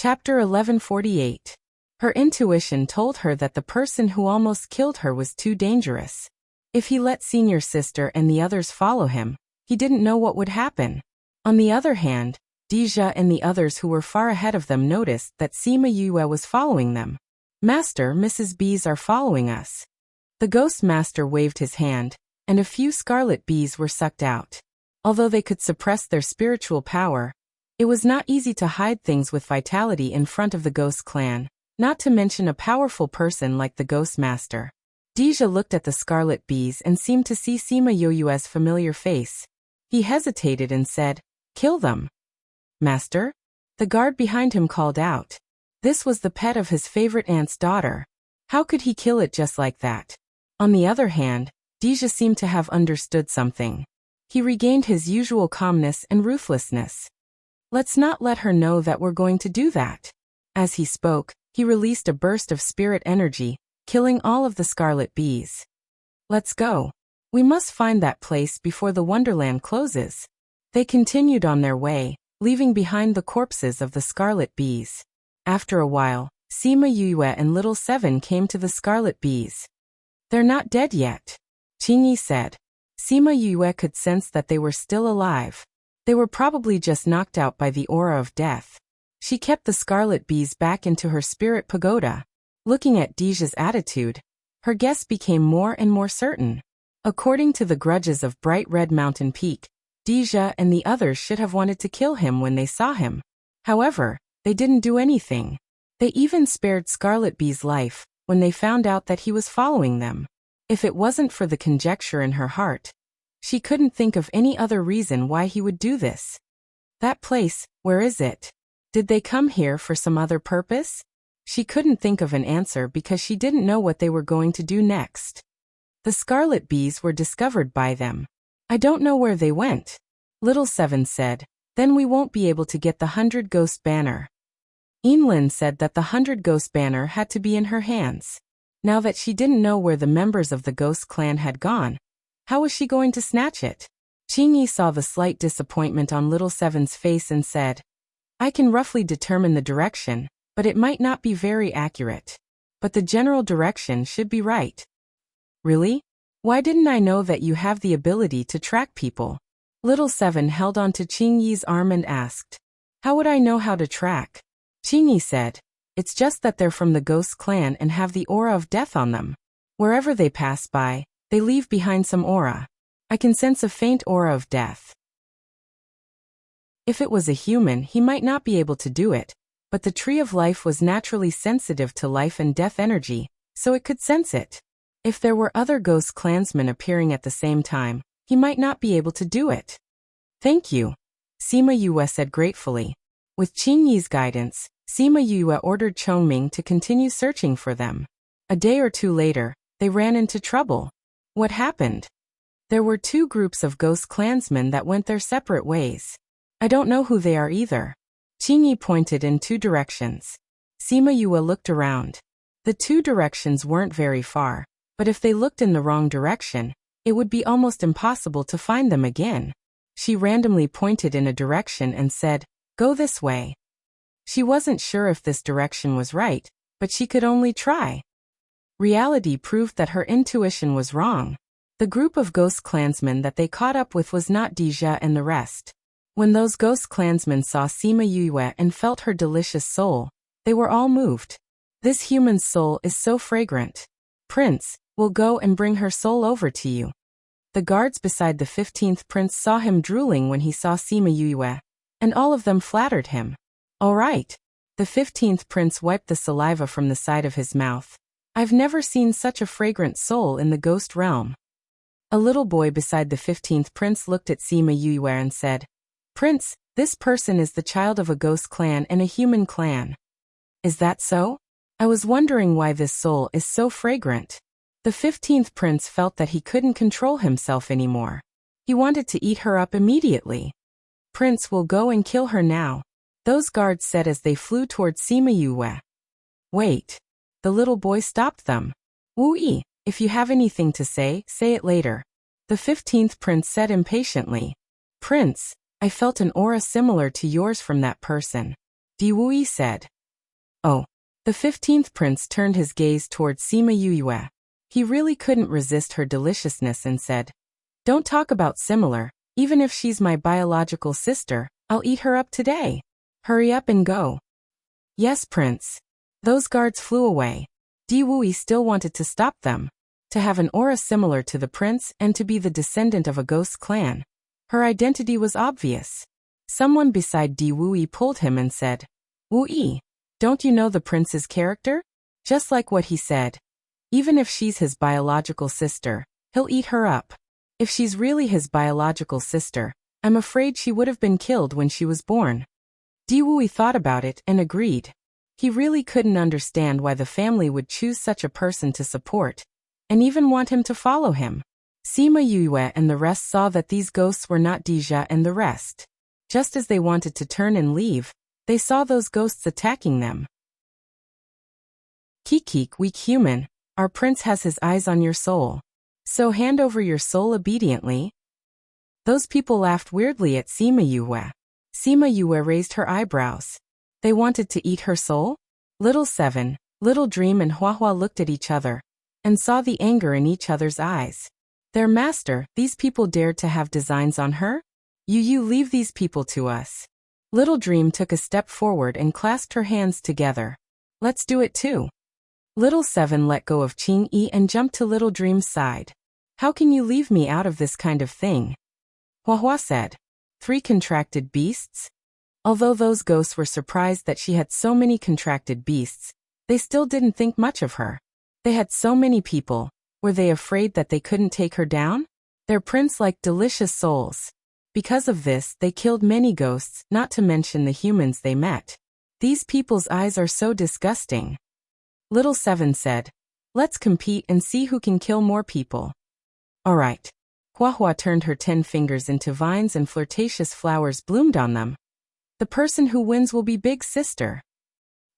Chapter 1148. Her intuition told her that the person who almost killed her was too dangerous. If he let senior sister and the others follow him, he didn't know what would happen. On the other hand, Deja and the others who were far ahead of them noticed that Sima Yue was following them. Master, Mrs. Bees are following us. The ghost master waved his hand, and a few scarlet bees were sucked out. Although they could suppress their spiritual power, it was not easy to hide things with vitality in front of the ghost clan, not to mention a powerful person like the ghost master. Deja looked at the scarlet bees and seemed to see Sima Yue's familiar face. He hesitated and said, "Kill them." "Master?" The guard behind him called out. This was the pet of his favorite aunt's daughter. How could he kill it just like that? On the other hand, Deja seemed to have understood something. He regained his usual calmness and ruthlessness. "Let's not let her know that we're going to do that." As he spoke, he released a burst of spirit energy, killing all of the scarlet bees. "Let's go. We must find that place before the Wonderland closes." They continued on their way, leaving behind the corpses of the scarlet bees. After a while, Sima Yue and Little Seven came to the scarlet bees. "They're not dead yet," Qingyi said. Sima Yue could sense that they were still alive. They were probably just knocked out by the aura of death. She kept the scarlet bees back into her spirit pagoda. Looking at Deja's attitude, her guess became more and more certain. According to the grudges of Bright Red Mountain Peak, Deja and the others should have wanted to kill him when they saw him. However, they didn't do anything. They even spared Scarlet Bee's life when they found out that he was following them. If it wasn't for the conjecture in her heart, she couldn't think of any other reason why he would do this. That place, where is it? Did they come here for some other purpose? She couldn't think of an answer because she didn't know what they were going to do next. The scarlet bees were discovered by them. "I don't know where they went," Little Seven said. "Then we won't be able to get the 100 Ghost Banner." Yinlin said that the 100 Ghost Banner had to be in her hands. Now that she didn't know where the members of the Ghost Clan had gone, how was she going to snatch it? Qingyi saw the slight disappointment on Little Seven's face and said, "I can roughly determine the direction, but it might not be very accurate. But the general direction should be right." "Really? Why didn't I know that you have the ability to track people?" Little Seven held on to Qingyi's arm and asked. "How would I know how to track?" Qingyi said, "It's just that they're from the Ghost Clan and have the aura of death on them. Wherever they pass by, they leave behind some aura. I can sense a faint aura of death." If it was a human, he might not be able to do it, but the Tree of Life was naturally sensitive to life and death energy, so it could sense it. If there were other Ghost Clansmen appearing at the same time, he might not be able to do it. "Thank you," Sima Yue said gratefully. With Qingyi's guidance, Sima Yue ordered Chongming to continue searching for them. A day or two later, they ran into trouble. What happened? There were two groups of Ghost Clansmen that went their separate ways. "I don't know who they are either." Qingyi pointed in two directions. Sima Yue looked around. The two directions weren't very far, but if they looked in the wrong direction, it would be almost impossible to find them again. She randomly pointed in a direction and said, "Go this way." She wasn't sure if this direction was right, but she could only try. Reality proved that her intuition was wrong. The group of Ghost Clansmen that they caught up with was not Deja and the rest. When those Ghost Clansmen saw Sima Yue and felt her delicious soul, they were all moved. "This human soul is so fragrant. Prince, we'll go and bring her soul over to you." The guards beside the 15th prince saw him drooling when he saw Sima Yue, and all of them flattered him. "All right." The 15th prince wiped the saliva from the side of his mouth. "I've never seen such a fragrant soul in the ghost realm." A little boy beside the 15th prince looked at Sima Yue and said, "Prince, this person is the child of a ghost clan and a human clan." "Is that so? I was wondering why this soul is so fragrant." The 15th prince felt that he couldn't control himself anymore. He wanted to eat her up immediately. "Prince will go and kill her now," those guards said as they flew towards Sima Yue. "Wait." The little boy stopped them. "Wu-yi, if you have anything to say it later," the 15th prince said impatiently. "Prince, I felt an aura similar to yours from that person," Di Wu-yi said. Oh. The 15th prince turned his gaze towards Sima Yue. He really couldn't resist her deliciousness and said, "Don't talk about similar, even if she's my biological sister, I'll eat her up today. Hurry up and go." "Yes, prince." Those guards flew away. Di Wui still wanted to stop them. To have an aura similar to the prince and to be the descendant of a ghost clan. Her identity was obvious. Someone beside Di Wui pulled him and said, "Wui, don't you know the prince's character? Just like what he said. Even if she's his biological sister, he'll eat her up. If she's really his biological sister, I'm afraid she would have been killed when she was born." Di Wui thought about it and agreed. He really couldn't understand why the family would choose such a person to support, and even want him to follow him. Sima Yue and the rest saw that these ghosts were not Dija and the rest. Just as they wanted to turn and leave, they saw those ghosts attacking them. "Kikik, weak human, our prince has his eyes on your soul. So hand over your soul obediently." Those people laughed weirdly at Sima Yue. Sima Yue raised her eyebrows. They wanted to eat her soul? Little Seven, Little Dream and Huahua looked at each other and saw the anger in each other's eyes. Their master, these people dared to have designs on her? You leave these people to us. Little Dream took a step forward and clasped her hands together. "Let's do it too." Little Seven let go of Qing Yi and jumped to Little Dream's side. "How can you leave me out of this kind of thing?" Huahua said. 3 contracted beasts? Although those ghosts were surprised that she had so many contracted beasts, they still didn't think much of her. They had so many people. Were they afraid that they couldn't take her down? Their prince liked delicious souls. Because of this, they killed many ghosts, not to mention the humans they met. These people's eyes are so disgusting. Little Seven said, "Let's compete and see who can kill more people." "All right." Huahua turned her 10 fingers into vines and flirtatious flowers bloomed on them. "The person who wins will be Big Sister."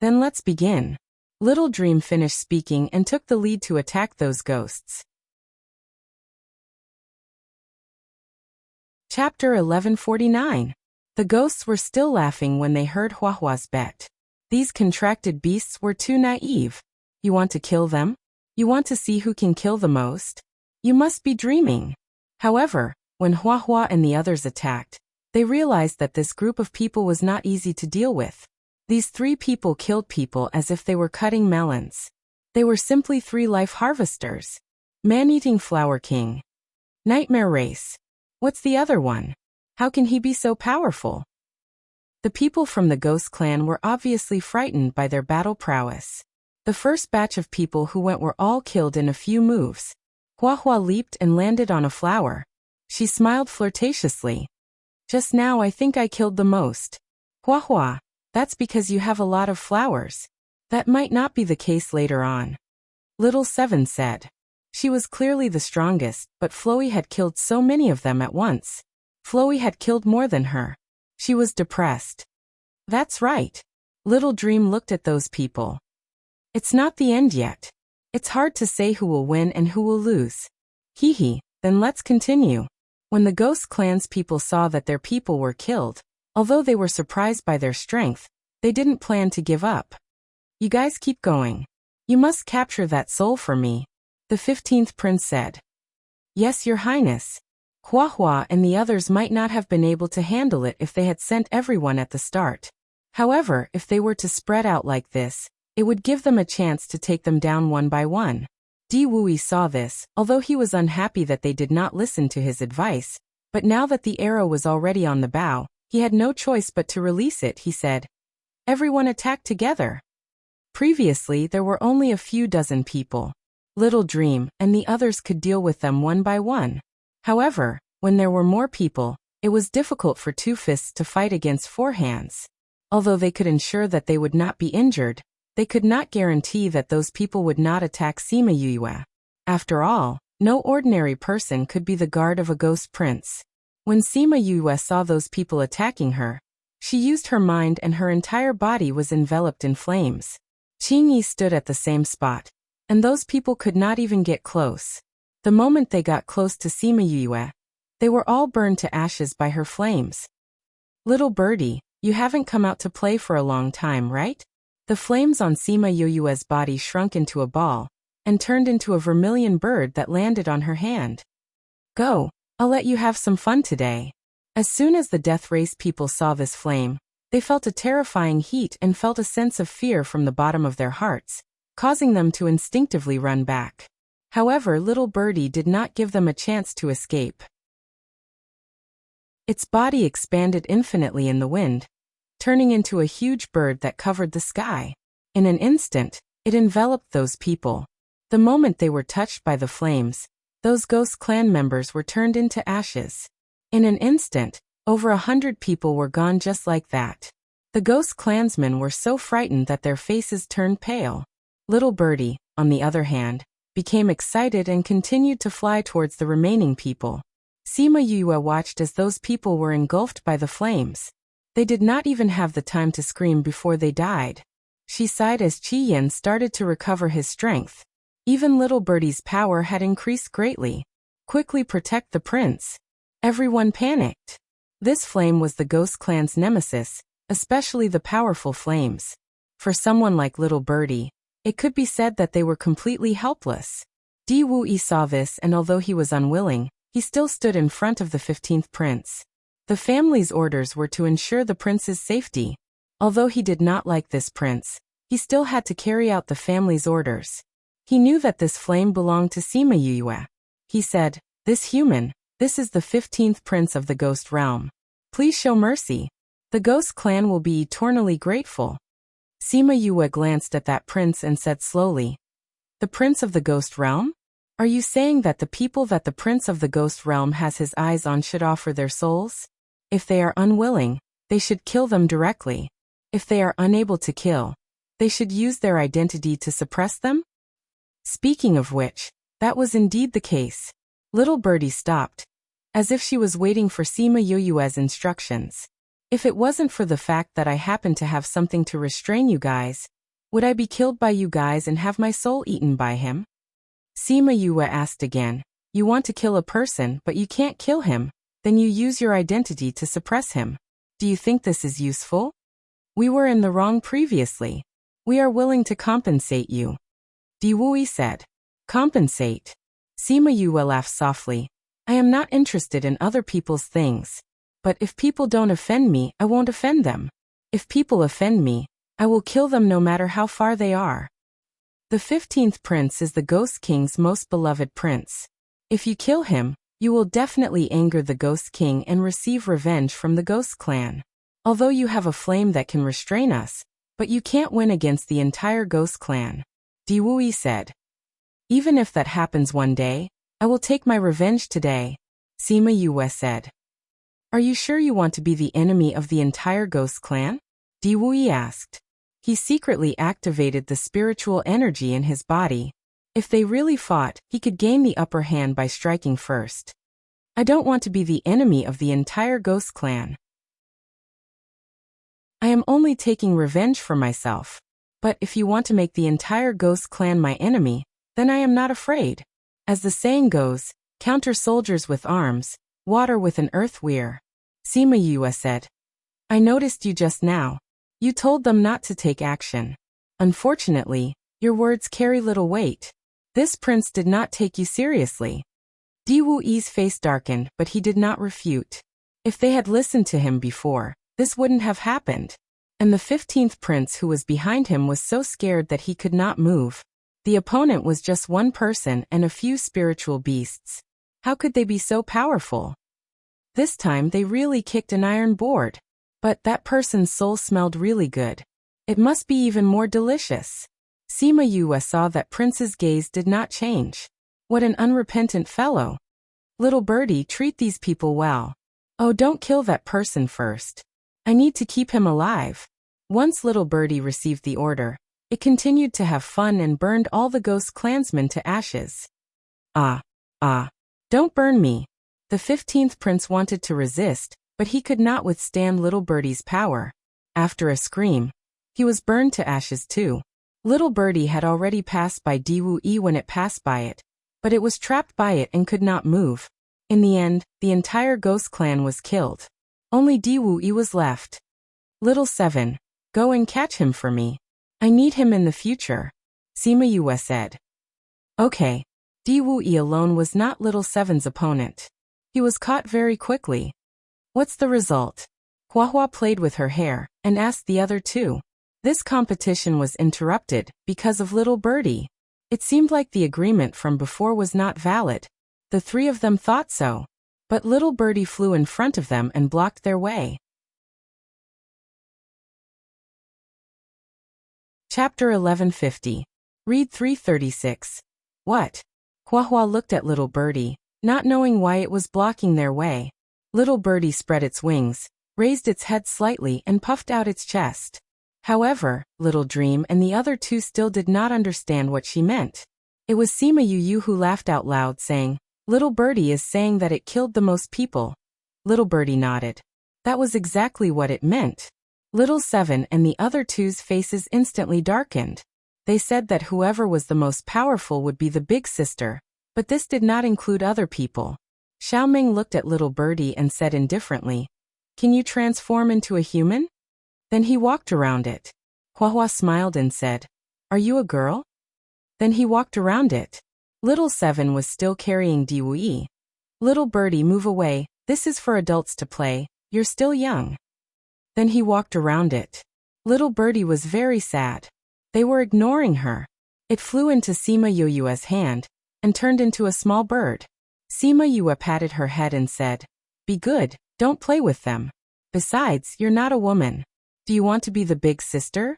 "Then let's begin." Little Dream finished speaking and took the lead to attack those ghosts. Chapter 1149. The ghosts were still laughing when they heard Huahua's bet. These contracted beasts were too naive. You want to kill them? You want to see who can kill the most? You must be dreaming. However, when Huahua and the others attacked, they realized that this group of people was not easy to deal with. These 3 people killed people as if they were cutting melons. They were simply 3 life harvesters. Man-eating flower king. Nightmare race. What's the other one? How can he be so powerful? The people from the Ghost Clan were obviously frightened by their battle prowess. The first batch of people who went were all killed in a few moves. Huahua leaped and landed on a flower. She smiled flirtatiously. "Just now I think I killed the most." "Huahua, that's because you have a lot of flowers. That might not be the case later on." Little Seven said. She was clearly the strongest, but Floey had killed so many of them at once. Floey had killed more than her. She was depressed. "That's right." Little Dream looked at those people. "It's not the end yet. It's hard to say who will win and who will lose." Hee, then let's continue. When the Ghost Clan's people saw that their people were killed, although they were surprised by their strength, they didn't plan to give up. "You guys keep going. You must capture that soul for me," the 15th prince said. "Yes, your highness." Huahua and the others might not have been able to handle it if they had sent everyone at the start. However, if they were to spread out like this, it would give them a chance to take them down one by one. Di Wui saw this, although he was unhappy that they did not listen to his advice, but now that the arrow was already on the bow, he had no choice but to release it. He said, "Everyone attack together." Previously, there were only a few dozen people. Little Dream and the others could deal with them one by one. However, when there were more people, it was difficult for 2 fists to fight against 4 hands. Although they could ensure that they would not be injured, they could not guarantee that those people would not attack Sima Yue. After all, no ordinary person could be the guard of a ghost prince. When Sima Yue saw those people attacking her, she used her mind and her entire body was enveloped in flames. Qing Yi stood at the same spot, and those people could not even get close. The moment they got close to Sima Yue, they were all burned to ashes by her flames. "Little birdie, you haven't come out to play for a long time, right?" The flames on Sima Yoyue's body shrunk into a ball and turned into a vermilion bird that landed on her hand. Go, I'll let you have some fun today. As soon as the death race people saw this flame, they felt a terrifying heat and felt a sense of fear from the bottom of their hearts, causing them to instinctively run back. However, little birdie did not give them a chance to escape. Its body expanded infinitely in the wind, turning into a huge bird that covered the sky. In an instant, it enveloped those people. The moment they were touched by the flames, those ghost clan members were turned into ashes. In an instant, over 100 people were gone just like that. The ghost clansmen were so frightened that their faces turned pale. Little birdie, on the other hand, became excited and continued to fly towards the remaining people. Sima Yue watched as those people were engulfed by the flames. They did not even have the time to scream before they died. She sighed as Qi Yan started to recover his strength. Even little birdie's power had increased greatly. Quickly protect the prince. Everyone panicked. This flame was the ghost clan's nemesis, especially the powerful flames. For someone like little birdie, it could be said that they were completely helpless. Di Wuyi saw this, and although he was unwilling, he still stood in front of the 15th prince. The family's orders were to ensure the prince's safety. Although he did not like this prince, he still had to carry out the family's orders. He knew that this flame belonged to Sima Yue. He said, "This human, this is the 15th prince of the ghost realm. Please show mercy. The ghost clan will be eternally grateful." Sima Yue glanced at that prince and said slowly, "The prince of the ghost realm? Are you saying that the people that the prince of the ghost realm has his eyes on should offer their souls? If they are unwilling, they should kill them directly. If they are unable to kill, they should use their identity to suppress them?" Speaking of which, that was indeed the case. Little birdie stopped, as if she was waiting for Sima Yue's instructions. "If it wasn't for the fact that I happen to have something to restrain you guys, would I be killed by you guys and have my soul eaten by him?" Sima Yue asked again, "You want to kill a person but you can't kill him, then you use your identity to suppress him. Do you think this is useful? We were in the wrong previously. We are willing to compensate you." Di Wuyi said. "Compensate?" Sima Yue laughed softly. "I am not interested in other people's things. But if people don't offend me, I won't offend them. If people offend me, I will kill them no matter how far they are." The 15th prince is the Ghost King's most beloved prince. If you kill him, you will definitely anger the Ghost King and receive revenge from the Ghost Clan. Although you have a flame that can restrain us, but you can't win against the entire Ghost Clan. Di Wuyi said. "Even if that happens one day, I will take my revenge today," Sima Yue said. "Are you sure you want to be the enemy of the entire Ghost Clan?" Di Wuyi asked. He secretly activated the spiritual energy in his body. If they really fought, he could gain the upper hand by striking first. "I don't want to be the enemy of the entire Ghost Clan. I am only taking revenge for myself. But if you want to make the entire Ghost Clan my enemy, then I am not afraid. As the saying goes, counter soldiers with arms, water with an earth weir," Sima Yue said. "I noticed you just now. You told them not to take action. Unfortunately, your words carry little weight. This prince did not take you seriously." Di Wuyi's face darkened, but he did not refute. If they had listened to him before, this wouldn't have happened. And the 15th prince who was behind him was so scared that he could not move. The opponent was just one person and a few spiritual beasts. How could they be so powerful? This time they really kicked an iron board. But that person's soul smelled really good. It must be even more delicious. Sima Yue saw that Prince's gaze did not change. What an unrepentant fellow. "Little birdie, treat these people well. Oh, don't kill that person first. I need to keep him alive." Once little birdie received the order, it continued to have fun and burned all the ghost clansmen to ashes. Ah, don't burn me." The 15th prince wanted to resist, but he could not withstand little birdie's power. After a scream, he was burned to ashes too. Little birdie had already passed by Di Wuyi when it passed by it, but it was trapped by it and could not move. In the end, the entire Ghost Clan was killed. Only Di Wuyi was left. "Little 7, go and catch him for me." I need him in the future, Sima Yue said. Okay. Di Wuyi alone was not Little Seven's opponent. He was caught very quickly. What's the result? Huahua played with her hair and asked the other two. This competition was interrupted because of Little Birdie. It seemed like the agreement from before was not valid. The three of them thought so. But Little Birdie flew in front of them and blocked their way. Chapter 1150. Read 336. What? Huahua looked at Little Birdie, not knowing why it was blocking their way. Little Birdie spread its wings, raised its head slightly and puffed out its chest. However, Little Dream and the other two still did not understand what she meant. It was Sima Yu who laughed out loud saying, Little Birdie is saying that it killed the most people. Little Birdie nodded. That was exactly what it meant. Little Seven and the other two's faces instantly darkened. They said that whoever was the most powerful would be the big sister, but this did not include other people. Xiaoming looked at Little Birdie and said indifferently, Can you transform into a human? Then he walked around it. Huahua smiled and said, Are you a girl? Then he walked around it. Little Seven was still carrying Di Wuyi. Little Birdie, move away, this is for adults to play, you're still young. Then he walked around it. Little Birdie was very sad. They were ignoring her. It flew into Sima Yue's hand and turned into a small bird. Sima Yue patted her head and said, Be good, don't play with them. Besides, you're not a woman. Do you want to be the big sister?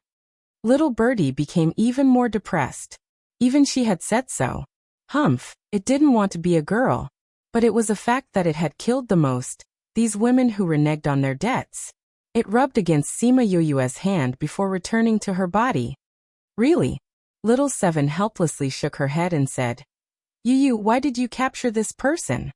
Little Birdie became even more depressed. Even she had said so. Humph, it didn't want to be a girl. But it was a fact that it had killed the most, these women who reneged on their debts. It rubbed against Sima Yue's hand before returning to her body. Really? Little Seven helplessly shook her head and said, Yu, why did you capture this person?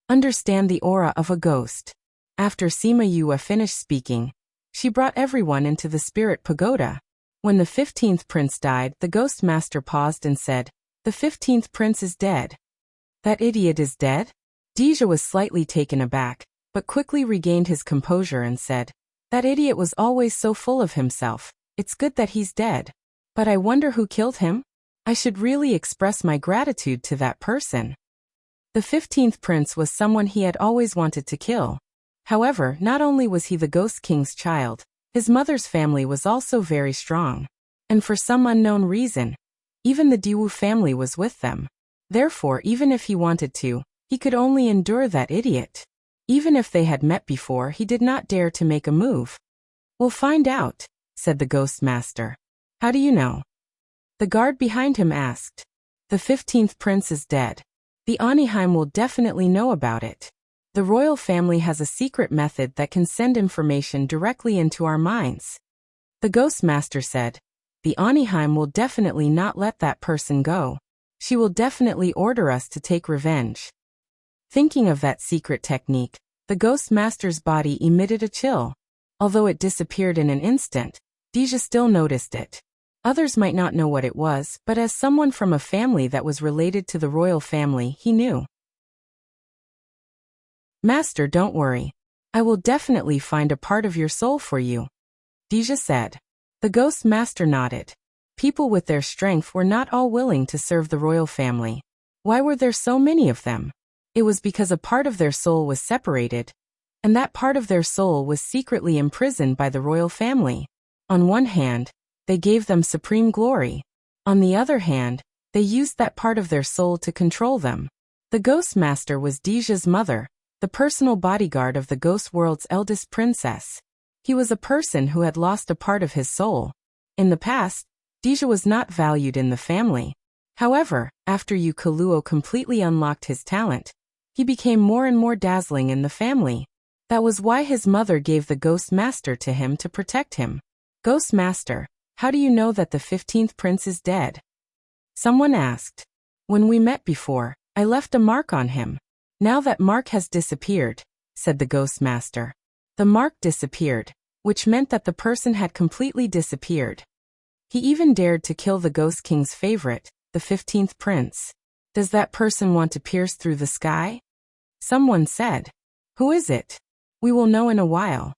Understand the aura of a ghost. After Sima Yue finished speaking, she brought everyone into the spirit pagoda. When the 15th prince died, the ghost master paused and said, The 15th prince is dead. That idiot is dead? Deja was slightly taken aback, but quickly regained his composure and said, That idiot was always so full of himself. It's good that he's dead. But I wonder who killed him? I should really express my gratitude to that person. The 15th prince was someone he had always wanted to kill. However, not only was he the Ghost King's child, his mother's family was also very strong. And for some unknown reason, even the Diwu family was with them. Therefore, even if he wanted to, he could only endure that idiot. Even if they had met before, he did not dare to make a move. We'll find out, said the Ghost Master. How do you know? The guard behind him asked. The 15th prince is dead. The Aniheim will definitely know about it. The royal family has a secret method that can send information directly into our minds. The Ghost Master said, The Aniheim will definitely not let that person go. She will definitely order us to take revenge. Thinking of that secret technique, the Ghost Master's body emitted a chill. Although it disappeared in an instant, Deja still noticed it. Others might not know what it was, but as someone from a family that was related to the royal family, he knew. Master, don't worry. I will definitely find a part of your soul for you, Deja said. The Ghost Master nodded. People with their strength were not all willing to serve the royal family. Why were there so many of them? It was because a part of their soul was separated, and that part of their soul was secretly imprisoned by the royal family. On one hand, they gave them supreme glory. On the other hand, they used that part of their soul to control them. The Ghost Master was Deja's mother, the personal bodyguard of the Ghost World's eldest princess. He was a person who had lost a part of his soul. In the past, Deja was not valued in the family. However, after Yu Kaluo completely unlocked his talent, he became more and more dazzling in the family. That was why his mother gave the Ghost Master to him to protect him. Ghost Master, how do you know that the 15th prince is dead? Someone asked. When we met before, I left a mark on him. Now that mark has disappeared, said the Ghost Master. The mark disappeared, which meant that the person had completely disappeared. He even dared to kill the Ghost King's favorite, the 15th prince. Does that person want to pierce through the sky? Someone said. Who is it? We will know in a while.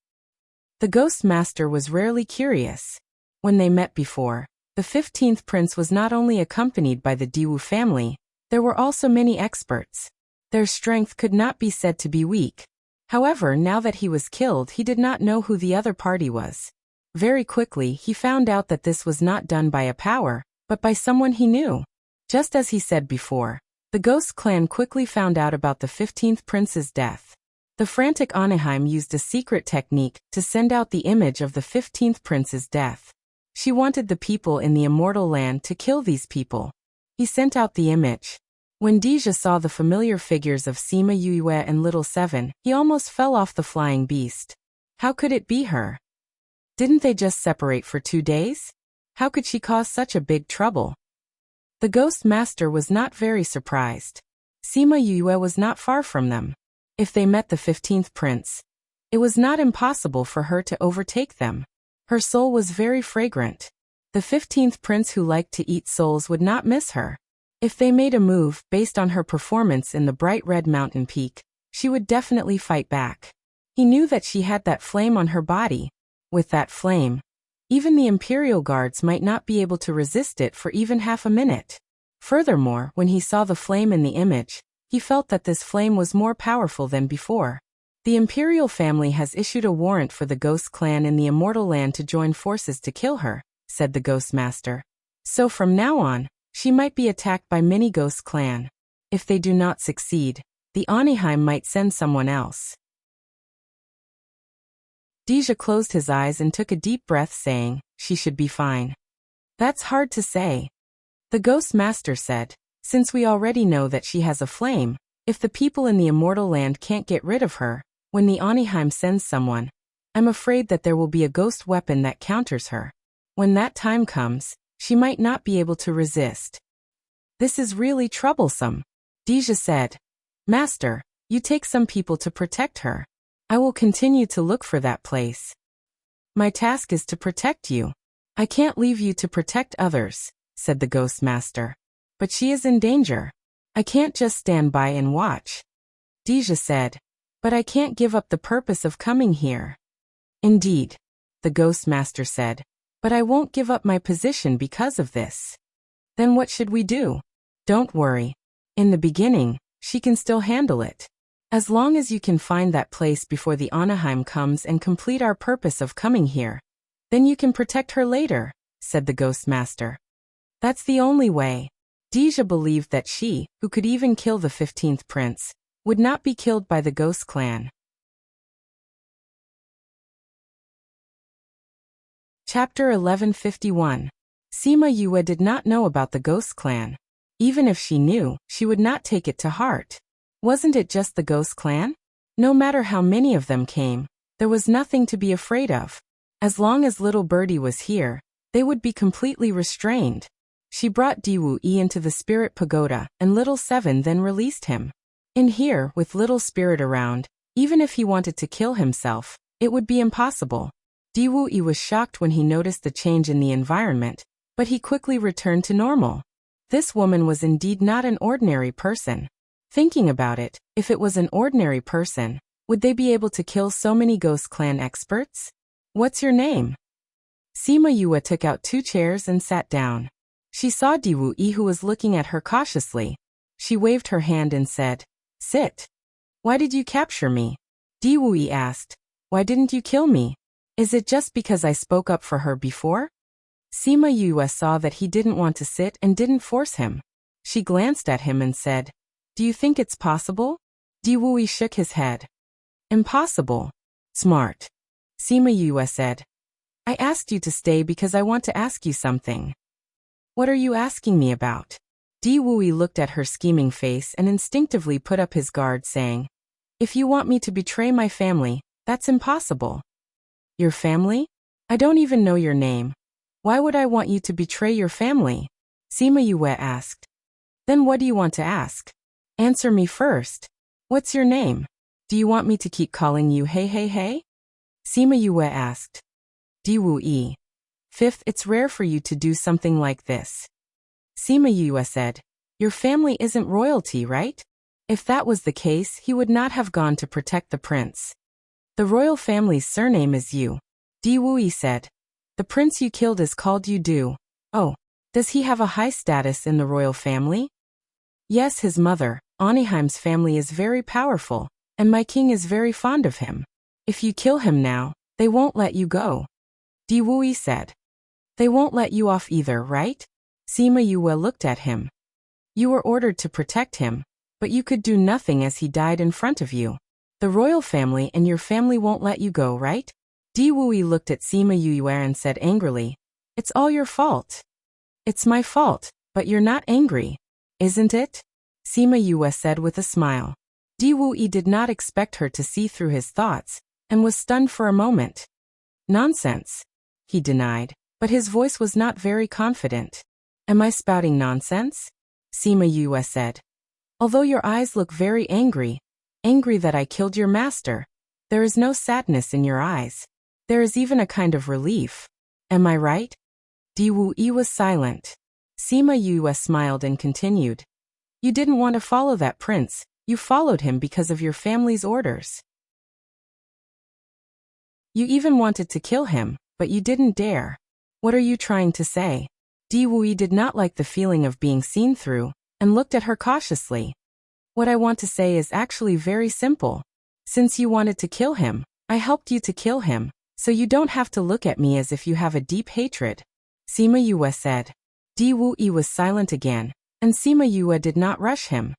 The Ghost Master was rarely curious. When they met before, the 15th prince was not only accompanied by the Diwu family, there were also many experts. Their strength could not be said to be weak. However, now that he was killed, he did not know who the other party was. Very quickly, he found out that this was not done by a power, but by someone he knew. Just as he said before, the Ghost clan quickly found out about the 15th prince's death. The frantic Anaheim used a secret technique to send out the image of the 15th prince's death. She wanted the people in the immortal land to kill these people. He sent out the image. When Deja saw the familiar figures of Sima Yue and Little Seven, he almost fell off the flying beast. How could it be her? Didn't they just separate for 2 days? How could she cause such a big trouble? The Ghost Master was not very surprised. Sima Yue was not far from them. If they met the 15th prince, it was not impossible for her to overtake them. Her soul was very fragrant. The 15th prince who liked to eat souls would not miss her. If they made a move based on her performance in the bright red mountain peak, she would definitely fight back. He knew that she had that flame on her body. With that flame, even the Imperial Guards might not be able to resist it for even half a minute. Furthermore, when he saw the flame in the image, he felt that this flame was more powerful than before. The Imperial family has issued a warrant for the Ghost clan in the Immortal Land to join forces to kill her, said the Ghost Master. So from now on, she might be attacked by many Ghost clan. If they do not succeed, the Anaheim might send someone else. Deja closed his eyes and took a deep breath, saying, she should be fine. That's hard to say. The Ghost Master said, since we already know that she has a flame, if the people in the Immortal Land can't get rid of her, when the Anaheim sends someone, I'm afraid that there will be a ghost weapon that counters her. When that time comes, she might not be able to resist. This is really troublesome. Deja said, Master, you take some people to protect her. I will continue to look for that place. My task is to protect you. I can't leave you to protect others, said the Ghost Master. But she is in danger. I can't just stand by and watch. Deja said, but I can't give up the purpose of coming here. Indeed, the Ghost Master said, but I won't give up my position because of this. Then what should we do? Don't worry. In the beginning, she can still handle it. As long as you can find that place before the Anaheim comes and complete our purpose of coming here, then you can protect her later, said the Ghost Master. That's the only way. Deja believed that she, who could even kill the 15th prince, would not be killed by the Ghost clan. Chapter 1151. Sima Yue did not know about the Ghost clan. Even if she knew, she would not take it to heart. Wasn't it just the Ghost clan? No matter how many of them came, there was nothing to be afraid of. As long as little birdie was here, they would be completely restrained. She brought Diwu Yi into the spirit pagoda, and Little Seven then released him. In here, with Little Spirit around, even if he wanted to kill himself, it would be impossible. Diwu Yi was shocked when he noticed the change in the environment, but he quickly returned to normal. This woman was indeed not an ordinary person. Thinking about it, if it was an ordinary person, would they be able to kill so many Ghost clan experts? What's your name? Sima Yue took out 2 chairs and sat down. She saw Diwu Yi, who was looking at her cautiously. She waved her hand and said, sit. Why did you capture me? Diwu Yi asked, why didn't you kill me? Is it just because I spoke up for her before? Sima Yue saw that he didn't want to sit and didn't force him. She glanced at him and said, do you think it's possible? Diwu Yi shook his head. Impossible. Smart. Sima Yue said, I asked you to stay because I want to ask you something. What are you asking me about? Diwu Yi looked at her scheming face and instinctively put up his guard, saying, if you want me to betray my family, that's impossible. Your family? I don't even know your name. Why would I want you to betray your family? Sima Yue asked. Then what do you want to ask? Answer me first. What's your name? Do you want me to keep calling you hey hey hey? Sima Yue asked. Diwu Yi. 5th, it's rare for you to do something like this. Sima Yue said, your family isn't royalty, right? If that was the case, he would not have gone to protect the prince. The royal family's surname is Yu. Diwu Yi said. The prince you killed is called Udu. Oh, does he have a high status in the royal family? Yes, his mother, Oniheim's family is very powerful, and my king is very fond of him. If you kill him now, they won't let you go. Di Wui said. They won't let you off either, right? Sima Yue looked at him. You were ordered to protect him, but you could do nothing as he died in front of you. The royal family and your family won't let you go, right? Di Wui looked at Sima Yue and said angrily, It's all your fault. It's my fault, but you're not angry, isn't it? Sima Yue said with a smile. Di Wui did not expect her to see through his thoughts, and was stunned for a moment. Nonsense, he denied, but his voice was not very confident. Am I spouting nonsense? Sima Yue said. Although your eyes look very angry that I killed your master, there is no sadness in your eyes. There is even a kind of relief. Am I right? Di Wui was silent. Sima Yue smiled and continued. You didn't want to follow that prince, you followed him because of your family's orders. You even wanted to kill him, but you didn't dare. What are you trying to say? Di Wui did not like the feeling of being seen through, and looked at her cautiously. What I want to say is actually very simple. Since you wanted to kill him, I helped you to kill him, so you don't have to look at me as if you have a deep hatred. Sima Yue said. Di Wui was silent again, and Sima Yue did not rush him.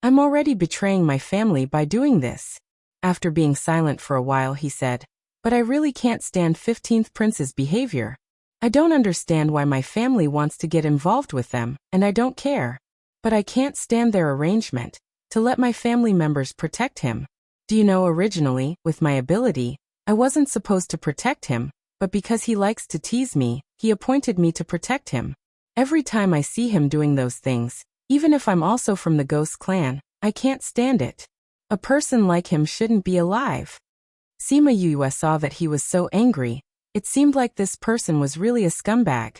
I'm already betraying my family by doing this. After being silent for a while he said, But I really can't stand 15th Prince's behavior. I don't understand why my family wants to get involved with them, and I don't care. But I can't stand their arrangement to let my family members protect him. Do you know, originally, with my ability, I wasn't supposed to protect him, but because he likes to tease me, he appointed me to protect him. Every time I see him doing those things, even if I'm also from the Ghost clan, I can't stand it. A person like him shouldn't be alive. Sima Yue saw that he was so angry, it seemed like this person was really a scumbag.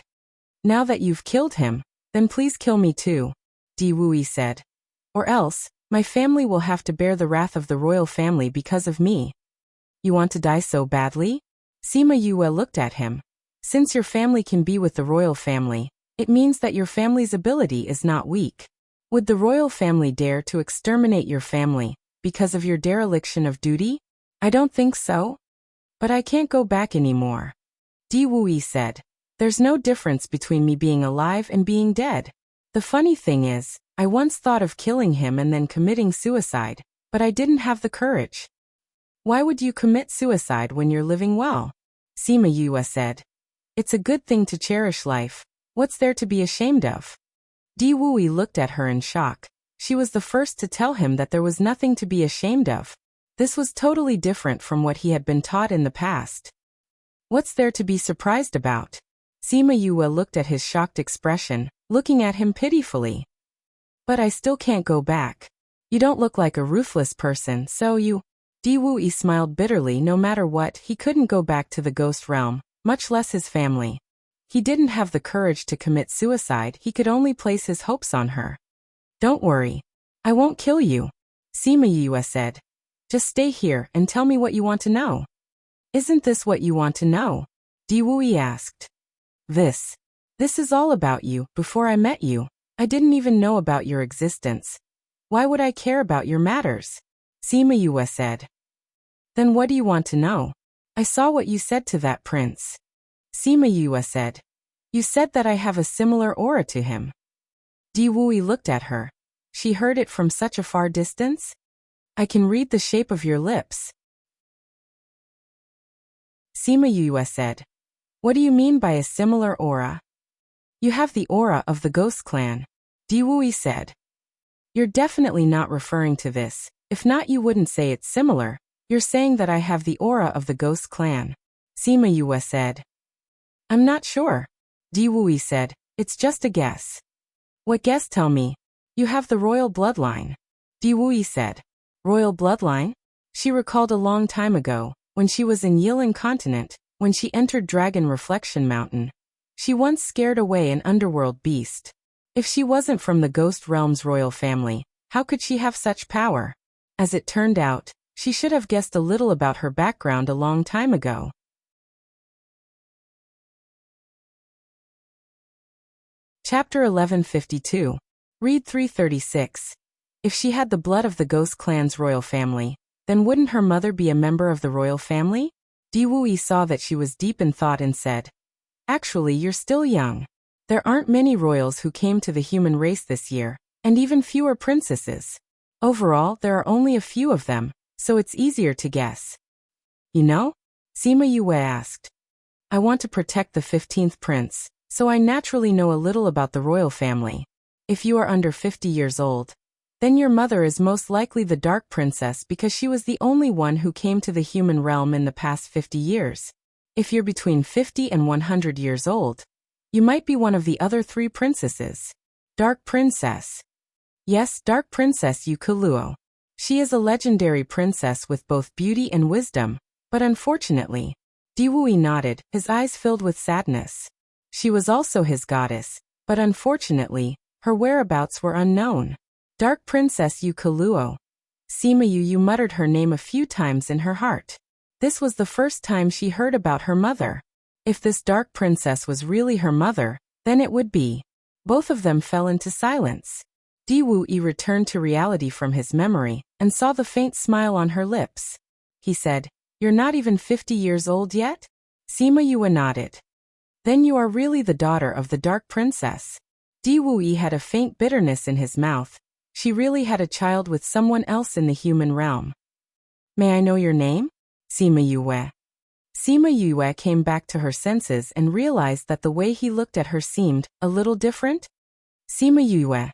Now that you've killed him, then please kill me too, Di Wui said. Or else, my family will have to bear the wrath of the royal family because of me. You want to die so badly? Sima Yue looked at him. Since your family can be with the royal family, it means that your family's ability is not weak. Would the royal family dare to exterminate your family because of your dereliction of duty? I don't think so. But I can't go back anymore. Di Wui said. There's no difference between me being alive and being dead. The funny thing is, I once thought of killing him and then committing suicide, but I didn't have the courage. Why would you commit suicide when you're living well? Sima Yue said. It's a good thing to cherish life. What's there to be ashamed of? Di Wui looked at her in shock. She was the first to tell him that there was nothing to be ashamed of. This was totally different from what he had been taught in the past. What's there to be surprised about? Sima Yue looked at his shocked expression, looking at him pitifully. But I still can't go back. You don't look like a ruthless person, so you... Di Wui smiled bitterly. No matter what, he couldn't go back to the ghost realm, much less his family. He didn't have the courage to commit suicide, he could only place his hopes on her. Don't worry. I won't kill you, Sima Yue said. Just stay here and tell me what you want to know. Isn't this what you want to know? Di Wui asked. This is all about you. Before I met you, I didn't even know about your existence. Why would I care about your matters? Sima Yue said. Then what do you want to know? I saw what you said to that prince. Sima Yue said. You said that I have a similar aura to him. Di Wui looked at her. She heard it from such a far distance? I can read the shape of your lips. Sima Yue said. What do you mean by a similar aura? You have the aura of the Ghost clan, Di Wui said. You're definitely not referring to this. If not, you wouldn't say it's similar. You're saying that I have the aura of the Ghost clan, Sima Yue said. I'm not sure, Di Wui said. It's just a guess. What guess? Tell me. You have the royal bloodline, Di Wui said. Royal bloodline? She recalled a long time ago, when she was in Yilan continent, when she entered Dragon Reflection Mountain. She once scared away an underworld beast. If she wasn't from the Ghost Realm's royal family, how could she have such power? As it turned out, she should have guessed a little about her background a long time ago. Chapter 1152. Read 336. If she had the blood of the Ghost clan's royal family, then wouldn't her mother be a member of the royal family? Diwui saw that she was deep in thought and said, "Actually, you're still young. There aren't many royals who came to the human race this year, and even fewer princesses. Overall, there are only a few of them, so it's easier to guess." "You know?" Sima Yue asked. "I want to protect the 15th prince, so I naturally know a little about the royal family. If you are under 50 years old, then your mother is most likely the Dark Princess because she was the only one who came to the human realm in the past 50 years. If you're between 50 and 100 years old, you might be one of the other 3 princesses." Dark Princess. Yes, Dark Princess Yukuluo. She is a legendary princess with both beauty and wisdom, but unfortunately, Diwui nodded, his eyes filled with sadness. She was also his goddess, but unfortunately, her whereabouts were unknown. Dark Princess Yukuluo. Sima Yu muttered her name a few times in her heart. This was the first time she heard about her mother. If this Dark Princess was really her mother, then it would be. Both of them fell into silence. Diwui returned to reality from his memory, and saw the faint smile on her lips. He said, "You're not even 50 years old yet?" Sima Yue nodded. "Then you are really the daughter of the Dark Princess." Diwui had a faint bitterness in his mouth. She really had a child with someone else in the human realm. "May I know your name?" Sima Yue. Sima Yue came back to her senses and realized that the way he looked at her seemed a little different. "Sima Yue.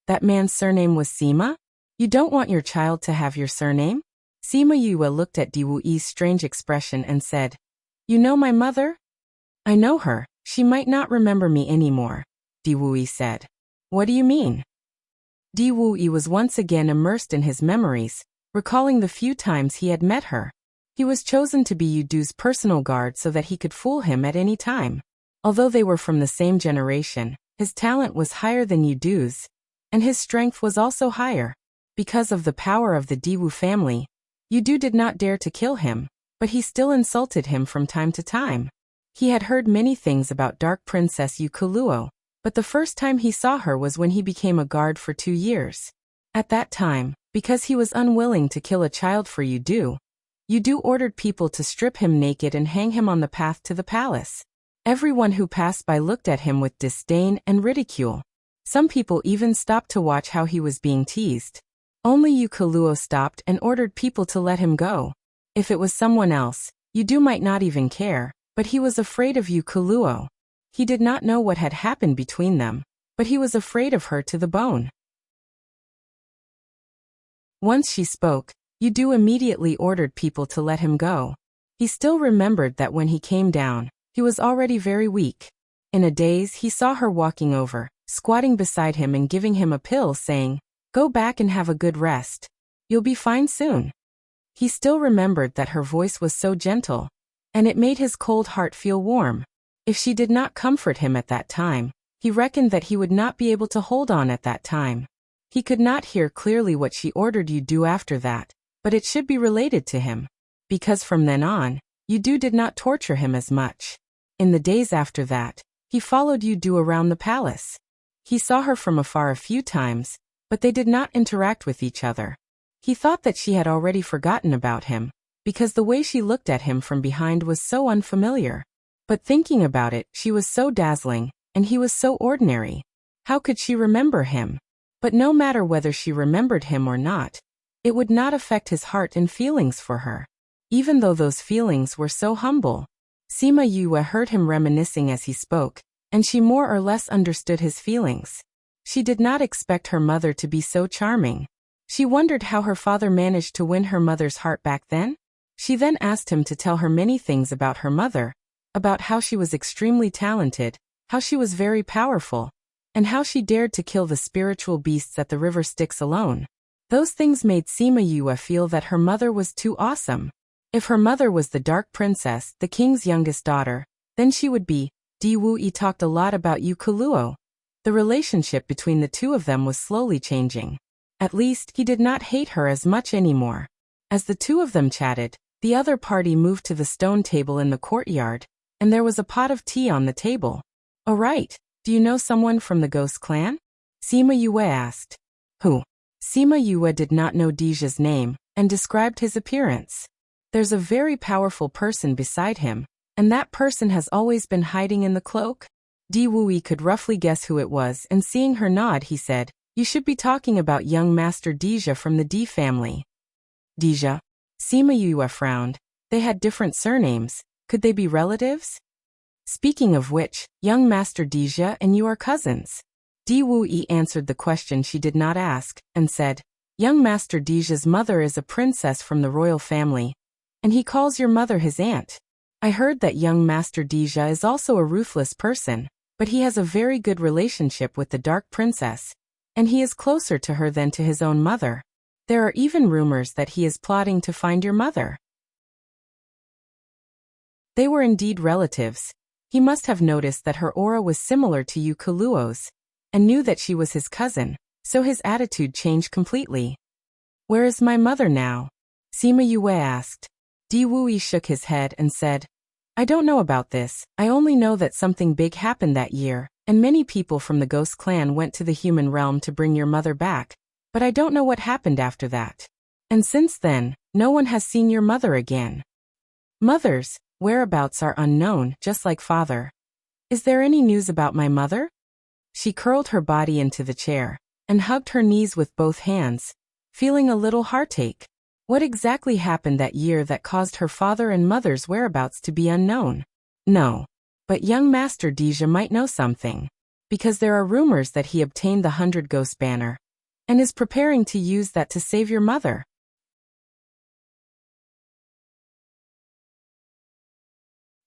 That man's surname was Sima? You don't want your child to have your surname?" Sima Yue looked at Diwui's strange expression and said, "You know my mother?" "I know her. She might not remember me anymore," Diwui said. "What do you mean?" Diwui was once again immersed in his memories, recalling the few times he had met her. He was chosen to be Yudu's personal guard so that he could fool him at any time. Although they were from the same generation, his talent was higher than Yudu's, and his strength was also higher. Because of the power of the Diwu family, Yudu did not dare to kill him, but he still insulted him from time to time. He had heard many things about Dark Princess Yukuluo, but the first time he saw her was when he became a guard for 2 years. At that time, because he was unwilling to kill a child for Yudu ordered people to strip him naked and hang him on the path to the palace. Everyone who passed by looked at him with disdain and ridicule. Some people even stopped to watch how he was being teased. Only Yukuluo stopped and ordered people to let him go. If it was someone else, Yudu might not even care, but he was afraid of Yukuluo. He did not know what had happened between them, but he was afraid of her to the bone. Once she spoke, Yudu immediately ordered people to let him go. He still remembered that when he came down, he was already very weak. In a daze, he saw her walking over, squatting beside him and giving him a pill, saying, "Go back and have a good rest. You'll be fine soon." He still remembered that her voice was so gentle, and it made his cold heart feel warm. If she did not comfort him at that time, he reckoned that he would not be able to hold on at that time. He could not hear clearly what she ordered Yudu after that, but it should be related to him, because from then on, Yudu did not torture him as much. In the days after that, he followed Yudu around the palace. He saw her from afar a few times, but they did not interact with each other. He thought that she had already forgotten about him, because the way she looked at him from behind was so unfamiliar. But thinking about it, she was so dazzling, and he was so ordinary. How could she remember him? But no matter whether she remembered him or not, it would not affect his heart and feelings for her. Even though those feelings were so humble. Sima Yue heard him reminiscing as he spoke, and she more or less understood his feelings. She did not expect her mother to be so charming. She wondered how her father managed to win her mother's heart back then. She then asked him to tell her many things about her mother, about how she was extremely talented, how she was very powerful, and how she dared to kill the spiritual beasts at the river Styx alone. Those things made Sima Yue feel that her mother was too awesome. If her mother was the Dark Princess, the king's youngest daughter, then she would be. Diwui talked a lot about Yukuluo. The relationship between the two of them was slowly changing. At least, he did not hate her as much anymore. As the two of them chatted, the other party moved to the stone table in the courtyard, and there was a pot of tea on the table. "All right," Do you know someone from the ghost clan? Sima Yue asked. Who? Sima Yue did not know Deja's name, and described his appearance. There's a very powerful person beside him, and that person has always been hiding in the cloak? Di Wui could roughly guess who it was, and seeing her nod, he said, You should be talking about young Master Deja from the Di family. Deja? Sima Yue frowned. They had different surnames. Could they be relatives? Speaking of which, young Master Deja and you are cousins. Di Wui answered the question she did not ask, and said, Young Master Deja's mother is a princess from the royal family, and he calls your mother his aunt. I heard that young Master Deja is also a ruthless person, but he has a very good relationship with the Dark Princess, and he is closer to her than to his own mother. There are even rumors that he is plotting to find your mother. They were indeed relatives. He must have noticed that her aura was similar to Yu Kuluo's, and knew that she was his cousin, so his attitude changed completely. Where is my mother now? Sima Yue asked. Di Wui shook his head and said, I don't know about this. I only know that something big happened that year, and many people from the ghost clan went to the human realm to bring your mother back, but I don't know what happened after that. And since then, no one has seen your mother again. Mother's whereabouts are unknown, just like father. Is there any news about my mother? She curled her body into the chair, and hugged her knees with both hands, feeling a little heartache. What exactly happened that year that caused her father and mother's whereabouts to be unknown? No. But young Master Deja might know something, because there are rumors that he obtained the 100 Ghost Banner, and is preparing to use that to save your mother.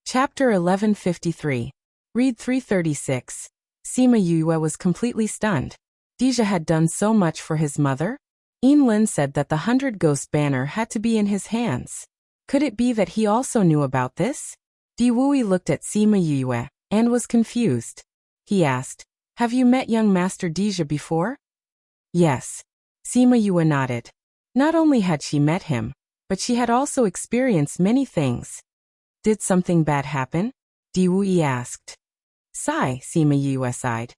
Chapter 1153. Read 336. Sima Yue was completely stunned. Deja had done so much for his mother? Lin said that the 100 Ghost Banner had to be in his hands. Could it be that he also knew about this? Di Wui looked at Sima Yue, and was confused. He asked, Have you met young Master Deja before? Yes. Sima Yue nodded. Not only had she met him, but she had also experienced many things. Did something bad happen? Di Wui asked. Sigh, Sima Yue sighed.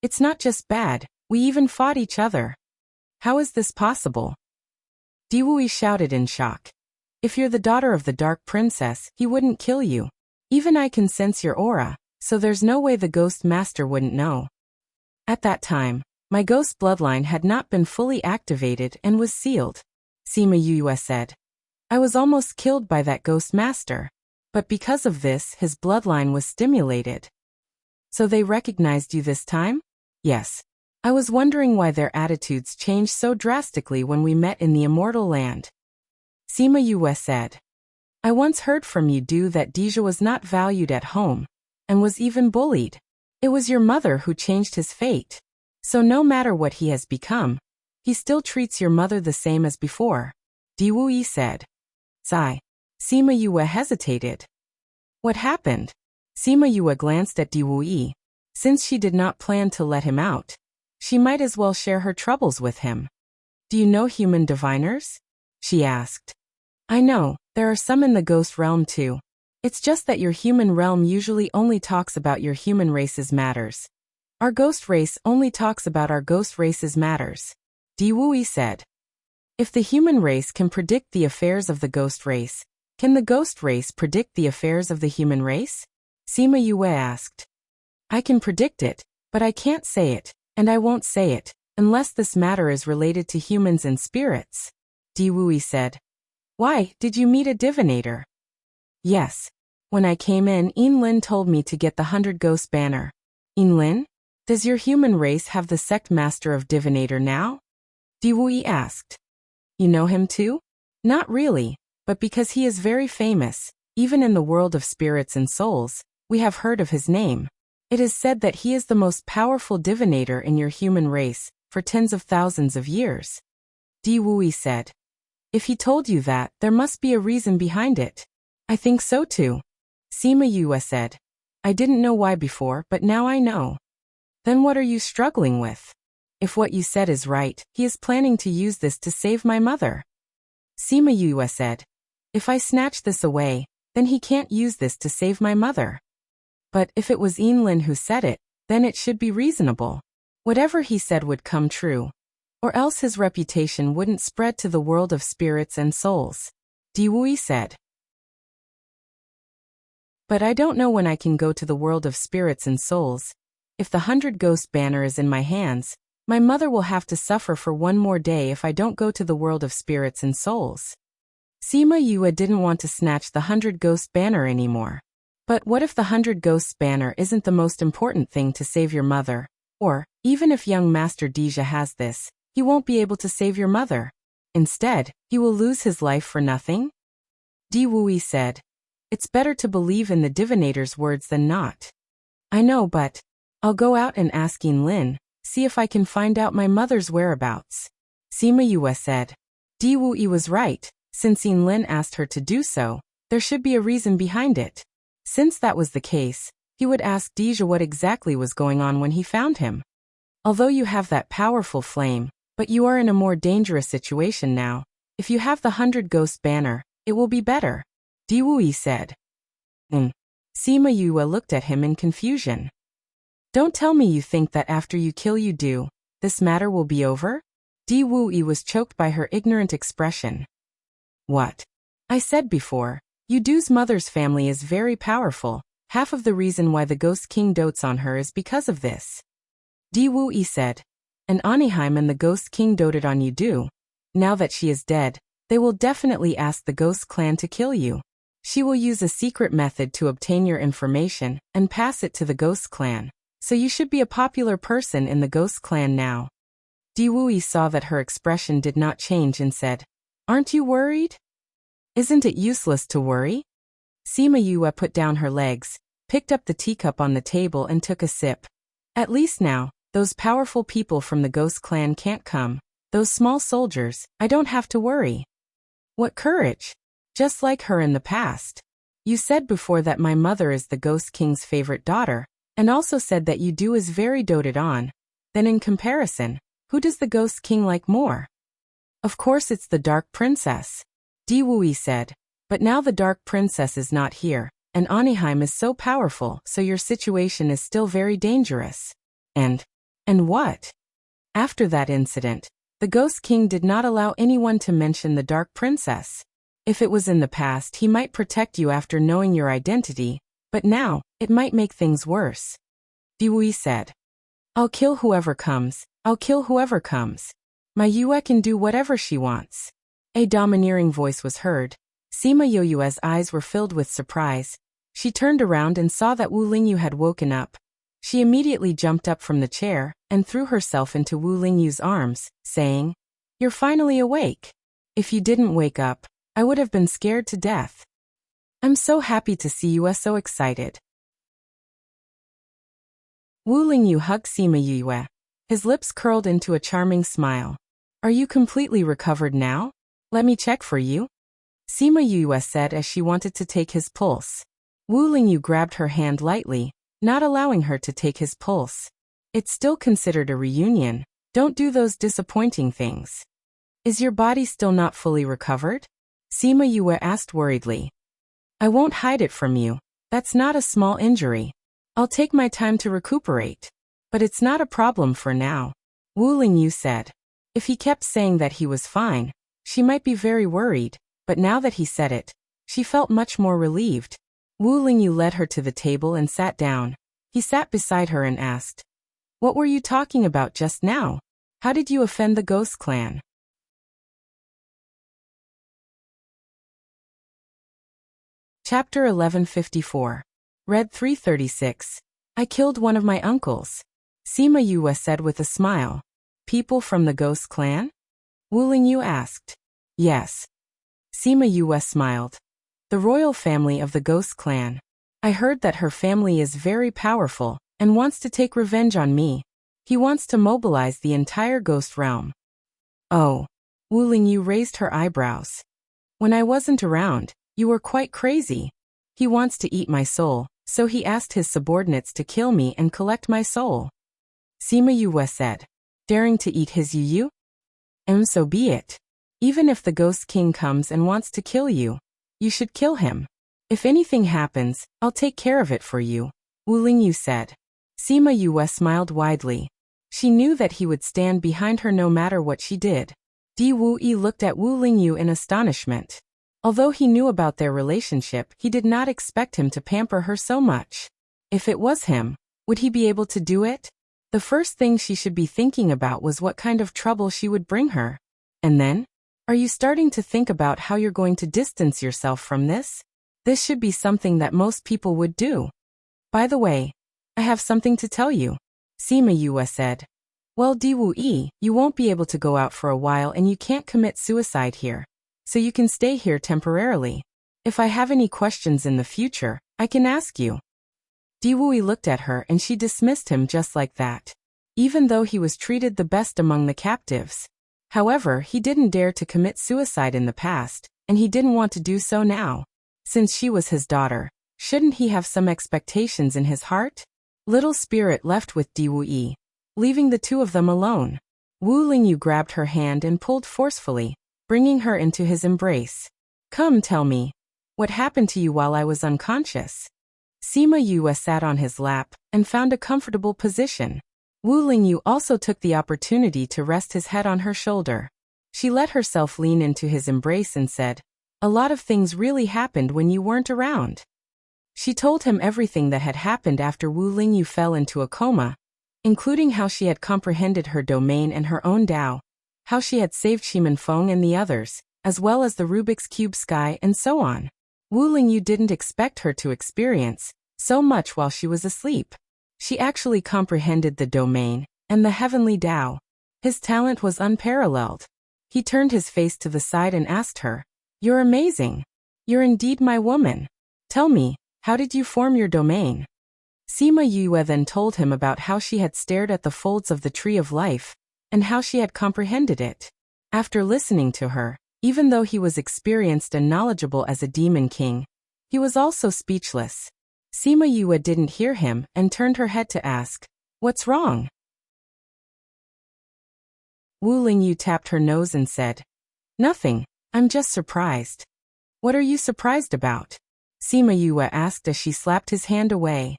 It's not just bad, we even fought each other. How is this possible? Di Wui shouted in shock. If you're the daughter of the Dark Princess, he wouldn't kill you. Even I can sense your aura, so there's no way the Ghost Master wouldn't know. At that time, my ghost bloodline had not been fully activated and was sealed. Sima Yue said. I was almost killed by that Ghost Master, but because of this, his bloodline was stimulated. So they recognized you this time? Yes. I was wondering why their attitudes changed so drastically when we met in the Immortal Land. Sima Yue said. I once heard from you that Deja was not valued at home, and was even bullied. It was your mother who changed his fate. So no matter what he has become, he still treats your mother the same as before. Di Wui said. Sigh. Sima Yue hesitated. What happened? Sima Yue glanced at Di Wui. Since she did not plan to let him out, she might as well share her troubles with him. Do you know human diviners? She asked. I know, there are some in the ghost realm too. It's just that your human realm usually only talks about your human race's matters. Our ghost race only talks about our ghost race's matters. Di Wui said. If the human race can predict the affairs of the ghost race, can the ghost race predict the affairs of the human race? Sima Yue asked. I can predict it, but I can't say it, and I won't say it, unless this matter is related to humans and spirits. Di Wui said. Why, did you meet a divinator? Yes. When I came in, Lin told me to get the 100 Ghost Banner. Lin? Does your human race have the sect master of divinator now? Di Wui asked. You know him too? Not really, but because he is very famous, even in the world of spirits and souls, we have heard of his name. It is said that he is the most powerful divinator in your human race, for tens of thousands of years. Di Wui said. If he told you that, there must be a reason behind it. I think so too. Sima Yue said. I didn't know why before, but now I know. Then what are you struggling with? If what you said is right, he is planning to use this to save my mother. Sima Yue said. If I snatch this away, then he can't use this to save my mother. But if it was Lin who said it, then it should be reasonable. Whatever he said would come true. Or else his reputation wouldn't spread to the world of spirits and souls. Diwui said. But I don't know when I can go to the world of spirits and souls. If the 100-ghost banner is in my hands, my mother will have to suffer for one more day if I don't go to the world of spirits and souls. Sima Yue didn't want to snatch the 100-ghost banner anymore. But what if the 100-ghosts banner isn't the most important thing to save your mother? Or, even if young Master Deja has this, he won't be able to save your mother. Instead, he will lose his life for nothing? Di Wui said. It's better to believe in the divinator's words than not. I know, but I'll go out and ask Yin Lin, see if I can find out my mother's whereabouts. Sima Yue said. Di Wui was right. Since Yin Lin asked her to do so, there should be a reason behind it. Since that was the case, he would ask Deja what exactly was going on when he found him. Although you have that powerful flame, but you are in a more dangerous situation now. If you have the 100-ghost banner, it will be better. Di Wui said. Sima Yue looked at him in confusion. Don't tell me you think that after you kill Yu, this matter will be over? Di Wui was choked by her ignorant expression. What? I said before, Yudu's mother's family is very powerful. Half of the reason why the Ghost King dotes on her is because of this. Di Wui said. And Aniheim and the Ghost King doted on Yudu. Now that she is dead, they will definitely ask the Ghost Clan to kill you. She will use a secret method to obtain your information and pass it to the Ghost Clan. So you should be a popular person in the Ghost Clan now. Di Wui saw that her expression did not change and said, Aren't you worried? Isn't it useless to worry? Sima Yue put down her legs, picked up the teacup on the table and took a sip. At least now, those powerful people from the Ghost Clan can't come. Those small soldiers, I don't have to worry. What courage! Just like her in the past. You said before that my mother is the Ghost King's favorite daughter, and also said that Yudu is very doted on. Then in comparison, who does the Ghost King like more? Of course it's the Dark Princess. Di Wui said. But now the Dark Princess is not here, and Aniheim is so powerful, so your situation is still very dangerous. And what? After that incident, the Ghost King did not allow anyone to mention the Dark Princess. If it was in the past, he might protect you after knowing your identity, but now, it might make things worse. Di Wui said. I'll kill whoever comes. I'll kill whoever comes. My Yue can do whatever she wants. A domineering voice was heard. Sima Yue's eyes were filled with surprise. She turned around and saw that Wu Lingyu had woken up. She immediately jumped up from the chair and threw herself into Wu Lingyu's arms, saying, You're finally awake. If you didn't wake up, I would have been scared to death. I'm so happy to see you so excited. Wu Lingyu hugged Sima Yue. His lips curled into a charming smile. Are you completely recovered now? Let me check for you. Sima Yue said as she wanted to take his pulse. Wu Lingyu grabbed her hand lightly, not allowing her to take his pulse. It's still considered a reunion. Don't do those disappointing things. Is your body still not fully recovered? Sima Yue asked worriedly. I won't hide it from you. That's not a small injury. I'll take my time to recuperate. But it's not a problem for now. Wu Lingyu said. If he kept saying that he was fine, she might be very worried, but now that he said it, she felt much more relieved. Wu Lingyu led her to the table and sat down. He sat beside her and asked, What were you talking about just now? How did you offend the Ghost Clan? Chapter 1154. Read 336. I killed one of my uncles. Sima Yue said with a smile. People from the Ghost Clan? Wu Lingyu asked. Yes. Sima Yue smiled. The royal family of the Ghost Clan. I heard that her family is very powerful and wants to take revenge on me. He wants to mobilize the entire ghost realm. Oh. Wu Lingyu raised her eyebrows. When I wasn't around, you were quite crazy. He wants to eat my soul, so he asked his subordinates to kill me and collect my soul. Sima Yue said. Daring to eat his Yu? So be it. Even if the Ghost King comes and wants to kill you, you should kill him. If anything happens, I'll take care of it for you, Wu Lingyu said. Sima Yue smiled widely. She knew that he would stand behind her no matter what she did. Di Wuyi looked at Wu Lingyu in astonishment. Although he knew about their relationship, he did not expect him to pamper her so much. If it was him, would he be able to do it? The first thing she should be thinking about was what kind of trouble she would bring her. And then? Are you starting to think about how you're going to distance yourself from this? This should be something that most people would do. By the way, I have something to tell you, Sima Yue said. Well, Di Wuyi, you won't be able to go out for a while and you can't commit suicide here. So you can stay here temporarily. If I have any questions in the future, I can ask you. Di Wuyi looked at her and she dismissed him just like that. Even though he was treated the best among the captives. However, he didn't dare to commit suicide in the past, and he didn't want to do so now. Since she was his daughter, shouldn't he have some expectations in his heart? Little Spirit left with Di Wuyi, leaving the two of them alone. Wu Lingyu grabbed her hand and pulled forcefully, bringing her into his embrace. Come tell me, what happened to you while I was unconscious? Sima Yue sat on his lap and found a comfortable position. Wu Lingyu also took the opportunity to rest his head on her shoulder. She let herself lean into his embrace and said, a lot of things really happened when you weren't around. She told him everything that had happened after Wu Lingyu fell into a coma, including how she had comprehended her domain and her own Tao, how she had saved Shimen Feng and the others, as well as the Rubik's Cube sky and so on. Wu Lingyu didn't expect her to experience so much while she was asleep. She actually comprehended the domain and the heavenly Tao. His talent was unparalleled. He turned his face to the side and asked her, You're amazing. You're indeed my woman. Tell me, how did you form your domain? Sima Yue then told him about how she had stared at the folds of the Tree of Life, and how she had comprehended it. After listening to her, even though he was experienced and knowledgeable as a demon king, he was also speechless. Sima Yue didn't hear him and turned her head to ask, What's wrong? Wu Lingyu tapped her nose and said, Nothing, I'm just surprised. What are you surprised about? Sima Yue asked as she slapped his hand away.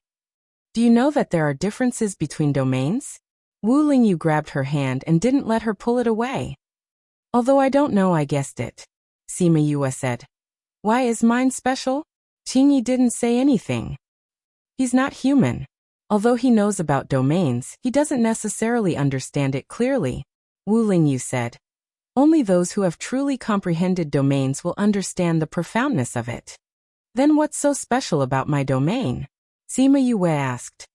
Do you know that there are differences between domains? Wu Lingyu grabbed her hand and didn't let her pull it away. Although I don't know, I guessed it, Sima Yue said. Why is mine special? Qingyi didn't say anything. He's not human. Although he knows about domains, he doesn't necessarily understand it clearly, Wu Lingyu said. Only those who have truly comprehended domains will understand the profoundness of it. Then what's so special about my domain? Sima Yue asked.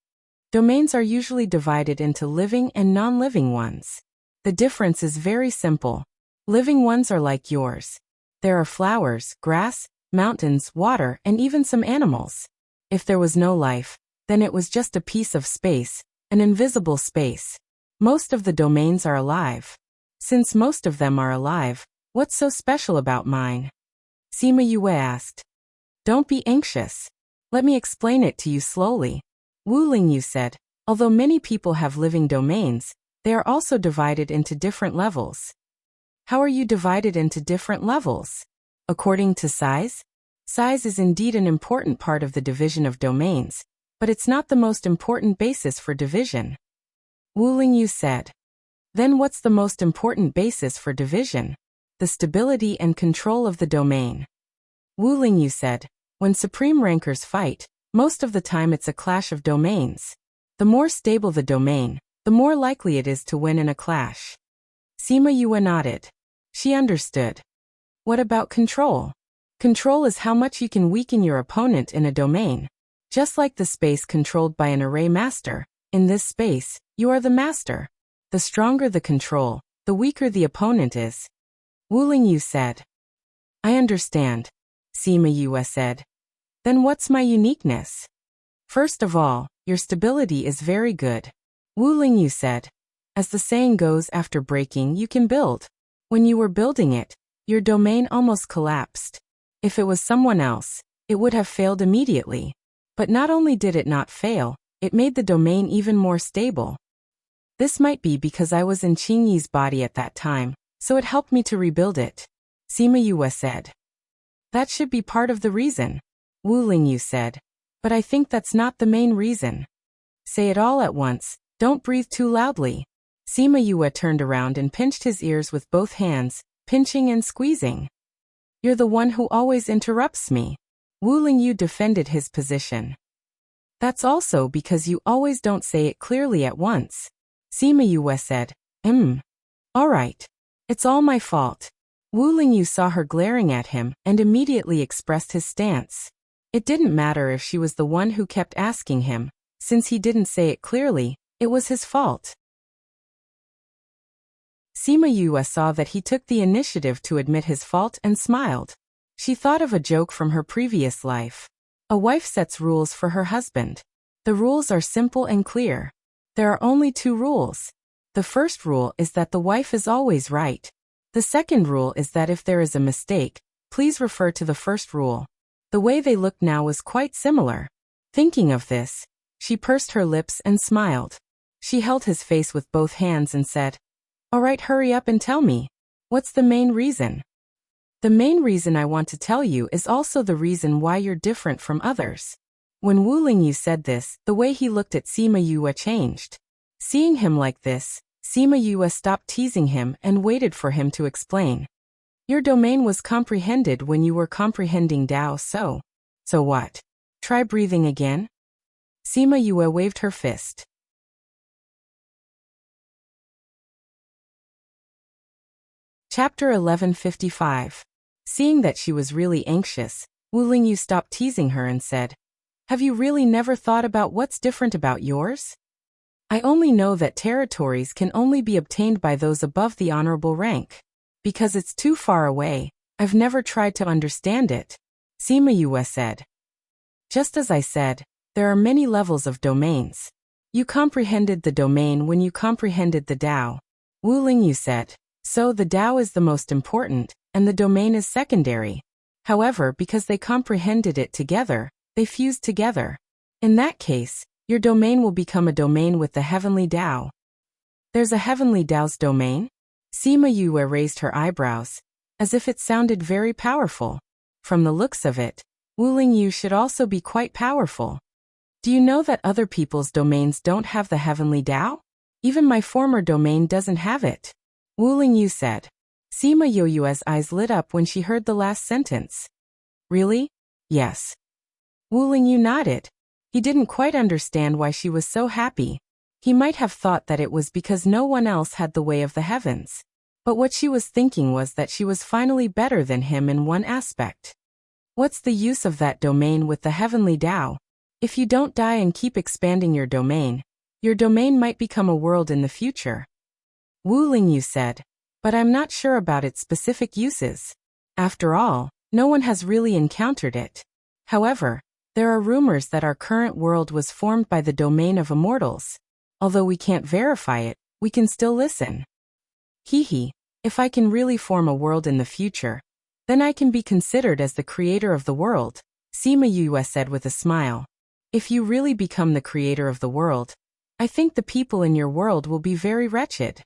Domains are usually divided into living and non-living ones. The difference is very simple. Living ones are like yours. There are flowers, grass, mountains, water, and even some animals. If there was no life, then it was just a piece of space, an invisible space. Most of the domains are alive. Since most of them are alive, what's so special about mine? Sima Yue asked. Don't be anxious. Let me explain it to you slowly. Wu Lingyu said, although many people have living domains, they are also divided into different levels. How are you divided into different levels? According to size? Size is indeed an important part of the division of domains, but it's not the most important basis for division. Wu Lingyu said. Then what's the most important basis for division? The stability and control of the domain. Wu Lingyu said. When supreme rankers fight, most of the time it's a clash of domains. The more stable the domain, the more likely it is to win in a clash. Sima Yue nodded. She understood. What about control? Control is how much you can weaken your opponent in a domain. Just like the space controlled by an array master, in this space, you are the master. The stronger the control, the weaker the opponent is. Wu Lingyu said. I understand, Sima Yue said. Then what's my uniqueness? First of all, your stability is very good. Wu Lingyu said. As the saying goes, after breaking you can build. When you were building it, your domain almost collapsed. If it was someone else, it would have failed immediately. But not only did it not fail, it made the domain even more stable. This might be because I was in Qingyi's body at that time, so it helped me to rebuild it, Sima Yue said. That should be part of the reason, Wu Lingyu said. But I think that's not the main reason. Say it all at once, don't breathe too loudly. Sima Yue turned around and pinched his ears with both hands, pinching and squeezing. You're the one who always interrupts me. Wu Lingyu defended his position. That's also because you always don't say it clearly at once. Sima Yue said, all right. It's all my fault. Wu Lingyu saw her glaring at him and immediately expressed his stance. It didn't matter if she was the one who kept asking him. Since he didn't say it clearly, it was his fault. Sima Yue saw that he took the initiative to admit his fault and smiled. She thought of a joke from her previous life. A wife sets rules for her husband. The rules are simple and clear. There are only 2 rules. The first rule is that the wife is always right. The second rule is that if there is a mistake, please refer to the first rule. The way they looked now was quite similar. Thinking of this, she pursed her lips and smiled. She held his face with both hands and said, all right, hurry up and tell me. What's the main reason? The main reason I want to tell you is also the reason why you're different from others. When Wu Lingyu said this, the way he looked at Sima Yue changed. Seeing him like this, Sima Yue stopped teasing him and waited for him to explain. Your domain was comprehended when you were comprehending Tao, so what? Try breathing again? Sima Yue waved her fist. Chapter 1155. Seeing that she was really anxious, Wu Lingyu stopped teasing her and said, have you really never thought about what's different about yours? I only know that territories can only be obtained by those above the honorable rank. Because it's too far away, I've never tried to understand it. Sima Yue said. Just as I said, there are many levels of domains. You comprehended the domain when you comprehended the Tao. Wu Lingyu said. So the Tao is the most important, and the domain is secondary. However, because they comprehended it together, they fused together. In that case, your domain will become a domain with the heavenly Tao. There's a heavenly Tao's domain? Sima Yue raised her eyebrows, as if it sounded very powerful. From the looks of it, Wu Lingyu should also be quite powerful. Do you know that other people's domains don't have the heavenly Tao? Even my former domain doesn't have it. Wu Lingyu said. Sima Yue's eyes lit up when she heard the last sentence. Really? Yes. Wu Lingyu nodded. He didn't quite understand why she was so happy. He might have thought that it was because no one else had the way of the heavens. But what she was thinking was that she was finally better than him in one aspect. What's the use of that domain with the heavenly Tao? If you don't die and keep expanding your domain might become a world in the future. Wu Lingyu said, but I'm not sure about its specific uses. After all, no one has really encountered it. However, there are rumors that our current world was formed by the domain of immortals. Although we can't verify it, we can still listen. If I can really form a world in the future, then I can be considered as the creator of the world, Sima Yue said with a smile. If you really become the creator of the world, I think the people in your world will be very wretched.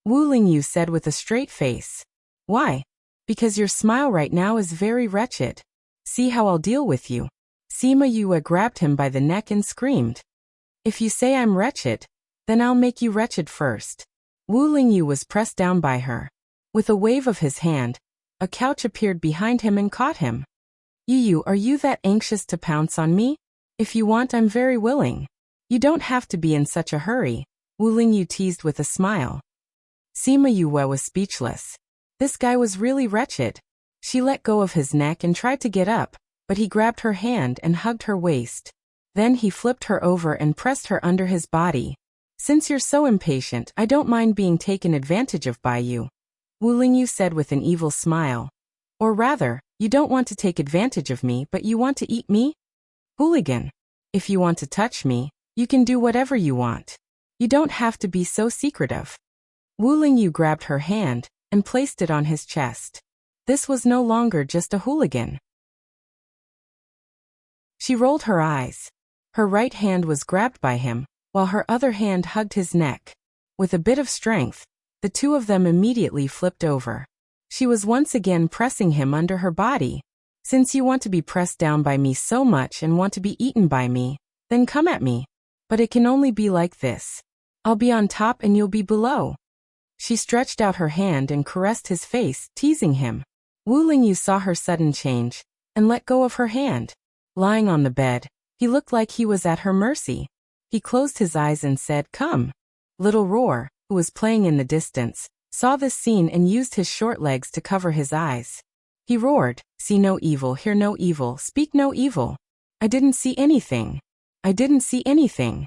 Wu Lingyu said with a straight face. Why? Because your smile right now is very wretched. See how I'll deal with you. Sima Yue grabbed him by the neck and screamed. If you say I'm wretched, then I'll make you wretched first. Wu Lingyu was pressed down by her. With a wave of his hand, a couch appeared behind him and caught him. Yu, are you that anxious to pounce on me? If you want, I'm very willing. You don't have to be in such a hurry, Wu Lingyu teased with a smile. Sima Yue was speechless. This guy was really wretched. She let go of his neck and tried to get up, but he grabbed her hand and hugged her waist. Then he flipped her over and pressed her under his body. Since you're so impatient, I don't mind being taken advantage of by you, Wu Lingyu said with an evil smile. Or rather, you don't want to take advantage of me, but you want to eat me? Hooligan. If you want to touch me, you can do whatever you want. You don't have to be so secretive. Wu Lingyu grabbed her hand and placed it on his chest. This was no longer just a hooligan. She rolled her eyes. Her right hand was grabbed by him, while her other hand hugged his neck. With a bit of strength, the two of them immediately flipped over. She was once again pressing him under her body. Since you want to be pressed down by me so much and want to be eaten by me, then come at me. But it can only be like this. I'll be on top and you'll be below. She stretched out her hand and caressed his face, teasing him. Wu Lingyu saw her sudden change and let go of her hand. Lying on the bed, he looked like he was at her mercy. He closed his eyes and said, "Come." Little Roar, who was playing in the distance, saw this scene and used his short legs to cover his eyes. He roared, "See no evil, hear no evil, speak no evil. I didn't see anything. I didn't see anything."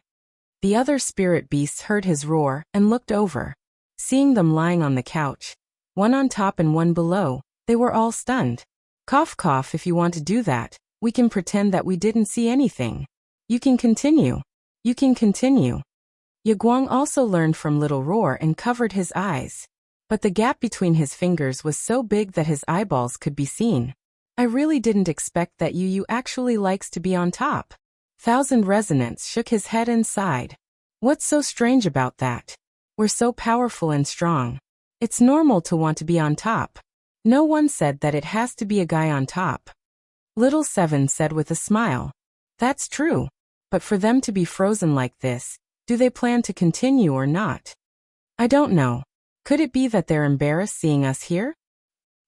The other spirit beasts heard his roar and looked over. Seeing them lying on the couch, one on top and one below, they were all stunned. "Cough cough, if you want to do that, we can pretend that we didn't see anything. You can continue. You can continue." Yaguang also learned from Little Roar and covered his eyes. But the gap between his fingers was so big that his eyeballs could be seen. "I really didn't expect that you actually likes to be on top." Thousand Resonance shook his head and sighed. "What's so strange about that? We're so powerful and strong. It's normal to want to be on top. No one said that it has to be a guy on top." Little Seven said with a smile. "That's true. But for them to be frozen like this, do they plan to continue or not? I don't know. Could it be that they're embarrassed seeing us here?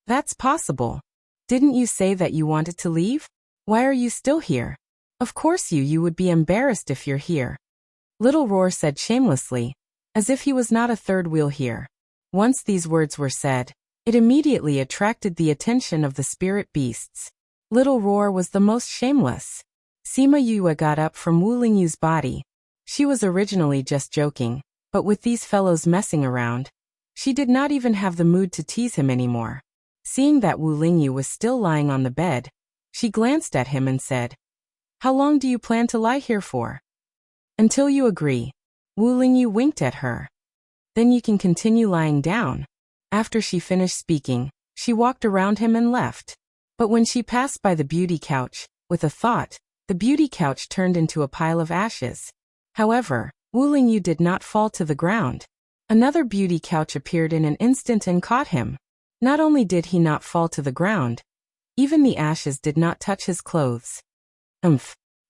That's possible. Didn't you say that you wanted to leave? Why are you still here? Of course you would be embarrassed if you're here." Little Roar said shamelessly, as if he was not a third wheel here. Once these words were said, it immediately attracted the attention of the spirit beasts. Little Roar was the most shameless. Sima Yue got up from Wu Lingyu's body. She was originally just joking, but with these fellows messing around, she did not even have the mood to tease him anymore. Seeing that Wu Lingyu was still lying on the bed, she glanced at him and said, "How long do you plan to lie here for?" "Until you agree." Wu Lingyu winked at her. "Then you can continue lying down." After she finished speaking, she walked around him and left. But when she passed by the beauty couch, with a thought, the beauty couch turned into a pile of ashes. However, Wu Lingyu did not fall to the ground. Another beauty couch appeared in an instant and caught him. Not only did he not fall to the ground, even the ashes did not touch his clothes.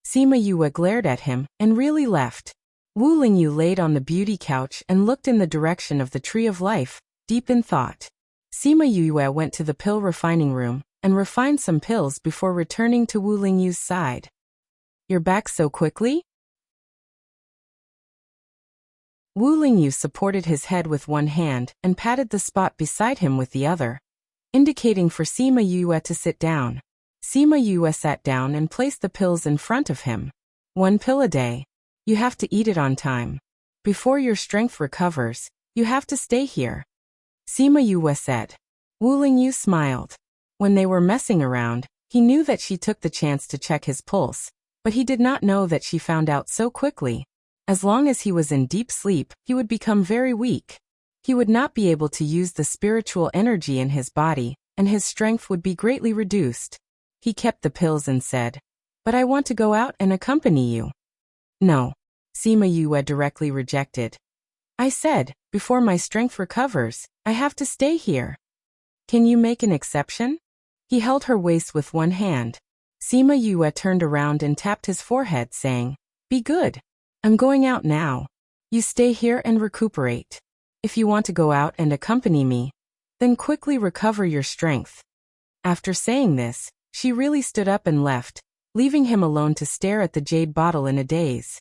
Sima Yue glared at him and really left. Wu Lingyu laid on the beauty couch and looked in the direction of the Tree of Life, deep in thought. Sima Yue went to the pill refining room and refined some pills before returning to Wu Lingyu's side. "You're back so quickly?" Wu Lingyu supported his head with one hand and patted the spot beside him with the other, indicating for Sima Yue to sit down. Sima Yue sat down and placed the pills in front of him. "One pill a day. You have to eat it on time. Before your strength recovers, you have to stay here," Sima Yue said. Wu Lingyu smiled. When they were messing around, he knew that she took the chance to check his pulse, but he did not know that she found out so quickly. As long as he was in deep sleep, he would become very weak. He would not be able to use the spiritual energy in his body, and his strength would be greatly reduced. He kept the pills and said, "But I want to go out and accompany you." "No," Sima Yue directly rejected. "I said, before my strength recovers, I have to stay here. Can you make an exception?" He held her waist with one hand. Sima Yue turned around and tapped his forehead, saying, "Be good. I'm going out now. You stay here and recuperate. If you want to go out and accompany me, then quickly recover your strength." After saying this, she really stood up and left, leaving him alone to stare at the jade bottle in a daze.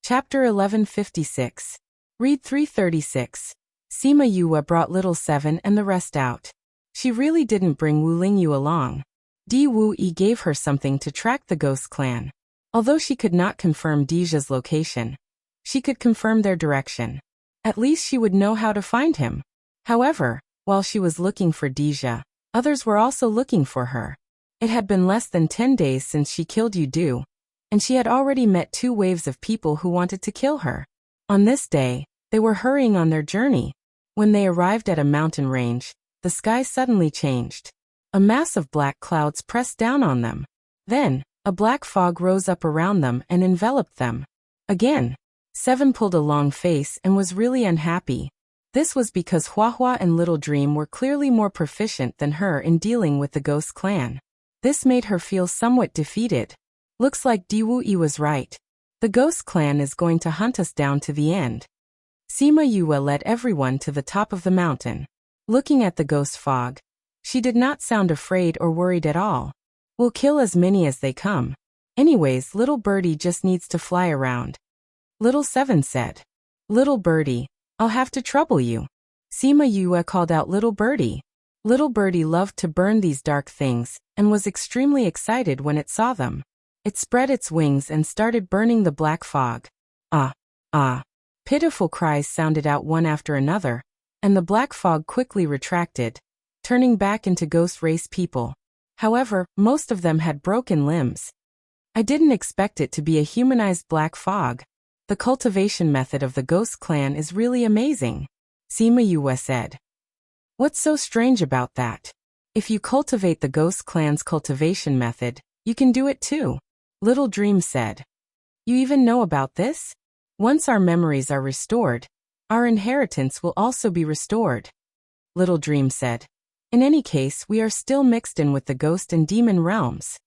Chapter 1156. Read 336. Sima Yue brought Little Seven and the rest out. She really didn't bring Wu Lingyu along. Di Wu Yi gave her something to track the ghost clan. Although she could not confirm Dija's location, she could confirm their direction. At least she would know how to find him. However, while she was looking for Dija, others were also looking for her. It had been less than 10 days since she killed Yudu, and she had already met 2 waves of people who wanted to kill her. On this day, they were hurrying on their journey. When they arrived at a mountain range, the sky suddenly changed. A mass of black clouds pressed down on them. Then, a black fog rose up around them and enveloped them. Again, Seven pulled a long face and was really unhappy. This was because Huahua and Little Dream were clearly more proficient than her in dealing with the ghost clan. This made her feel somewhat defeated. Looks like Diwu was right. The ghost clan is going to hunt us down to the end. Sima Yue led everyone to the top of the mountain. Looking at the ghost fog, she did not sound afraid or worried at all. We'll kill as many as they come. Anyways, little birdie just needs to fly around. Little Seven said. Little birdie, I'll have to trouble you. Sima Yue called out Little birdie. Little birdie loved to burn these dark things, and was extremely excited when it saw them. It spread its wings and started burning the black fog. Ah, ah. Pitiful cries sounded out one after another, and the black fog quickly retracted, turning back into ghost race people. However, most of them had broken limbs. I didn't expect it to be a humanized black fog. The cultivation method of the ghost clan is really amazing, Sima Yue said. What's so strange about that? If you cultivate the ghost clan's cultivation method, you can do it too, Little Dream said. You even know about this? Once our memories are restored, our inheritance will also be restored, Little Dream said. In any case, we are still mixed in with the ghost and demon realms.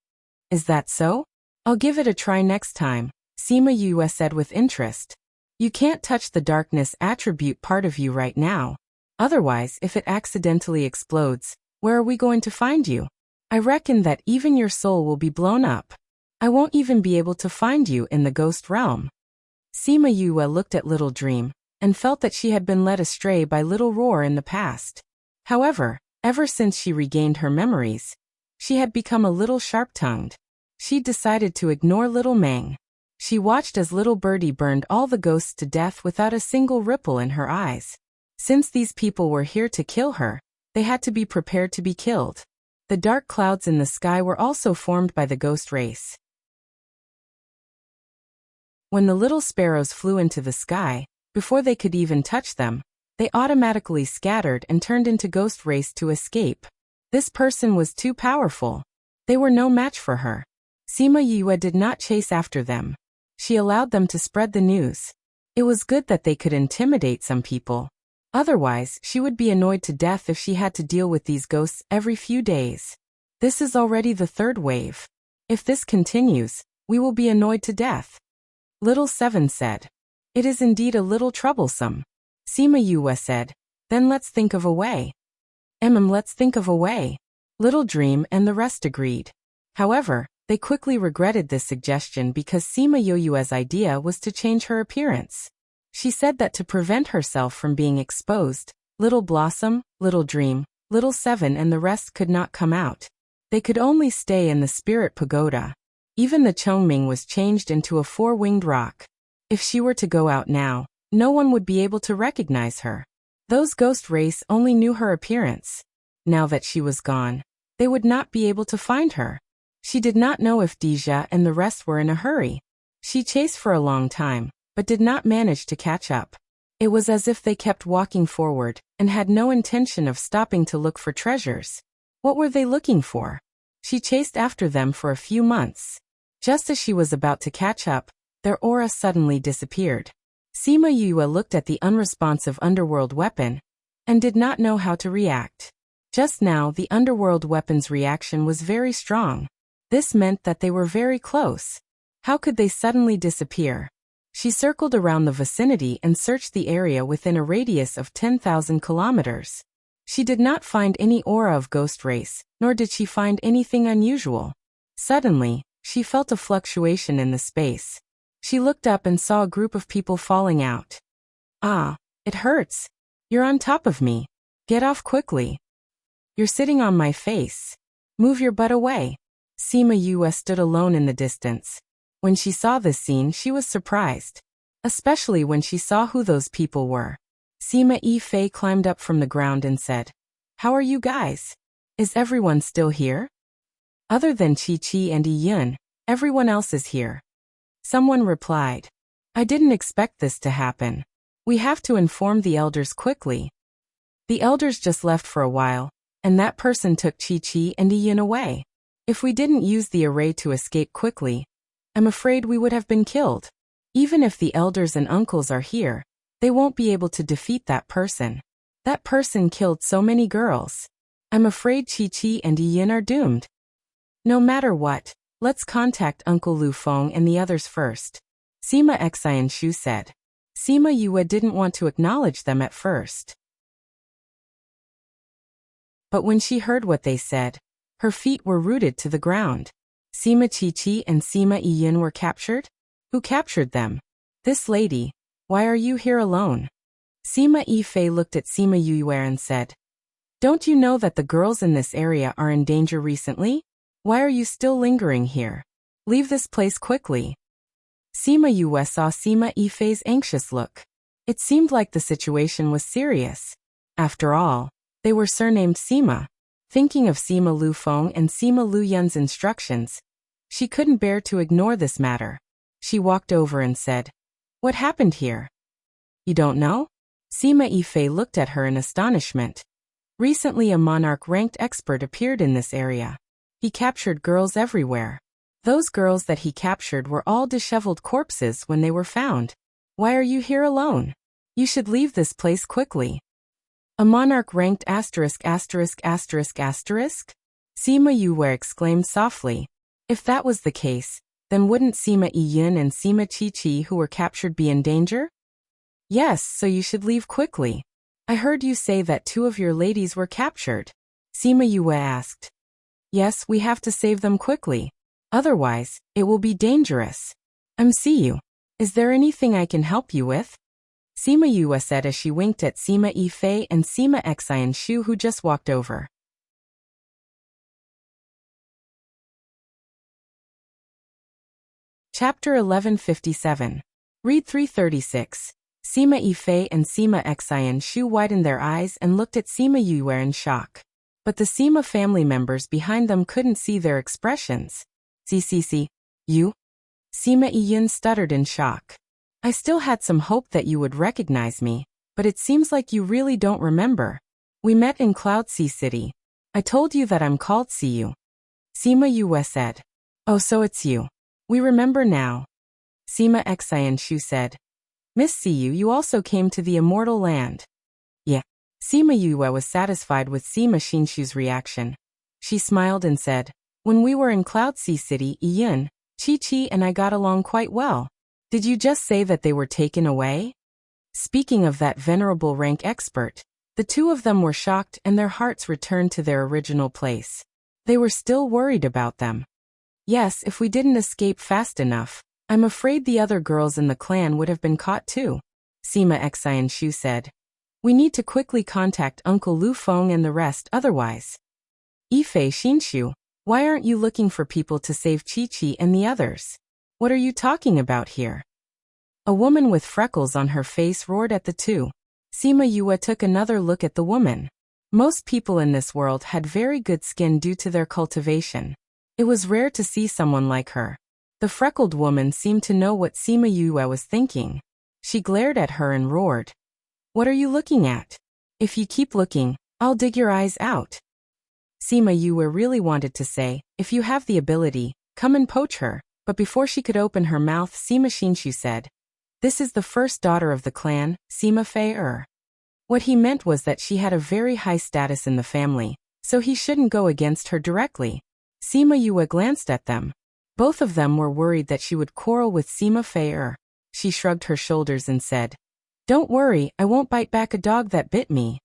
Is that so? I'll give it a try next time, Sima Yue said with interest. You can't touch the darkness attribute part of you right now. Otherwise, if it accidentally explodes, where are we going to find you? I reckon that even your soul will be blown up. I won't even be able to find you in the ghost realm. Sima Yue looked at Little Dream, and felt that she had been led astray by Little Roar in the past. However, ever since she regained her memories, she had become a little sharp-tongued. She decided to ignore Little Meng. She watched as Little Birdie burned all the ghosts to death without a single ripple in her eyes. Since these people were here to kill her, they had to be prepared to be killed. The dark clouds in the sky were also formed by the ghost race. When the little sparrows flew into the sky, before they could even touch them, they automatically scattered and turned into ghost race to escape. This person was too powerful. They were no match for her. Sima Yue did not chase after them. She allowed them to spread the news. It was good that they could intimidate some people. Otherwise, she would be annoyed to death if she had to deal with these ghosts every few days. This is already the third wave. If this continues, we will be annoyed to death, Little Seven said. It is indeed a little troublesome, Sima Yue said. Then let's think of a way. Let's think of a way. Little Dream and the rest agreed. However, they quickly regretted this suggestion because Sima Yue's idea was to change her appearance. She said that to prevent herself from being exposed, Little Blossom, Little Dream, Little Seven and the rest could not come out. They could only stay in the spirit pagoda. Even the Chongming was changed into a four-winged rock. If she were to go out now, no one would be able to recognize her. Those ghost race only knew her appearance. Now that she was gone, they would not be able to find her. She did not know if Deja and the rest were in a hurry. She chased for a long time, but did not manage to catch up. It was as if they kept walking forward, and had no intention of stopping to look for treasures. What were they looking for? She chased after them for a few months. Just as she was about to catch up, their aura suddenly disappeared. Sima Yue looked at the unresponsive underworld weapon, and did not know how to react. Just now the underworld weapon's reaction was very strong. This meant that they were very close. How could they suddenly disappear? She circled around the vicinity and searched the area within a radius of 10,000 kilometers. She did not find any aura of ghost race, nor did she find anything unusual. Suddenly, she felt a fluctuation in the space. She looked up and saw a group of people falling out. Ah, it hurts. You're on top of me. Get off quickly. You're sitting on my face. Move your butt away. Sima Yue stood alone in the distance. When she saw this scene, she was surprised. Especially when she saw who those people were. Sima Yifei climbed up from the ground and said, "How are you guys? Is everyone still here?" "Other than Chi-Chi and Yi-Yun, everyone else is here." Someone replied, "I didn't expect this to happen. We have to inform the elders quickly." The elders just left for a while, and that person took Chi-Chi and Yi-Yun away. If we didn't use the array to escape quickly, I'm afraid we would have been killed. Even if the elders and uncles are here, they won't be able to defeat that person. That person killed so many girls. I'm afraid Chi-Chi and Yi-Yun are doomed. No matter what, let's contact Uncle Lu Feng and the others first. Sima Xian Shu said. Sima Yue didn't want to acknowledge them at first. But when she heard what they said, her feet were rooted to the ground. Sima Qiqi and Sima Yiyin were captured? Who captured them? This lady. Why are you here alone? Sima Yifei looked at Sima Yue and said, Don't you know that the girls in this area are in danger recently? Why are you still lingering here? Leave this place quickly. Sima Yue saw Sima Yifei's anxious look. It seemed like the situation was serious. After all, they were surnamed Sima. Thinking of Sima Lu Feng and Sima Lu Yun's instructions, she couldn't bear to ignore this matter. She walked over and said, What happened here? You don't know? Sima Yifei looked at her in astonishment. Recently a monarch-ranked expert appeared in this area. He captured girls everywhere. Those girls that he captured were all disheveled corpses when they were found. Why are you here alone? You should leave this place quickly. A monarch-ranked *********. Sima Yue exclaimed softly. If that was the case, then wouldn't Sima Yiyin and Sima Qiqi who were captured be in danger? Yes, so you should leave quickly. I heard you say that 2 of your ladies were captured. Sima Yue asked. Yes, we have to save them quickly. Otherwise, it will be dangerous. See you. Is there anything I can help you with? Sima Yue said as she winked at Sima Yifei and Sima Xian Shu who just walked over. Chapter 1157. Read 336. Sima Yifei and Sima Xian Shu widened their eyes and looked at Sima Yue in shock. But the Sima family members behind them couldn't see their expressions. You? Sima Yiyin stuttered in shock. I still had some hope that you would recognize me, but it seems like you really don't remember. We met in Cloud Sea City. I told you that I'm called Siyu. Sima Yue said. Oh, so it's you. We remember now. Sima Xian Shu said. Miss Siyu, you also came to the immortal land. Yeah. Sima Yue was satisfied with Sima Xinshu's reaction. She smiled and said, When we were in Cloud Sea City, Yiyin, Qiqi and I got along quite well. Did you just say that they were taken away? Speaking of that venerable rank expert, the 2 of them were shocked and their hearts returned to their original place. They were still worried about them. Yes, if we didn't escape fast enough, I'm afraid the other girls in the clan would have been caught too. Sima Xian Shu said. We need to quickly contact Uncle Lu Feng and the rest otherwise. Yifei Xinshu, why aren't you looking for people to save Qiqi and the others? What are you talking about here? A woman with freckles on her face roared at the 2. Sima Yue took another look at the woman. Most people in this world had very good skin due to their cultivation. It was rare to see someone like her. The freckled woman seemed to know what Sima Yue was thinking. She glared at her and roared. What are you looking at? If you keep looking, I'll dig your eyes out. Sima Yue really wanted to say, if you have the ability, come and poach her, but before she could open her mouth Sima Xinshu said, This is the first daughter of the clan, Sima Fei. What he meant was that she had a very high status in the family, so he shouldn't go against her directly. Sima Yue glanced at them. Both of them were worried that she would quarrel with Sima Fei. She shrugged her shoulders and said, Don't worry, I won't bite back a dog that bit me.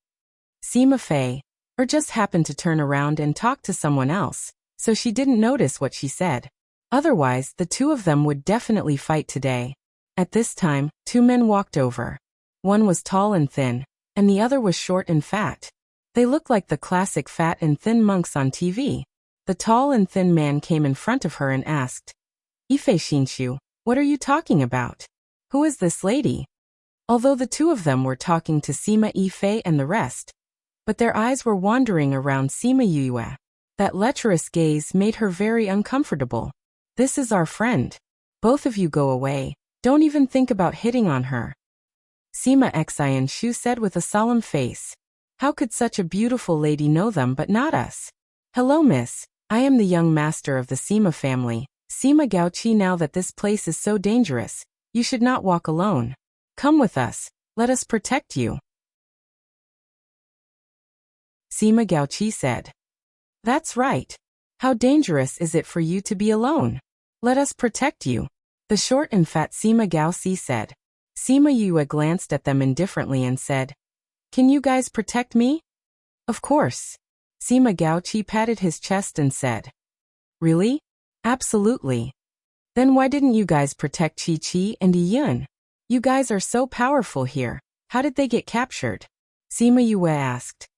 Sima Fei just happened to turn around and talk to someone else, so she didn't notice what she said. Otherwise, the 2 of them would definitely fight today. At this time, 2 men walked over. One was tall and thin, and the other was short and fat. They looked like the classic fat and thin monks on TV. The tall and thin man came in front of her and asked, Yifei Xinshu, what are you talking about? Who is this lady? Although the 2 of them were talking to Sima Yifei and the rest, but their eyes were wandering around Sima Yue. That lecherous gaze made her very uncomfortable. This is our friend. Both of you go away. Don't even think about hitting on her. Sima Xian Shu said with a solemn face. How could such a beautiful lady know them but not us? Hello, miss. I am the young master of the Sima family, Sima Gaoqi. Now that this place is so dangerous, you should not walk alone. Come with us. Let us protect you. Sima Gaoqi said. That's right. How dangerous is it for you to be alone? Let us protect you. The short and fat Sima Gaoxi said. Sima Yue glanced at them indifferently and said, Can you guys protect me? Of course. Sima Gaoqi patted his chest and said. Really? Absolutely. Then why didn't you guys protect Chi Chi and Yun? You guys are so powerful here. How did they get captured? Sima Yue asked.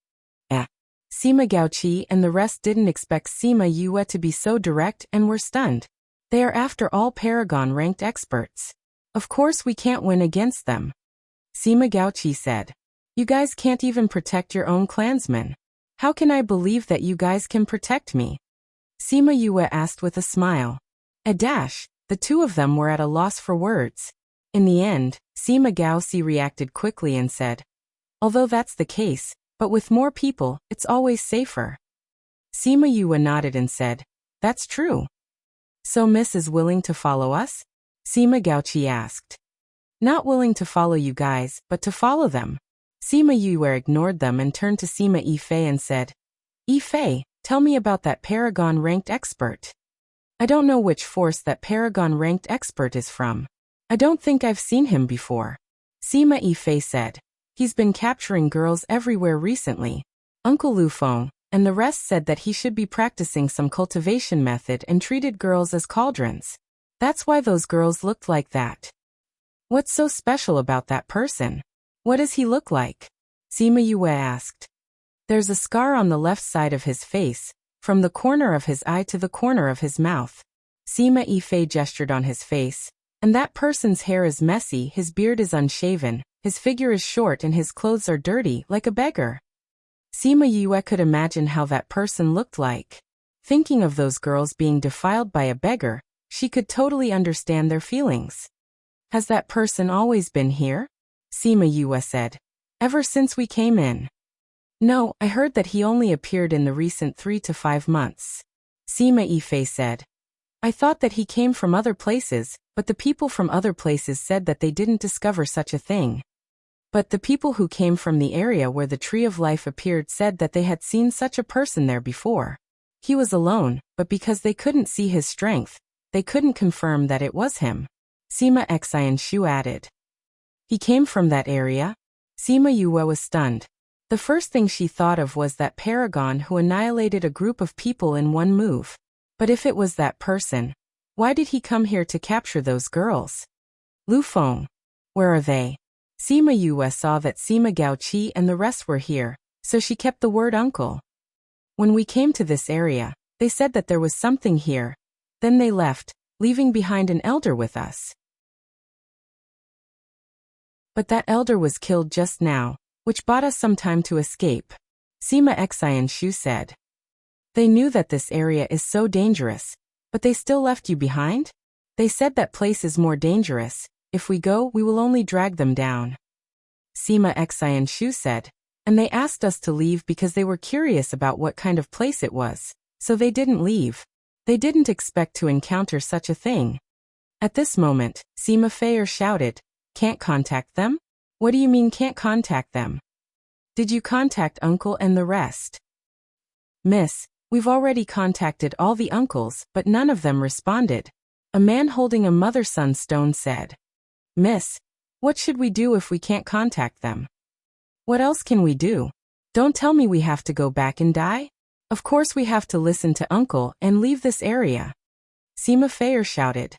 Sima Gaoqi and the rest didn't expect Sima Yue to be so direct and were stunned. They are after all Paragon-ranked experts. Of course we can't win against them. Sima Gaoqi said. You guys can't even protect your own clansmen. How can I believe that you guys can protect me? Sima Yue asked with a smile. The two of them were at a loss for words. In the end, Sima Gaoxi reacted quickly and said, Although that's the case, but with more people, it's always safer. Sima Yue nodded and said, That's true. So Miss is willing to follow us? Sima Gaoqi asked. Not willing to follow you guys, but to follow them. Sima Yue ignored them and turned to Sima Yifei and said, Yifei, tell me about that Paragon-ranked expert. I don't know which force that Paragon-ranked expert is from. I don't think I've seen him before. Sima Yifei said. He's been capturing girls everywhere recently. Uncle Lu Feng and the rest said that he should be practicing some cultivation method and treated girls as cauldrons. That's why those girls looked like that. What's so special about that person? What does he look like? Sima Yue asked. There's a scar on the left side of his face, from the corner of his eye to the corner of his mouth. Sima Yifei gestured on his face. And that person's hair is messy, his beard is unshaven, his figure is short and his clothes are dirty, like a beggar. Sima Yue could imagine how that person looked like. Thinking of those girls being defiled by a beggar, she could totally understand their feelings. Has that person always been here? Sima Yue said. Ever since we came in. No, I heard that he only appeared in the recent 3 to 5 months. Sima Yifei said. I thought that he came from other places, but the people from other places said that they didn't discover such a thing. But the people who came from the area where the Tree of Life appeared said that they had seen such a person there before. He was alone, but because they couldn't see his strength, they couldn't confirm that it was him. Sima Xianshu added. He came from that area? Sima Yue was stunned. The first thing she thought of was that Paragon who annihilated a group of people in one move. But if it was that person, why did he come here to capture those girls? Lu Feng. Where are they? Sima Yue saw that Sima Gaoqi and the rest were here, so she kept the word uncle. When we came to this area, they said that there was something here. Then they left, leaving behind an elder with us. But that elder was killed just now, which bought us some time to escape. Sima Xianshu said. They knew that this area is so dangerous, but they still left you behind? They said that place is more dangerous. If we go, we will only drag them down. Sima Xianshu said. And they asked us to leave because they were curious about what kind of place it was, so they didn't leave. They didn't expect to encounter such a thing. At this moment, Sima Fei shouted, Can't contact them? What do you mean can't contact them? Did you contact Uncle and the rest? Miss, we've already contacted all the uncles, but none of them responded. A man holding a mother-son stone said. Miss, what should we do if we can't contact them? What else can we do? Don't tell me we have to go back and die? Of course we have to listen to Uncle and leave this area. Sima Fei shouted.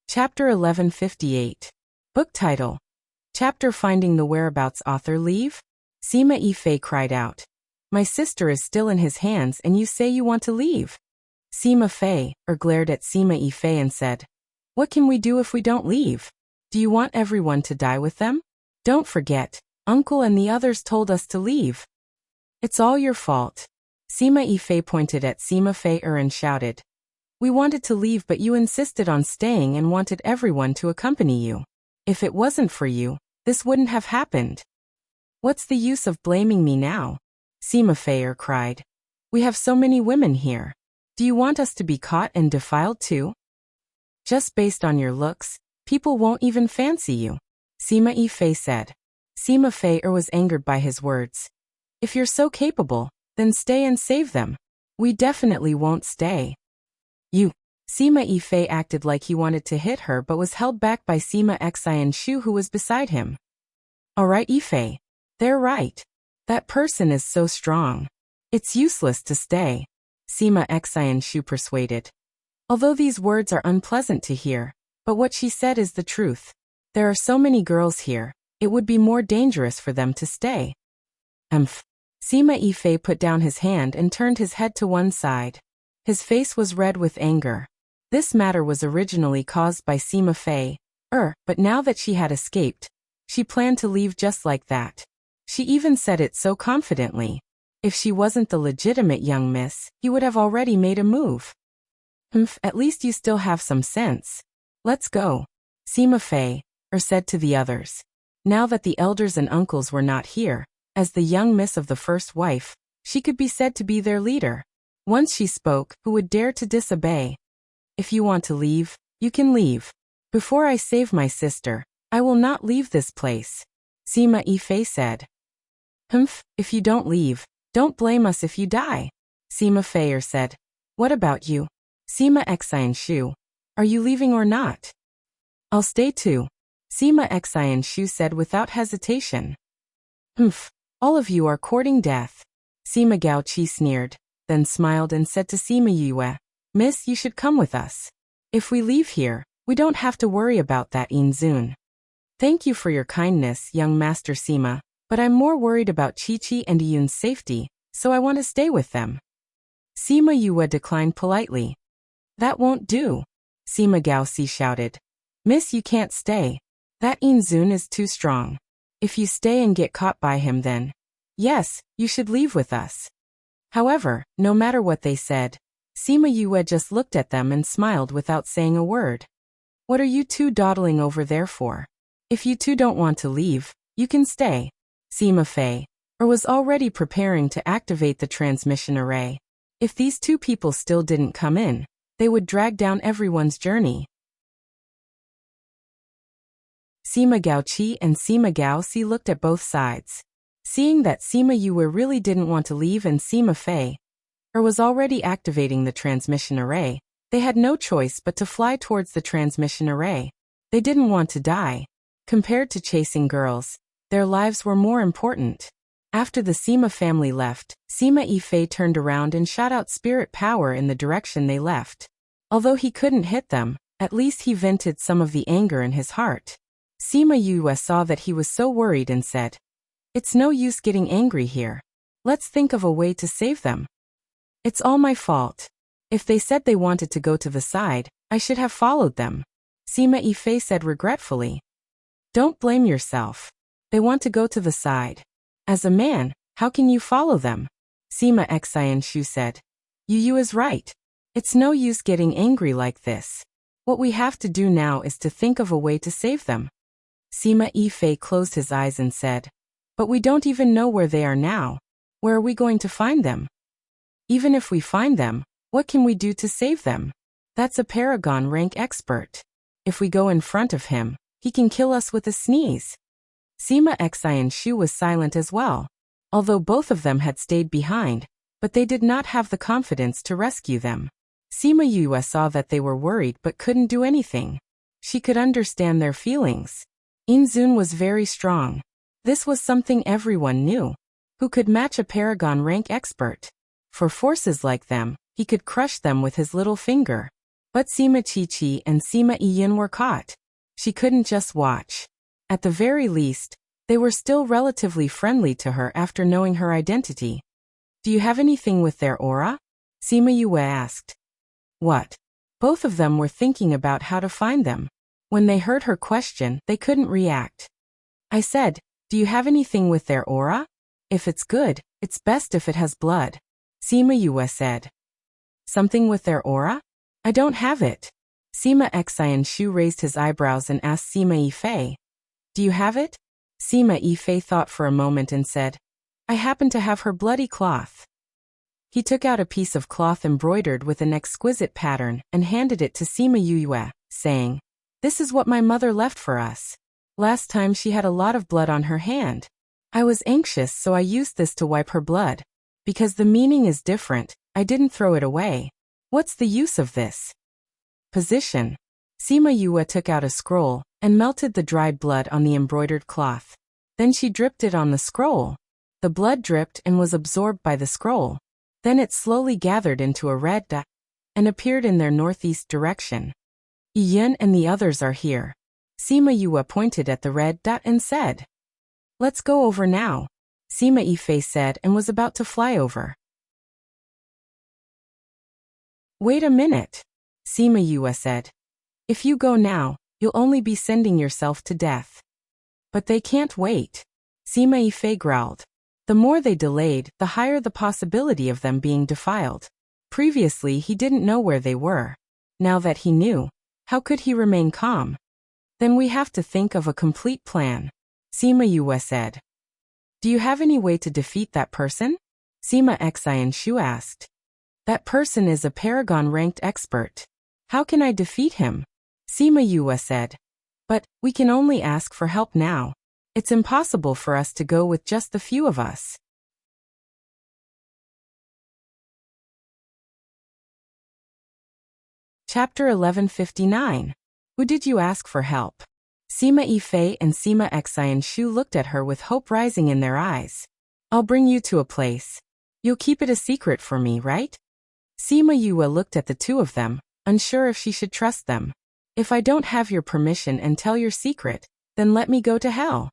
Chapter 1158. Book title. Chapter Finding the Whereabouts. Author leave? Sima Yifei cried out. My sister is still in his hands and you say you want to leave? Sima Fei glared at Sima Yifei and said, What can we do if we don't leave? Do you want everyone to die with them? Don't forget, Uncle and the others told us to leave. It's all your fault. Sima Yifei pointed at Sima Fei and shouted. We wanted to leave but you insisted on staying and wanted everyone to accompany you. If it wasn't for you, this wouldn't have happened. What's the use of blaming me now? Sima Fei cried. We have so many women here. Do you want us to be caught and defiled too? Just based on your looks, people won't even fancy you. Sima Yifei said. Sima Fei was angered by his words. If you're so capable, then stay and save them. We definitely won't stay. You. Sima Yifei acted like he wanted to hit her but was held back by Sima Xianshu who was beside him. Alright Yifei. They're right. That person is so strong. It's useless to stay. Sima Xianshu persuaded. Although these words are unpleasant to hear, but what she said is the truth. There are so many girls here, it would be more dangerous for them to stay. Sima Yifei put down his hand and turned his head to one side. His face was red with anger. This matter was originally caused by Sima Fei, but now that she had escaped, she planned to leave just like that. She even said it so confidently. If she wasn't the legitimate young miss, he would have already made a move. At least you still have some sense. Let's go. Sima Fei said to the others. Now that the elders and uncles were not here, as the young miss of the first wife, she could be said to be their leader. Once she spoke, who would dare to disobey? If you want to leave, you can leave. Before I save my sister, I will not leave this place. Sima Yifei said. If you don't leave, don't blame us if you die. Sima Fei said. What about you? Sima Xianshu. Are you leaving or not? I'll stay too. Sima Xianshu said without hesitation. All of you are courting death. Sima Gaoqi sneered, then smiled and said to Sima Yue, Miss, you should come with us. If we leave here, we don't have to worry about that Inzun. Thank you for your kindness, young Master Sima, but I'm more worried about Chi-Chi and Yun's safety, so I want to stay with them. Sima Yue declined politely. That won't do. Sima Gaoxi shouted. Miss, you can't stay. That Inzun is too strong. If you stay and get caught by him then, yes, you should leave with us. However, no matter what they said, Sima Yue just looked at them and smiled without saying a word. What are you two dawdling over there for? If you two don't want to leave, you can stay. Sima Fei was already preparing to activate the transmission array. If these two people still didn't come in, they would drag down everyone's journey. Sima Gaoqi and Sima Gaoxi looked at both sides. Seeing that Sima Yue really didn't want to leave and Sima Fei was already activating the transmission array, they had no choice but to fly towards the transmission array. They didn't want to die. Compared to chasing girls, their lives were more important. After the Sima family left, Sima Yifei turned around and shot out spirit power in the direction they left. Although he couldn't hit them, at least he vented some of the anger in his heart. Sima Yue saw that he was so worried and said, It's no use getting angry here. Let's think of a way to save them. It's all my fault. If they said they wanted to go to the side, I should have followed them. Sima Yifei said regretfully. Don't blame yourself. They want to go to the side. As a man, how can you follow them? Sima Xianshu said. Yu is right. It's no use getting angry like this. What we have to do now is to think of a way to save them. Sima Yifei closed his eyes and said, But we don't even know where they are now. Where are we going to find them? Even if we find them, what can we do to save them? That's a Paragon rank expert. If we go in front of him, he can kill us with a sneeze. Sima Xianshu was silent as well. Although both of them had stayed behind, but they did not have the confidence to rescue them. Sima Yue saw that they were worried but couldn't do anything. She could understand their feelings. Inzun was very strong. This was something everyone knew. Who could match a Paragon rank expert? For forces like them, he could crush them with his little finger. But Sima Chi-Chi and Sima Yin were caught. She couldn't just watch. At the very least, they were still relatively friendly to her after knowing her identity. Do you have anything with their aura? Sima Yue asked. What? Both of them were thinking about how to find them. When they heard her question, they couldn't react. I said, do you have anything with their aura? If it's good, it's best if it has blood. Sima Yue said. Something with their aura? I don't have it. Sima Xianshu raised his eyebrows and asked Sima Yifei. Do you have it? Sima Yifei thought for a moment and said, I happen to have her bloody cloth. He took out a piece of cloth embroidered with an exquisite pattern and handed it to Sima Yue, saying, This is what my mother left for us. Last time she had a lot of blood on her hand. I was anxious, so I used this to wipe her blood. Because the meaning is different, I didn't throw it away. What's the use of this? Position. Sima Yue took out a scroll and melted the dried blood on the embroidered cloth. Then she dripped it on the scroll. The blood dripped and was absorbed by the scroll. Then it slowly gathered into a red dot and appeared in their northeast direction. Yun and the others are here. Sima Yue pointed at the red dot and said, "Let's go over now," Sima Yifei said and was about to fly over. "Wait a minute," Sima Yue said. "If you go now, you'll only be sending yourself to death." "But they can't wait," Sima Yifei growled. The more they delayed, the higher the possibility of them being defiled. Previously he didn't know where they were. Now that he knew, how could he remain calm? "Then we have to think of a complete plan," Sima Yue said. "Do you have any way to defeat that person?" Sima Xianshu asked. "That person is a Paragon-ranked expert. How can I defeat him?" Sima Yue said. "But we can only ask for help now. It's impossible for us to go with just the few of us." Chapter 1159. Who did you ask for help? Sima Yifei and Sima Xianshu looked at her with hope rising in their eyes. "I'll bring you to a place. You'll keep it a secret for me, right?" Sima Yue looked at the two of them, unsure if she should trust them. "If I don't have your permission and tell your secret, then let me go to hell,"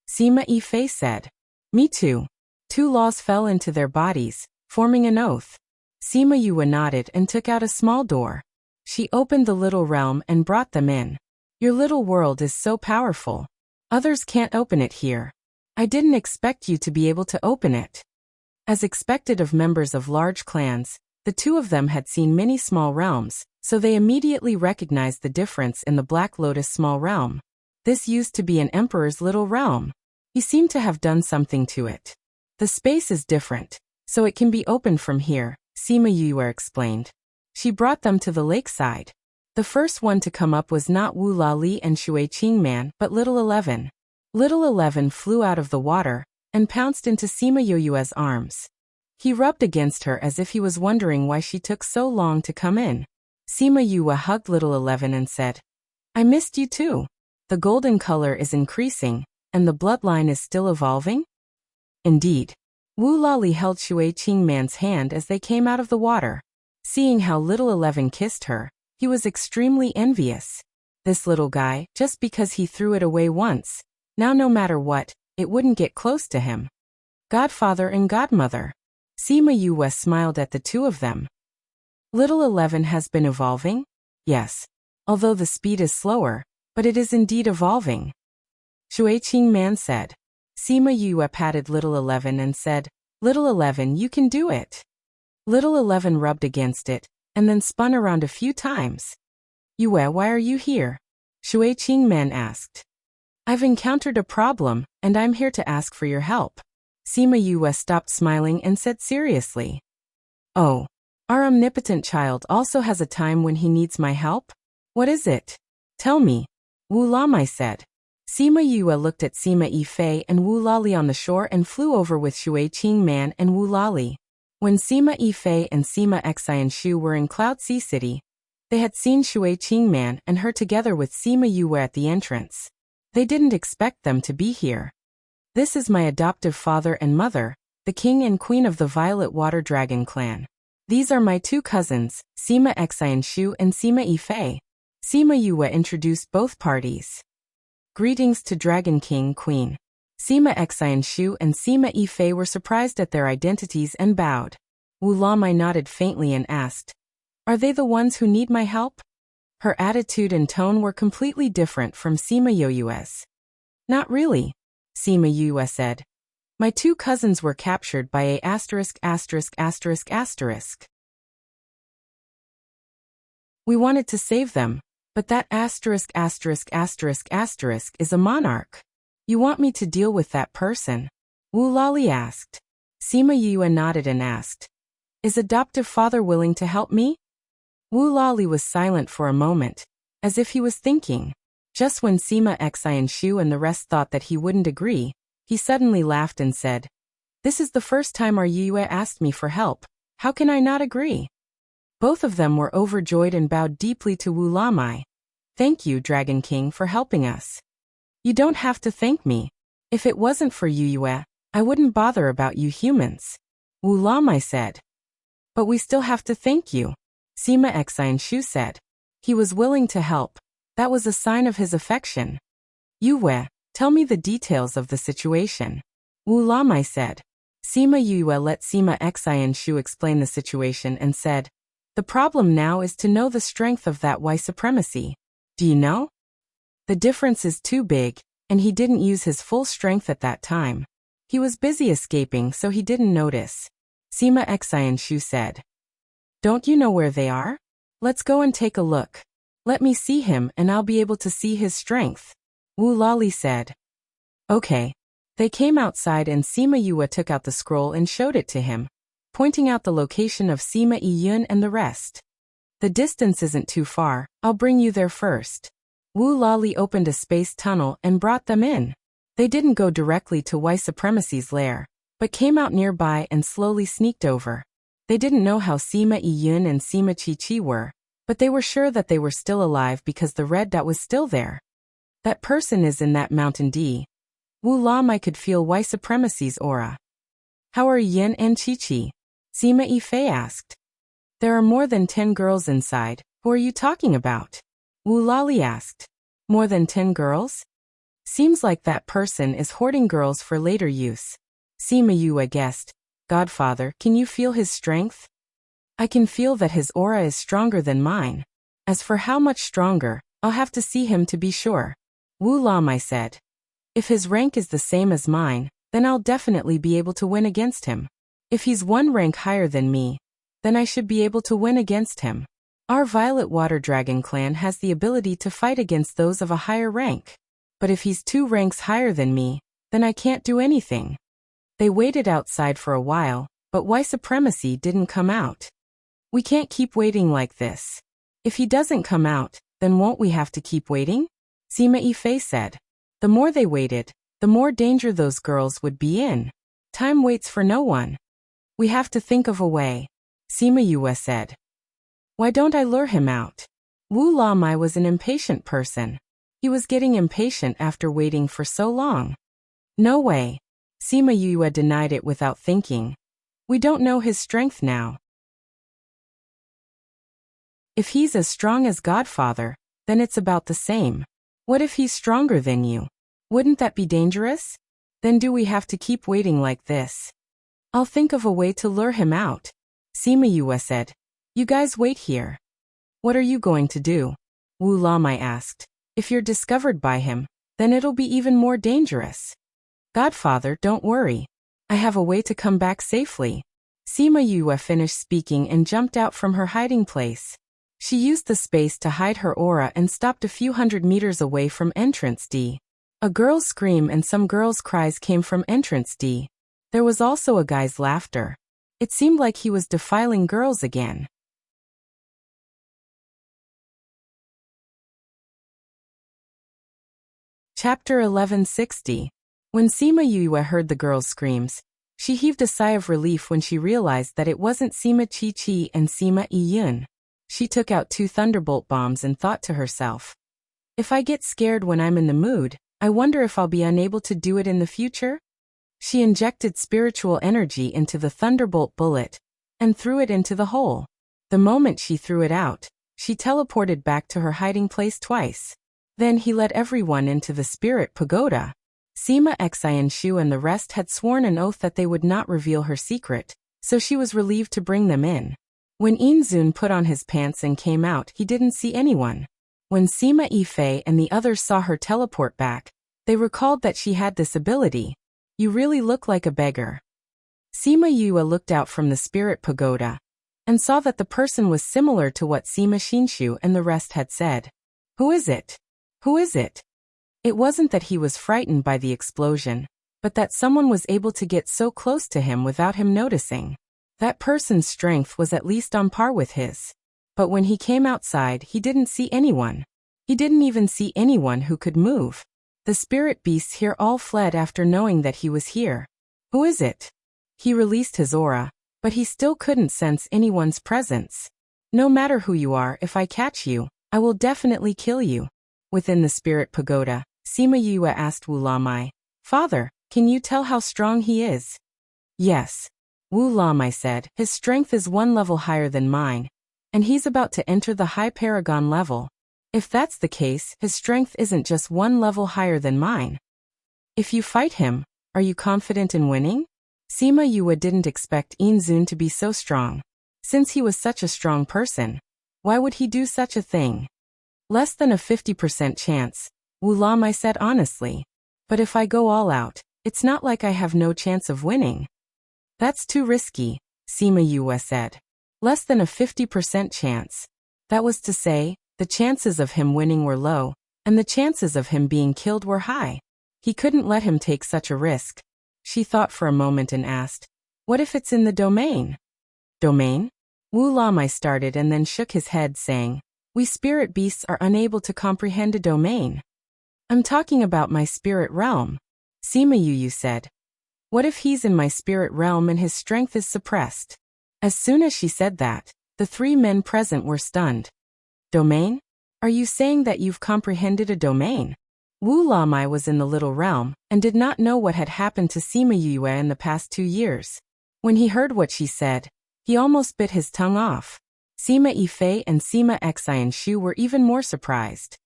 Sima Yifei said. "Me too." Two laws fell into their bodies, forming an oath. Sima Yue nodded and took out a small door. She opened the little realm and brought them in. "Your little world is so powerful. Others can't open it here. I didn't expect you to be able to open it." As expected of members of large clans, the two of them had seen many small realms, so they immediately recognized the difference in the Black Lotus small realm. This used to be an emperor's little realm. He seemed to have done something to it. "The space is different, so it can be opened from here," Sima Yue explained. She brought them to the lakeside. The first one to come up was not Wu Lali and Shui Qingman, but Little 11. Little 11 flew out of the water and pounced into Sima Yue's arms. He rubbed against her as if he was wondering why she took so long to come in. Sima Yue hugged Little 11 and said, "I missed you too. The golden color is increasing, and the bloodline is still evolving?" Indeed. Wu Lali held Shui Qingman's hand as they came out of the water. Seeing how Little 11 kissed her, he was extremely envious. This little guy, just because he threw it away once, now no matter what, it wouldn't get close to him. Godfather and godmother. Sima Yue smiled at the two of them. Little 11 has been evolving? Yes. Although the speed is slower, but it is indeed evolving. Shui Qingman said. Sima Yue patted Little 11 and said, "Little 11, you can do it." Little 11 rubbed against it, and then spun around a few times. "Yue, why are you here?" Shui Qingman asked. "I've encountered a problem, and I'm here to ask for your help." Sima Yue stopped smiling and said seriously. "Oh, our omnipotent child also has a time when he needs my help? What is it? Tell me," Wu Lamai said. Sima Yue looked at Sima Yifei and Wu Lali on the shore and flew over with Shui Qingman and Wu Lali. When Sima Yifei and Sima Xianshu were in Cloud Sea City, they had seen Shui Qingman and her together with Sima Yue at the entrance. They didn't expect them to be here. "This is my adoptive father and mother, the king and queen of the Violet Water Dragon clan. These are my two cousins, Sima Xianshu and Sima Yifei." Sima Yue introduced both parties. "Greetings to Dragon King Queen." Sima Xianshu and Sima Yifei were surprised at their identities and bowed. Wu Lamai nodded faintly and asked, "Are they the ones who need my help?" Her attitude and tone were completely different from Sima Yue's. "Not really," Sima Yue said. "My two cousins were captured by a asterisk. We wanted to save them, but that asterisk is a monarch. You want me to deal with that person?" Wu Lali asked. Sima Yue nodded and asked, "Is adoptive father willing to help me?" Wu Lali was silent for a moment, as if he was thinking. Just when Sima Xianshu and the rest thought that he wouldn't agree, he suddenly laughed and said, "This is the first time our Yue asked me for help. How can I not agree?" Both of them were overjoyed and bowed deeply to Wu Lamai. "Thank you, Dragon King, for helping us." "You don't have to thank me. If it wasn't for Yue, I wouldn't bother about you humans," Wu Lamai said. "But we still have to thank you," Sima Xianshu said. He was willing to help. That was a sign of his affection. "Yue, tell me the details of the situation," Wu Lamai said. Sima Yue let Sima Xianshu explain the situation and said, "The problem now is to know the strength of that white supremacy. Do you know? The difference is too big, and he didn't use his full strength at that time. He was busy escaping, so he didn't notice." Sima Xianshu said, "Don't you know where they are? Let's go and take a look. Let me see him and I'll be able to see his strength," Wu Lali said. Okay. They came outside and Sima Yue took out the scroll and showed it to him, pointing out the location of Sima Yiyun and the rest. "The distance isn't too far, I'll bring you there first." Wu Lali opened a space tunnel and brought them in. They didn't go directly to white supremacy's lair, but came out nearby and slowly sneaked over. They didn't know how Sima Yiyun and Sima Chi were, but they were sure that they were still alive because the red dot was still there. "That person is in that mountain D." Wu Lamai could feel white supremacy's aura. "How are Yin and Chi? Sima Yifei asked. "There are more than 10 girls inside. Who are you talking about?" Wu Lali asked. "More than 10 girls? Seems like that person is hoarding girls for later use." Sima Yue guessed. "Godfather, can you feel his strength?" "I can feel that his aura is stronger than mine. As for how much stronger, I'll have to see him to be sure," Wu Lamai said. "If his rank is the same as mine, then I'll definitely be able to win against him. If he's one rank higher than me, then I should be able to win against him. Our Violet Water Dragon clan has the ability to fight against those of a higher rank. But if he's 2 ranks higher than me, then I can't do anything." They waited outside for a while, but white supremacy didn't come out. "We can't keep waiting like this. If he doesn't come out, then won't we have to keep waiting?" Sima Yifei said. The more they waited, the more danger those girls would be in. "Time waits for no one. We have to think of a way," Sima Yue said. "Why don't I lure him out?" Wu Lamai was an impatient person. He was getting impatient after waiting for so long. "No way." Sima Yue denied it without thinking. "We don't know his strength now. If he's as strong as Godfather, then it's about the same. What if he's stronger than you? Wouldn't that be dangerous? Then do we have to keep waiting like this?" "I'll think of a way to lure him out," Sima Yue said. "You guys wait here." "What are you going to do?" Wu Lamai asked. "If you're discovered by him, then it'll be even more dangerous." "Godfather, don't worry. I have a way to come back safely." Sima Yue finished speaking and jumped out from her hiding place. She used the space to hide her aura and stopped a few hundred meters away from entrance D. A girl's scream and some girls' cries came from entrance D. There was also a guy's laughter. It seemed like he was defiling girls again. Chapter 1160. When Sima Yue heard the girls' screams, she heaved a sigh of relief when she realized that it wasn't Sima Chi and Sima Yiyun. She took out 2 thunderbolt bombs and thought to herself, "If I get scared when I'm in the mood, I wonder if I'll be unable to do it in the future?" She injected spiritual energy into the thunderbolt bullet and threw it into the hole. The moment she threw it out, she teleported back to her hiding place twice. Then he led everyone into the spirit pagoda. Sima Xianshu and the rest had sworn an oath that they would not reveal her secret, so she was relieved to bring them in. When Inzun put on his pants and came out, he didn't see anyone. When Sima Yifei and the others saw her teleport back, they recalled that she had this ability. "You really look like a beggar." Sima Yue looked out from the spirit pagoda and saw that the person was similar to what Sima Xinshu and the rest had said. "Who is it? Who is it?" It wasn't that he was frightened by the explosion, but that someone was able to get so close to him without him noticing. That person's strength was at least on par with his. But when he came outside, he didn't see anyone. He didn't even see anyone who could move. The spirit beasts here all fled after knowing that he was here. Who is it? He released his aura, but he still couldn't sense anyone's presence. No matter who you are, if I catch you, I will definitely kill you. Within the spirit pagoda, Sima Yue asked Wu Lamai, Father, can you tell how strong he is? Yes. Wu Lamai said, his strength is 1 level higher than mine, and he's about to enter the high paragon level. If that's the case, his strength isn't just 1 level higher than mine. If you fight him, are you confident in winning? Sima Yue didn't expect Yin Zun to be so strong. Since he was such a strong person, why would he do such a thing? Less than a 50% chance, Wu Lamai said honestly. But if I go all out, it's not like I have no chance of winning. That's too risky, Sima Yue said. Less than a 50% chance. That was to say, the chances of him winning were low, and the chances of him being killed were high. He couldn't let him take such a risk. She thought for a moment and asked, what if it's in the domain? Domain? Wu Lamai started and then shook his head saying, we spirit beasts are unable to comprehend a domain. I'm talking about my spirit realm. Sima Yue said. What if he's in my spirit realm and his strength is suppressed? As soon as she said that, the 3 men present were stunned. Domain? Are you saying that you've comprehended a domain? Wu Lamai was in the little realm and did not know what had happened to Sima Yue in the past 2 years. When he heard what she said, he almost bit his tongue off. Sima Yifei and Sima Xianshu were even more surprised.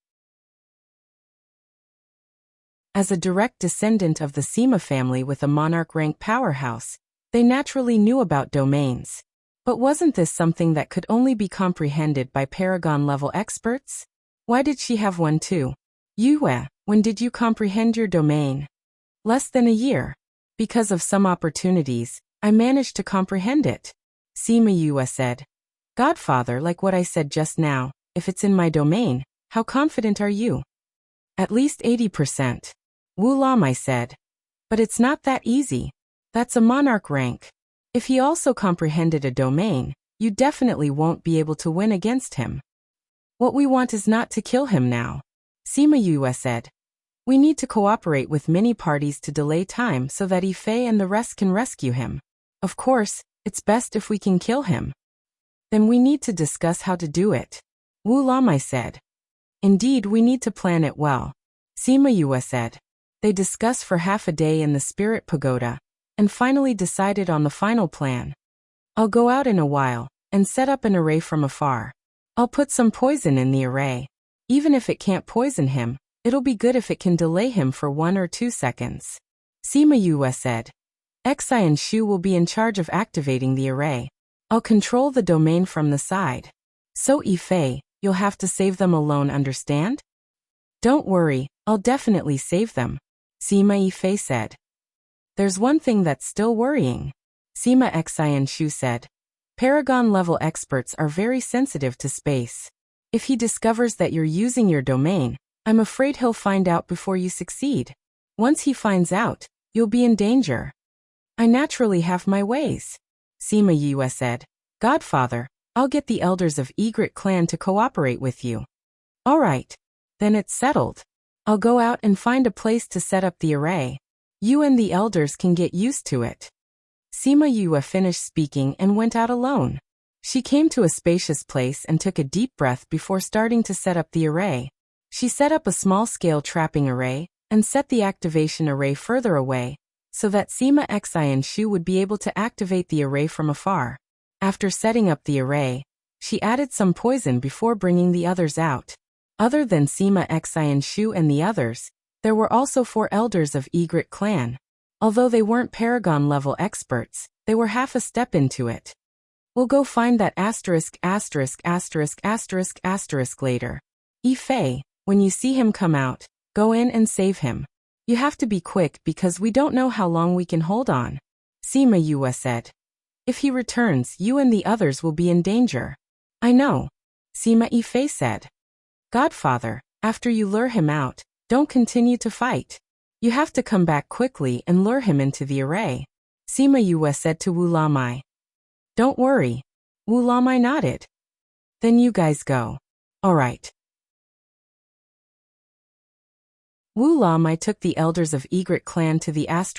As a direct descendant of the Sima family with a monarch rank powerhouse, they naturally knew about domains. But wasn't this something that could only be comprehended by Paragon-level experts? Why did she have one too? Yue, when did you comprehend your domain? Less than a year. Because of some opportunities, I managed to comprehend it. Sima Yue said. Godfather, like what I said just now, if it's in my domain, how confident are you? At least 80%. Wu Lamai said. But it's not that easy. That's a monarch rank. If he also comprehended a domain, you definitely won't be able to win against him. What we want is not to kill him now. Sima Yue said. We need to cooperate with many parties to delay time so that Yifei and the rest can rescue him. Of course, it's best if we can kill him. Then we need to discuss how to do it. Wu Lamai said. Indeed, we need to plan it well. Sima Yue said. They discussed for half a day in the spirit pagoda, and finally decided on the final plan. I'll go out in a while, and set up an array from afar. I'll put some poison in the array. Even if it can't poison him, it'll be good if it can delay him for 1 or 2 seconds. Sima Yue said. Xi and Shu will be in charge of activating the array. I'll control the domain from the side. So Yifei, you'll have to save them alone, understand? Don't worry, I'll definitely save them. Sima Yifei said. There's one thing that's still worrying. Sima Xianshu said. Paragon-level experts are very sensitive to space. If he discovers that you're using your domain, I'm afraid he'll find out before you succeed. Once he finds out, you'll be in danger. I naturally have my ways. Sima Yue said. Godfather, I'll get the elders of Egret clan to cooperate with you. All right. Then it's settled. I'll go out and find a place to set up the array. You and the elders can get used to it. Sima Yue finished speaking and went out alone. She came to a spacious place and took a deep breath before starting to set up the array. She set up a small-scale trapping array and set the activation array further away, so that Sima Xianshu would be able to activate the array from afar. After setting up the array, she added some poison before bringing the others out. Other than Sima Xianshu and the others, there were also 4 elders of Egret clan. Although they weren't Paragon-level experts, they were half a step into it. We'll go find that ****** later. Yifei, when you see him come out, go in and save him. You have to be quick because we don't know how long we can hold on. Sima Yue said. If he returns, you and the others will be in danger. I know. Sima Yifei said. Godfather, after you lure him out, don't continue to fight. You have to come back quickly and lure him into the array. Sima Yue said to Wu Lamai. Don't worry. Wu Lamai nodded. Then you guys go. All right. Wu La Mai took the elders of Egret clan to the S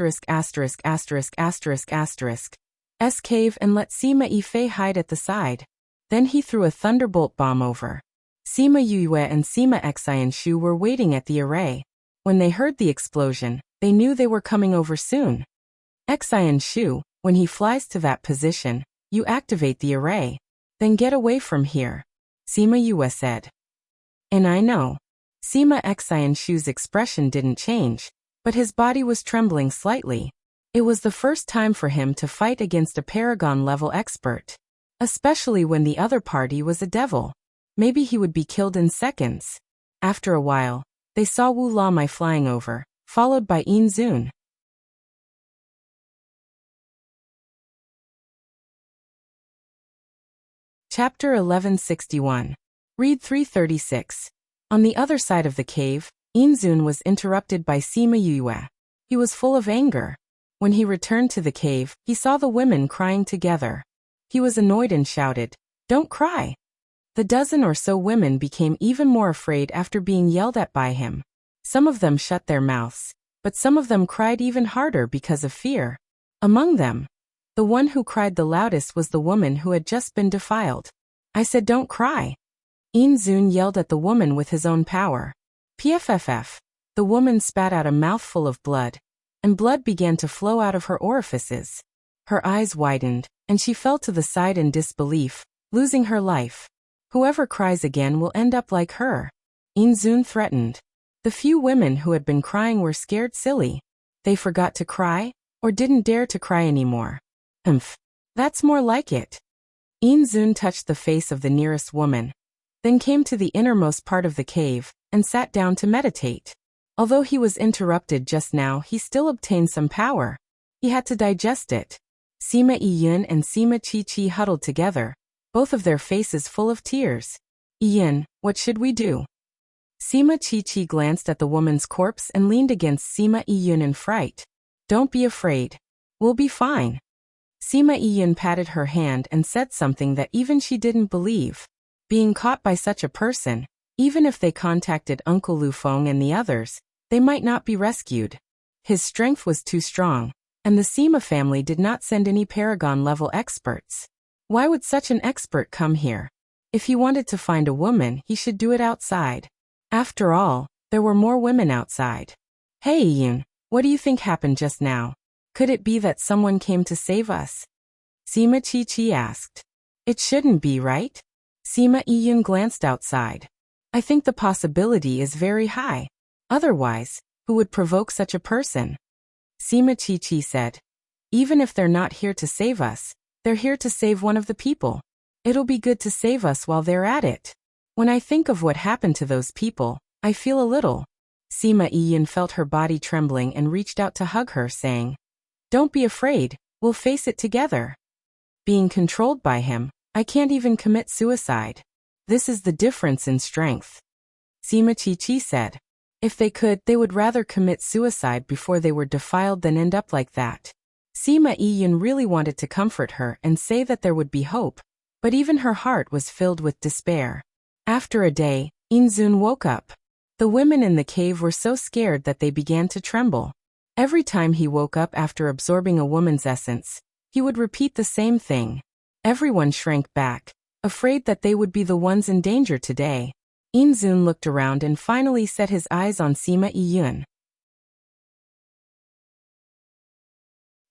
cave and let Sima Yifei hide at the side. Then he threw a thunderbolt bomb over. Sima Yue and Sima Xianshu were waiting at the array. When they heard the explosion, they knew they were coming over soon. Xianshu, when he flies to that position, you activate the array. Then get away from here, Sima Yue said. And I know. Sima Xianshu's expression didn't change, but his body was trembling slightly. It was the first time for him to fight against a Paragon-level expert. Especially when the other party was a devil. Maybe he would be killed in seconds. After a while, they saw Wu La Mai flying over, followed by Yin Zun. Chapter 1161. Read 336. On the other side of the cave, Yin Zun was interrupted by Sima Yue. He was full of anger. When he returned to the cave, he saw the women crying together. He was annoyed and shouted, "Don't cry!" The dozen or so women became even more afraid after being yelled at by him. Some of them shut their mouths, but some of them cried even harder because of fear. Among them, the one who cried the loudest was the woman who had just been defiled. "I said don't cry." Yin Zun yelled at the woman with his own power. Pfff. The woman spat out a mouthful of blood, and blood began to flow out of her orifices. Her eyes widened, and she fell to the side in disbelief, losing her life. Whoever cries again will end up like her, Yin Zun threatened. The few women who had been crying were scared silly. They forgot to cry, or didn't dare to cry anymore. That's more like it. Yin Zun touched the face of the nearest woman, then came to the innermost part of the cave, and sat down to meditate. Although he was interrupted just now, he still obtained some power. He had to digest it. Sima Yiyun and Sima Chi huddled together, both of their faces full of tears. "Yiyun, what should we do?" Sima Chi glanced at the woman's corpse and leaned against Sima Yiyun in fright. "Don't be afraid. We'll be fine." Sima Yiyun patted her hand and said something that even she didn't believe. Being caught by such a person, even if they contacted Uncle Lu Feng and the others, they might not be rescued. His strength was too strong, and the Sima family did not send any Paragon-level experts. Why would such an expert come here? If he wanted to find a woman, he should do it outside. After all, there were more women outside. "Hey Yun, what do you think happened just now? Could it be that someone came to save us?" Sima Chi asked. "It shouldn't be, right?" Sima Yiyun glanced outside. "I think the possibility is very high. Otherwise, who would provoke such a person?" Sima Chi said. "Even if they're not here to save us, they're here to save one of the people. It'll be good to save us while they're at it. When I think of what happened to those people, I feel a little." Sima Yiyun felt her body trembling and reached out to hug her, saying, "Don't be afraid, we'll face it together." Being controlled by him, I can't even commit suicide. This is the difference in strength. Sima Chi said. If they could, they would rather commit suicide before they were defiled than end up like that. Sima Yiyun really wanted to comfort her and say that there would be hope, but even her heart was filled with despair. After a day, Yin Zun woke up. The women in the cave were so scared that they began to tremble. Every time he woke up after absorbing a woman's essence, he would repeat the same thing. Everyone shrank back, afraid that they would be the ones in danger today. Yin Zun looked around and finally set his eyes on Sima Yiyun.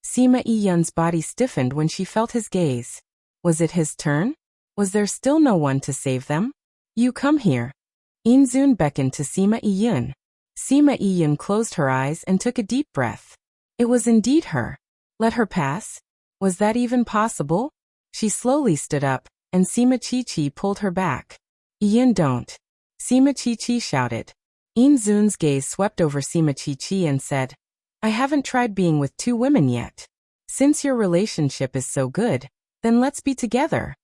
Sima Yiyun's body stiffened when she felt his gaze. Was it his turn? Was there still no one to save them? "You come here." Yin Zun beckoned to Sima Yiyun. Sima Yiyun closed her eyes and took a deep breath. It was indeed her. Let her pass? Was that even possible? She slowly stood up, and Sima Chi pulled her back. "Yiyun, don't." Sima Chi shouted. Yin Zun's gaze swept over Sima Chi and said, "I haven't tried being with two women yet. Since your relationship is so good, then let's be together."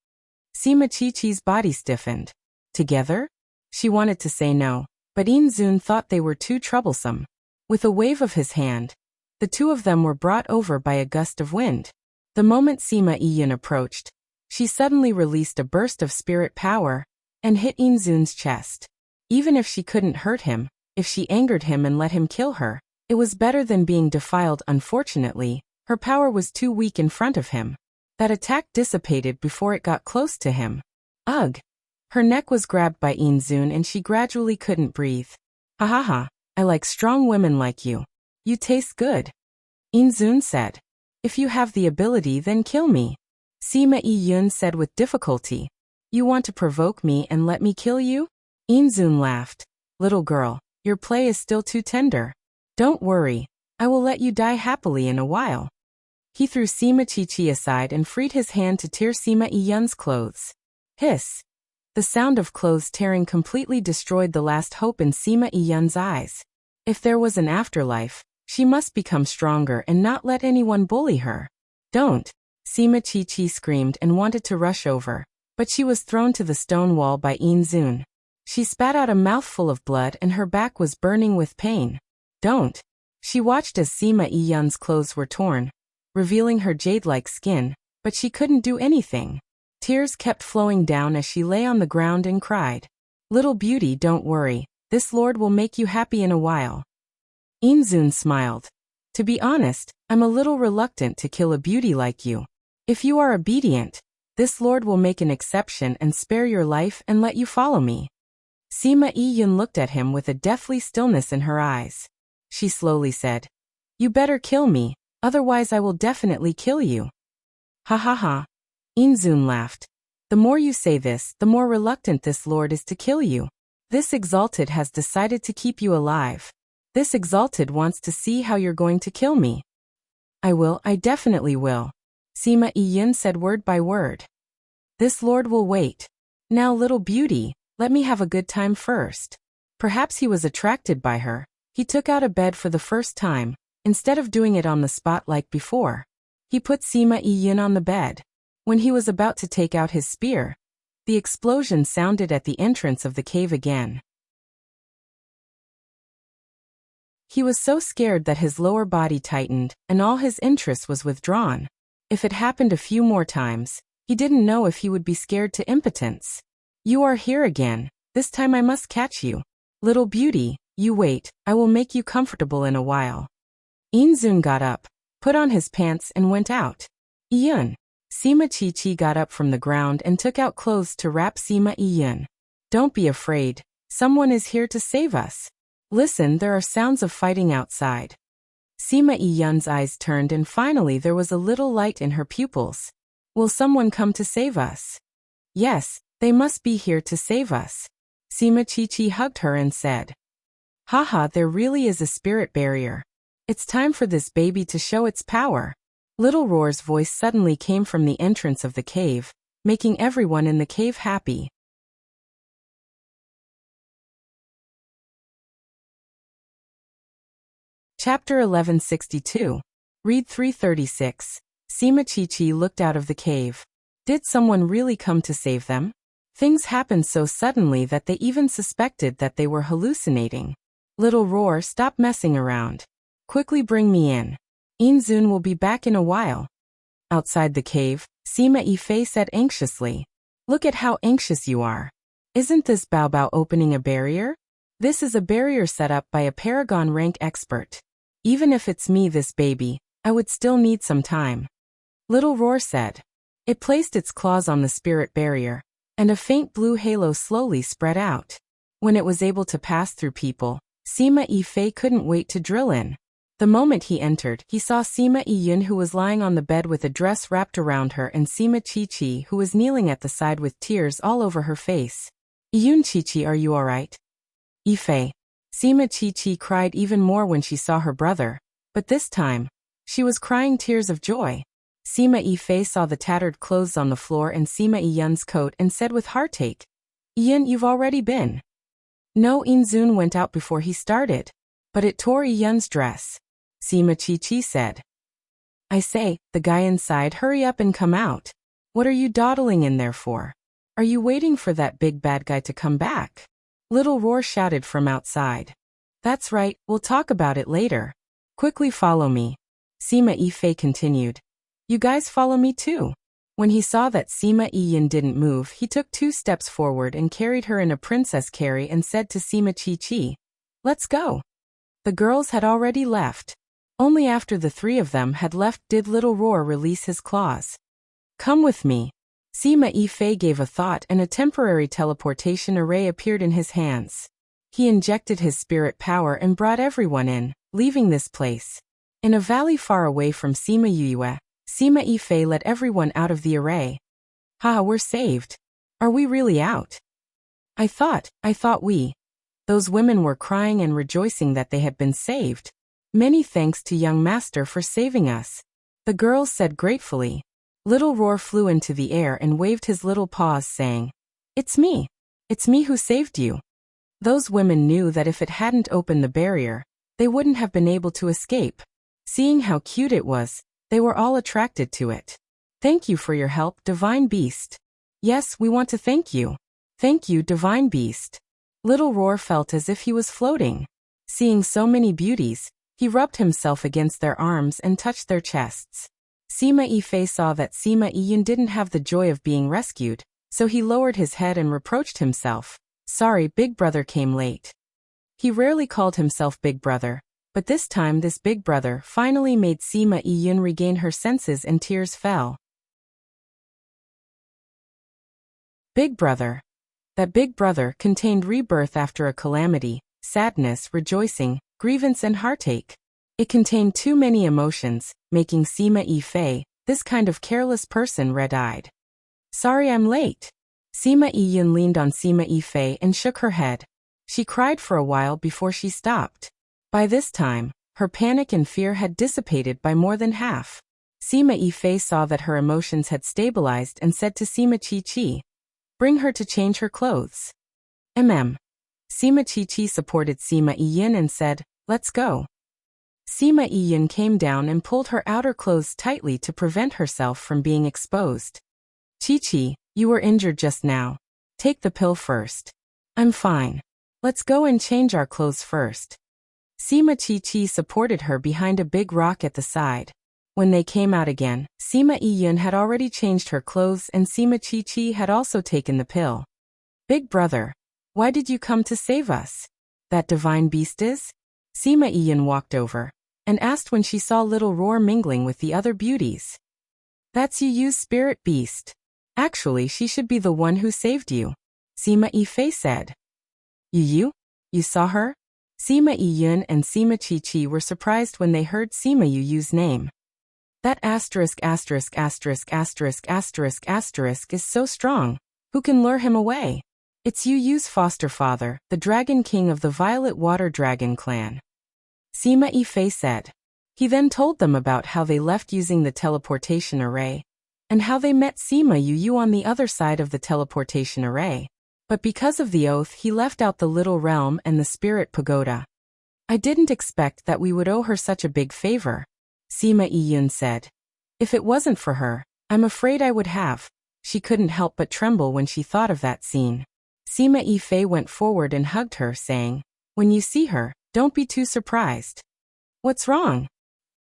Sima Chi's body stiffened. Together? She wanted to say no, but Yin Zun thought they were too troublesome. With a wave of his hand, the two of them were brought over by a gust of wind. The moment Sima Yiyun approached, she suddenly released a burst of spirit power and hit Yin Zun's chest. Even if she couldn't hurt him, If she angered him and let him kill her, it was better than being defiled. Unfortunately, her power was too weak in front of him. That attack dissipated before it got close to him. Ugh! Her neck was grabbed by Inzun and she gradually couldn't breathe. Ha ha ha, I like strong women like you. You taste good. Inzun said. If you have the ability, then kill me. Sima Yun said with difficulty. You want to provoke me and let me kill you? Inzun laughed. Little girl, your play is still too tender. Don't worry, I will let you die happily in a while. He threw Sima Chi aside and freed his hand to tear Sima Yun's clothes. Hiss! The sound of clothes tearing completely destroyed the last hope in Sima Yun's eyes. If there was an afterlife, she must become stronger and not let anyone bully her. Don't! Sima Chi screamed and wanted to rush over, but she was thrown to the stone wall by Inzun. She spat out a mouthful of blood and her back was burning with pain. Don't! She watched as Sima Yun's clothes were torn, revealing her jade-like skin, but she couldn't do anything. Tears kept flowing down as she lay on the ground and cried. Little beauty, don't worry, this lord will make you happy in a while. Inzun smiled. To be honest, I'm a little reluctant to kill a beauty like you. If you are obedient, this lord will make an exception and spare your life and let you follow me. Sima Yun looked at him with a deathly stillness in her eyes. She slowly said, You better kill me, otherwise I will definitely kill you. Ha ha ha. Inzun laughed. The more you say this, the more reluctant this lord is to kill you. This exalted has decided to keep you alive. This exalted wants to see how you're going to kill me. I definitely will. Sima Yun said word by word. This lord will wait. Now little beauty, let me have a good time first. Perhaps he was attracted by her. He took out a bed for the first time, instead of doing it on the spot like before. He put Sima Yun on the bed. When he was about to take out his spear, the explosion sounded at the entrance of the cave again. He was so scared that his lower body tightened, and all his interest was withdrawn. If it happened a few more times, he didn't know if he would be scared to impotence. You are here again, this time I must catch you. Little beauty, you wait, I will make you comfortable in a while. Inzun got up, put on his pants and went out. Yun. Sima Chi got up from the ground and took out clothes to wrap Sima Yun. Don't be afraid, someone is here to save us. Listen, there are sounds of fighting outside. Sima Yun's eyes turned and finally there was a little light in her pupils. Will someone come to save us? Yes, they must be here to save us. Sima Chi hugged her and said. Haha, there really is a spirit barrier. It's time for this baby to show its power. Little Roar's voice suddenly came from the entrance of the cave, making everyone in the cave happy. Chapter 1162. Read 336. Sima Chi looked out of the cave. Did someone really come to save them? Things happened so suddenly that they even suspected that they were hallucinating. Little Roar, stop messing around. Quickly bring me in. Inzun will be back in a while. Outside the cave, Sima Yifei said anxiously. Look at how anxious you are. Isn't this Bao Bao opening a barrier? This is a barrier set up by a Paragon rank expert. Even if it's me, this baby, I would still need some time. Little Roar said. It placed its claws on the spirit barrier, and a faint blue halo slowly spread out. When it was able to pass through people, Sima Yifei couldn't wait to drill in. The moment he entered, he saw Sima Yun, who was lying on the bed with a dress wrapped around her, and Sima Chi, who was kneeling at the side with tears all over her face. Yun Chi, are you alright? Yifei. Sima Chi cried even more when she saw her brother, but this time, she was crying tears of joy. Sima Yifei saw the tattered clothes on the floor and Sima Yun's coat and said with heartache, Yun, you've already been. No, Inzun went out before he started, but it tore Yun's dress. Sima Chi said. I say, the guy inside, hurry up and come out. What are you dawdling in there for? Are you waiting for that big bad guy to come back? Little Roar shouted from outside. That's right, we'll talk about it later. Quickly follow me. Sima Yifei continued. You guys follow me too. When he saw that Sima Yun didn't move, he took 2 steps forward and carried her in a princess carry and said to Sima Chi, Let's go. The girls had already left. Only after the three of them had left did Little Roar release his claws. Come with me. Sima Yifei gave a thought and a temporary teleportation array appeared in his hands. He injected his spirit power and brought everyone in, leaving this place. In a valley far away from Sima Yue, Sima Yifei let everyone out of the array. Haha, we're saved. Are we really out? I thought we. Those women were crying and rejoicing that they had been saved. Many thanks to young master for saving us. The girls said gratefully. Little Roar flew into the air and waved his little paws saying, It's me who saved you. Those women knew that if it hadn't opened the barrier, they wouldn't have been able to escape. Seeing how cute it was, they were all attracted to it. Thank you for your help, Divine Beast. Yes, we want to thank you. Thank you, Divine Beast. Little Roar felt as if he was floating. Seeing so many beauties, he rubbed himself against their arms and touched their chests. Sima Yifei saw that Sima Yiyun didn't have the joy of being rescued, so he lowered his head and reproached himself. Sorry, Big Brother came late. He rarely called himself Big Brother, but this time this Big Brother finally made Sima Yiyun regain her senses and tears fell. Big Brother. That Big Brother contained rebirth after a calamity, sadness, rejoicing, grievance and heartache. It contained too many emotions, making Sima Yifei, this kind of careless person, red-eyed. Sorry I'm late. Sima Yiyun leaned on Sima Yifei and shook her head. She cried for a while before she stopped. By this time, her panic and fear had dissipated by more than half. Sima Yifei saw that her emotions had stabilized and said to Sima Chi-Chi, Bring her to change her clothes. Sima Chi-Chi supported Sima Yiyun and said, Let's go. Sima Yiyun came down and pulled her outer clothes tightly to prevent herself from being exposed. Chi-Chi, you were injured just now. Take the pill first. I'm fine. Let's go and change our clothes first. Sima Chi-Chi supported her behind a big rock at the side. When they came out again, Sima Yiyun had already changed her clothes and Sima Chi-Chi had also taken the pill. Big Brother, why did you come to save us? That Divine Beast is? Sima Yiyun walked over and asked when she saw Little Roar mingling with the other beauties. That's Yu's spirit beast. Actually, she should be the one who saved you. Sima Yifei said. You saw her? Sima Yiyun and Sima Chi-Chi were surprised when they heard Sima Yu's name. That asterisk is so strong. Who can lure him away? It's Yu's foster father, the Dragon King of the Violet Water Dragon clan. Sima Yifei said. He then told them about how they left using the teleportation array, and how they met Sima Yu on the other side of the teleportation array. But because of the oath he left out the little realm and the spirit pagoda. I didn't expect that we would owe her such a big favor, Sima Yiyun said. If it wasn't for her, I'm afraid I would have. She couldn't help but tremble when she thought of that scene. Sima Yifei went forward and hugged her, saying, When you see her, don't be too surprised. What's wrong?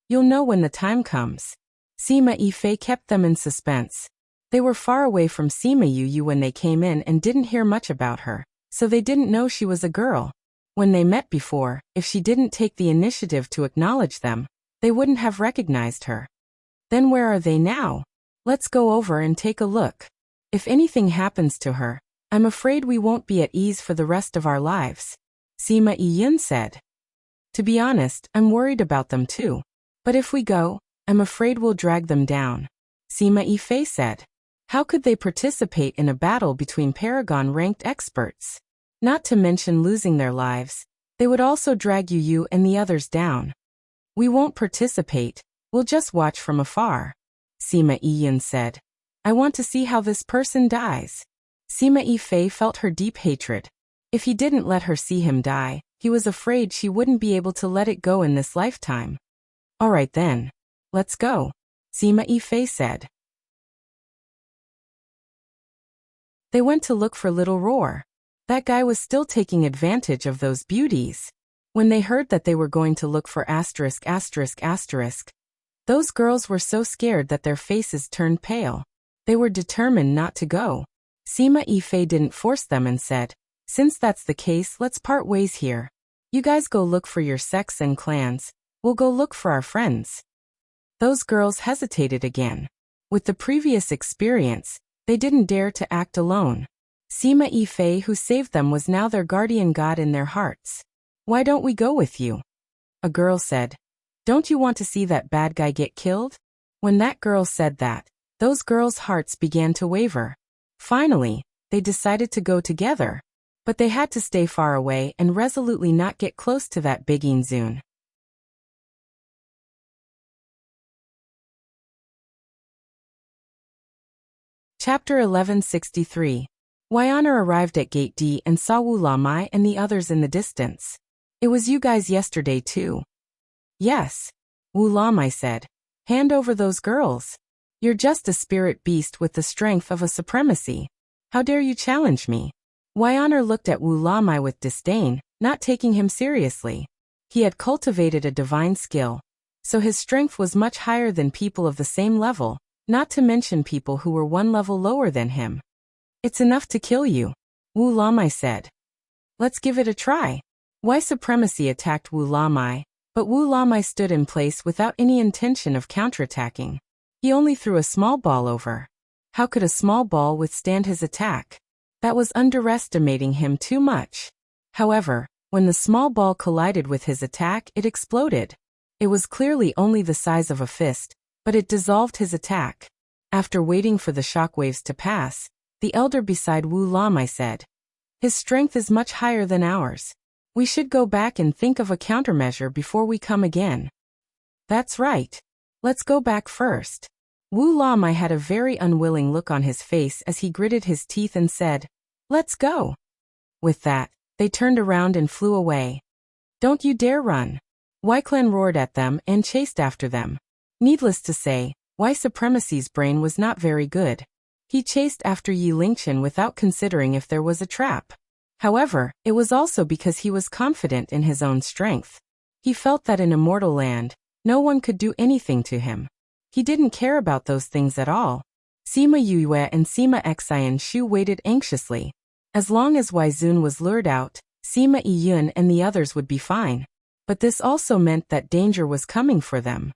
You'll know when the time comes. Sima Yifei kept them in suspense. They were far away from Sima Yu when they came in and didn't hear much about her, so they didn't know she was a girl. When they met before, if she didn't take the initiative to acknowledge them, they wouldn't have recognized her. Then where are they now? Let's go over and take a look. If anything happens to her, I'm afraid we won't be at ease for the rest of our lives, Sima Yiyun said. To be honest, I'm worried about them too. But if we go, I'm afraid we'll drag them down, Sima Yifei said. How could they participate in a battle between Paragon-ranked experts? Not to mention losing their lives, they would also drag Yu and the others down. We won't participate, we'll just watch from afar, Sima Yiyun said. I want to see how this person dies. Sima Yifei felt her deep hatred. If he didn't let her see him die, he was afraid she wouldn't be able to let it go in this lifetime. All right then. Let's go, Sima Yifei said. They went to look for Little Roar. That guy was still taking advantage of those beauties. When they heard that they were going to look for asterisk, those girls were so scared that their faces turned pale. They were determined not to go. Sima Yifei didn't force them and said, Since that's the case, let's part ways here. You guys go look for your sects and clans, we'll go look for our friends. Those girls hesitated again. With the previous experience, they didn't dare to act alone. Sima Yifei, who saved them, was now their guardian god in their hearts. Why don't we go with you? A girl said. Don't you want to see that bad guy get killed? When that girl said that, those girls' hearts began to waver. Finally, they decided to go together. But they had to stay far away and resolutely not get close to that big Inzun. Chapter 1163. Why Honor arrived at Gate D and saw Wu Lamai and the others in the distance. It was you guys yesterday too. Yes. Wu Lamai said. Hand over those girls. You're just a spirit beast with the strength of a supremacy. How dare you challenge me? Why Honor looked at Wu Lamai with disdain, not taking him seriously. He had cultivated a divine skill, so his strength was much higher than people of the same level, not to mention people who were one level lower than him. It's enough to kill you, Wu Lamai said. Let's give it a try. Why Supremacy attacked Wu Lamai, but Wu Lamai stood in place without any intention of counterattacking. He only threw a small ball over. How could a small ball withstand his attack? That was underestimating him too much. However, when the small ball collided with his attack, it exploded. It was clearly only the size of a fist, but it dissolved his attack. After waiting for the shockwaves to pass, the elder beside Wu Lamai said, His strength is much higher than ours. We should go back and think of a countermeasure before we come again. That's right. Let's go back first. Wu Lamai had a very unwilling look on his face as he gritted his teeth and said, Let's go. With that, they turned around and flew away. Don't you dare run. Wai Clan roared at them and chased after them. Needless to say, Wai Supremacy's brain was not very good. He chased after Yi Lingchen without considering if there was a trap. However, it was also because he was confident in his own strength. He felt that in Immortal Land, no one could do anything to him. He didn't care about those things at all. Sima Yue and Sima Xian Shu waited anxiously. As long as Wai Zun was lured out, Sima Yun and the others would be fine. But this also meant that danger was coming for them.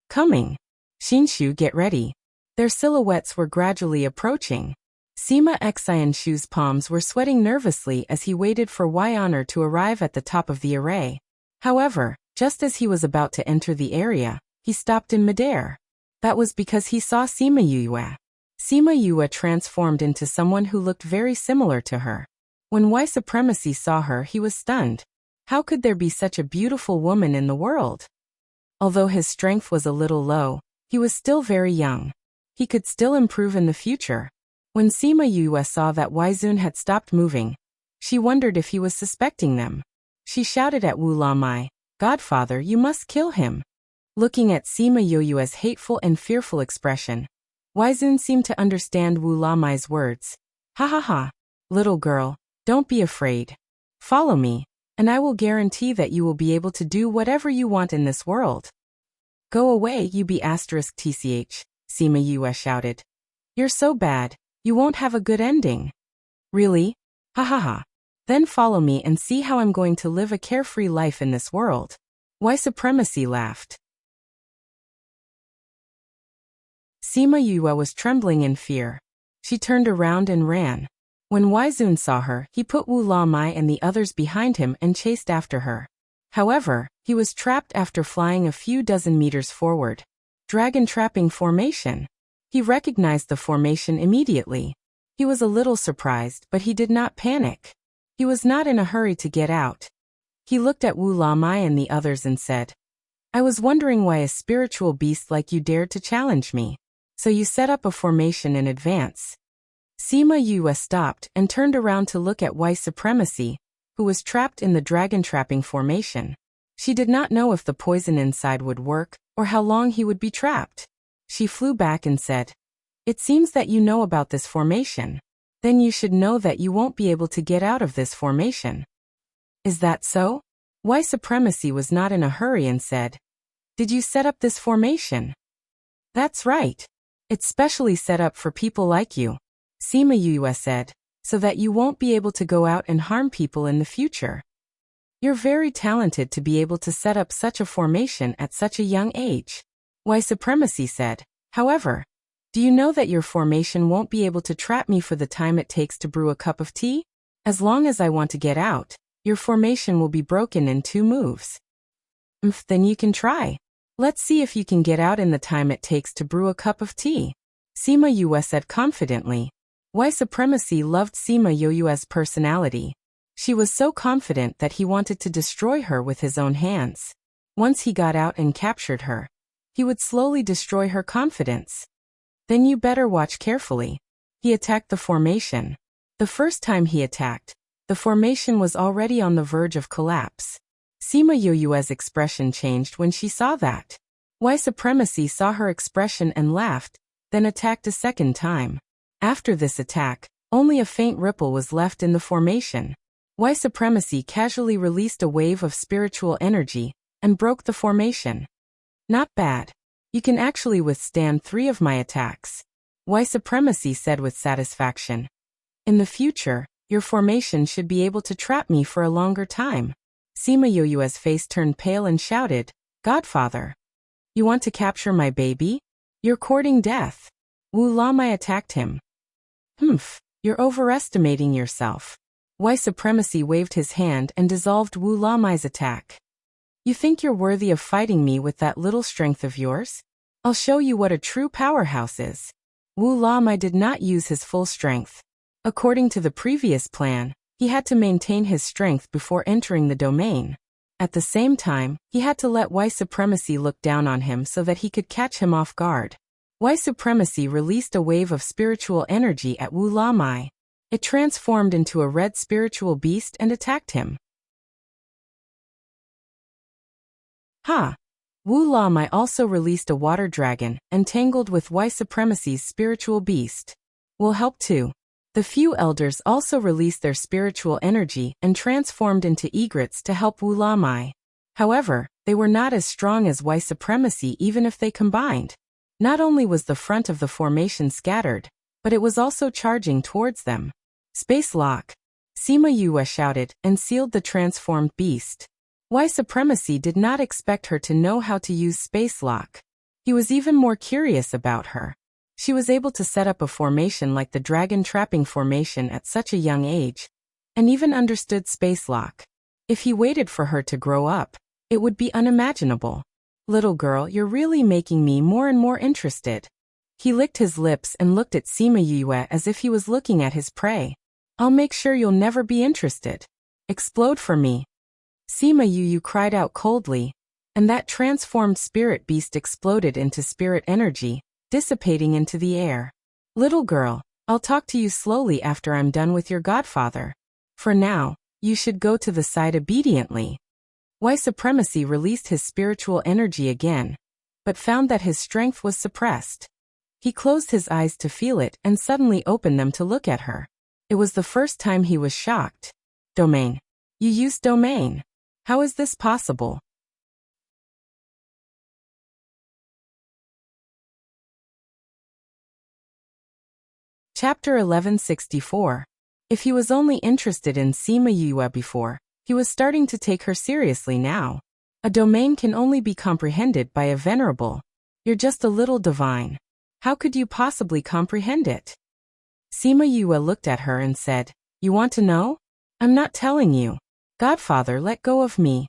Coming. Xinshu, get ready. Their silhouettes were gradually approaching. Sima Xian Shu's palms were sweating nervously as he waited for Wai Honor to arrive at the top of the array. However, just as he was about to enter the area, he stopped in midair. That was because he saw Sima Yue. Sima Yue transformed into someone who looked very similar to her. When Wai Supremacy saw her, he was stunned. How could there be such a beautiful woman in the world? Although his strength was a little low, he was still very young. He could still improve in the future. When Sima Yue saw that Wai Zun had stopped moving, she wondered if he was suspecting them. She shouted at Wu Lamai, Godfather, you must kill him. Looking at Sima Yue's hateful and fearful expression, Wai Zun seemed to understand Wu Lamai's words. Ha ha ha. Little girl, don't be afraid. Follow me, and I will guarantee that you will be able to do whatever you want in this world. Go away, you be *tch, Sima Yue shouted. You're so bad, you won't have a good ending. Really? Ha ha ha. Then follow me and see how I'm going to live a carefree life in this world. Wai Supremacy laughed. Sima Yue was trembling in fear. She turned around and ran. When Wai Zun saw her, he put Wu Lamai and the others behind him and chased after her. However, he was trapped after flying a few dozen meters forward. Dragon trapping formation. He recognized the formation immediately. He was a little surprised, but he did not panic. He was not in a hurry to get out. He looked at Wu Lamai and the others and said, I was wondering why a spiritual beast like you dared to challenge me. So you set up a formation in advance. Sima Yue stopped and turned around to look at Wai Supremacy, who was trapped in the dragon trapping formation. She did not know if the poison inside would work or how long he would be trapped. She flew back and said, It seems that you know about this formation. Then you should know that you won't be able to get out of this formation. Is that so? Wai Supremacy was not in a hurry and said, Did you set up this formation? That's right. It's specially set up for people like you, Sima Yue said, so that you won't be able to go out and harm people in the future. You're very talented to be able to set up such a formation at such a young age. White Supremacy said. However, do you know that your formation won't be able to trap me for the time it takes to brew a cup of tea? As long as I want to get out, your formation will be broken in 2 moves. Then you can try. Let's see if you can get out in the time it takes to brew a cup of tea. Sima Yue said confidently. White Supremacy loved Sima Yue's personality. She was so confident that he wanted to destroy her with his own hands. Once he got out and captured her, he would slowly destroy her confidence. Then you better watch carefully. He attacked the formation. The first time he attacked, the formation was already on the verge of collapse. Sima Yue's expression changed when she saw that. White Supremacy saw her expression and laughed, then attacked a second time. After this attack, only a faint ripple was left in the formation. White Supremacy casually released a wave of spiritual energy and broke the formation. Not bad. You can actually withstand 3 of my attacks. White Supremacy said with satisfaction. In the future, your formation should be able to trap me for a longer time. Sima Yue's face turned pale and shouted, Godfather. You want to capture my baby? You're courting death. Wu Lamai attacked him. You're overestimating yourself. White Supremacy waved his hand and dissolved Wu Lamai's attack. You think you're worthy of fighting me with that little strength of yours? I'll show you what a true powerhouse is. Wu Lamai did not use his full strength. According to the previous plan, he had to maintain his strength before entering the domain. At the same time, he had to let White Supremacy look down on him so that he could catch him off guard. White Supremacy released a wave of spiritual energy at Wu Lamai. It transformed into a red spiritual beast and attacked him. Wu Lamai also released a water dragon, entangled with White Supremacy's spiritual beast. Will help too. The few elders also released their spiritual energy and transformed into egrets to help Wu Lamai. However, they were not as strong as White Supremacy even if they combined. Not only was the front of the formation scattered, but it was also charging towards them. Space lock. Sima Yue shouted and sealed the transformed beast. White Supremacy did not expect her to know how to use space lock. He was even more curious about her. She was able to set up a formation like the dragon trapping formation at such a young age, and even understood space lock. If he waited for her to grow up, it would be unimaginable. Little girl, you're really making me more and more interested. He licked his lips and looked at Sima Yue as if he was looking at his prey. I'll make sure you'll never be interested. Explode for me. Sima Yue cried out coldly, and that transformed spirit beast exploded into spirit energy, dissipating into the air. Little girl, I'll talk to you slowly after I'm done with your godfather. For now, you should go to the side obediently. White Supremacy released his spiritual energy again, but found that his strength was suppressed. He closed his eyes to feel it and suddenly opened them to look at her. It was the first time he was shocked. Domain. You used domain. How is this possible? Chapter 1164. If he was only interested in Sima Yue before, he was starting to take her seriously now. A domain can only be comprehended by a venerable. You're just a little divine. How could you possibly comprehend it? Sima Yue looked at her and said, You want to know? I'm not telling you. Godfather, let go of me.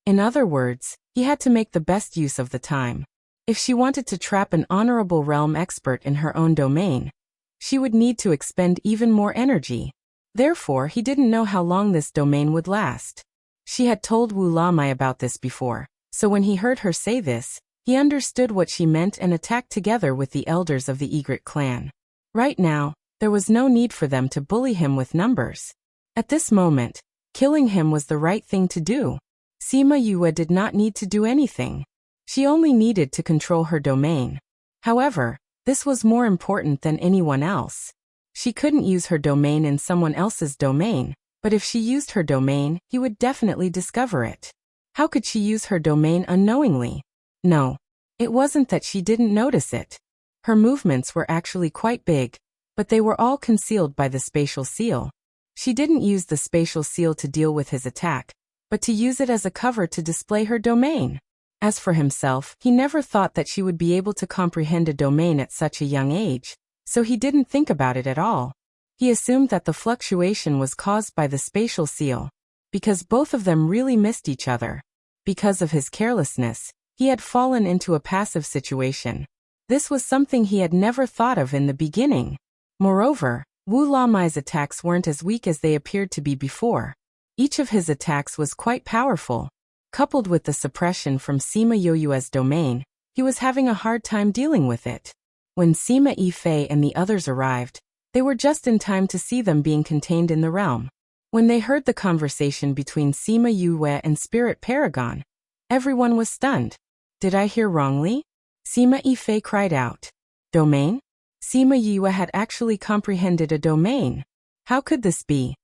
In other words, he had to make the best use of the time. If she wanted to trap an honorable realm expert in her own domain, she would need to expend even more energy. Therefore, he didn't know how long this domain would last. She had told Wu Lamai about this before, so when he heard her say this, he understood what she meant and attacked together with the elders of the Egret clan. Right now, there was no need for them to bully him with numbers. At this moment, killing him was the right thing to do. Sima Yue did not need to do anything. She only needed to control her domain. However, this was more important than anyone else. She couldn't use her domain in someone else's domain, but if she used her domain, he would definitely discover it. How could she use her domain unknowingly? No, it wasn't that she didn't notice it. Her movements were actually quite big, but they were all concealed by the spatial seal. She didn't use the spatial seal to deal with his attack, but to use it as a cover to display her domain. As for himself, he never thought that she would be able to comprehend a domain at such a young age, so he didn't think about it at all. He assumed that the fluctuation was caused by the spatial seal, because both of them really missed each other. Because of his carelessness, he had fallen into a passive situation. This was something he had never thought of in the beginning. Moreover, Wu Lamai's attacks weren't as weak as they appeared to be before. Each of his attacks was quite powerful. Coupled with the suppression from Sima Yoyue's domain, he was having a hard time dealing with it. When Sima Yifei and the others arrived, they were just in time to see them being contained in the realm. When they heard the conversation between Sima Yue and Spirit Paragon, everyone was stunned. Did I hear wrongly? Sima Yifei cried out. Domain? Sima Yue had actually comprehended a domain. How could this be?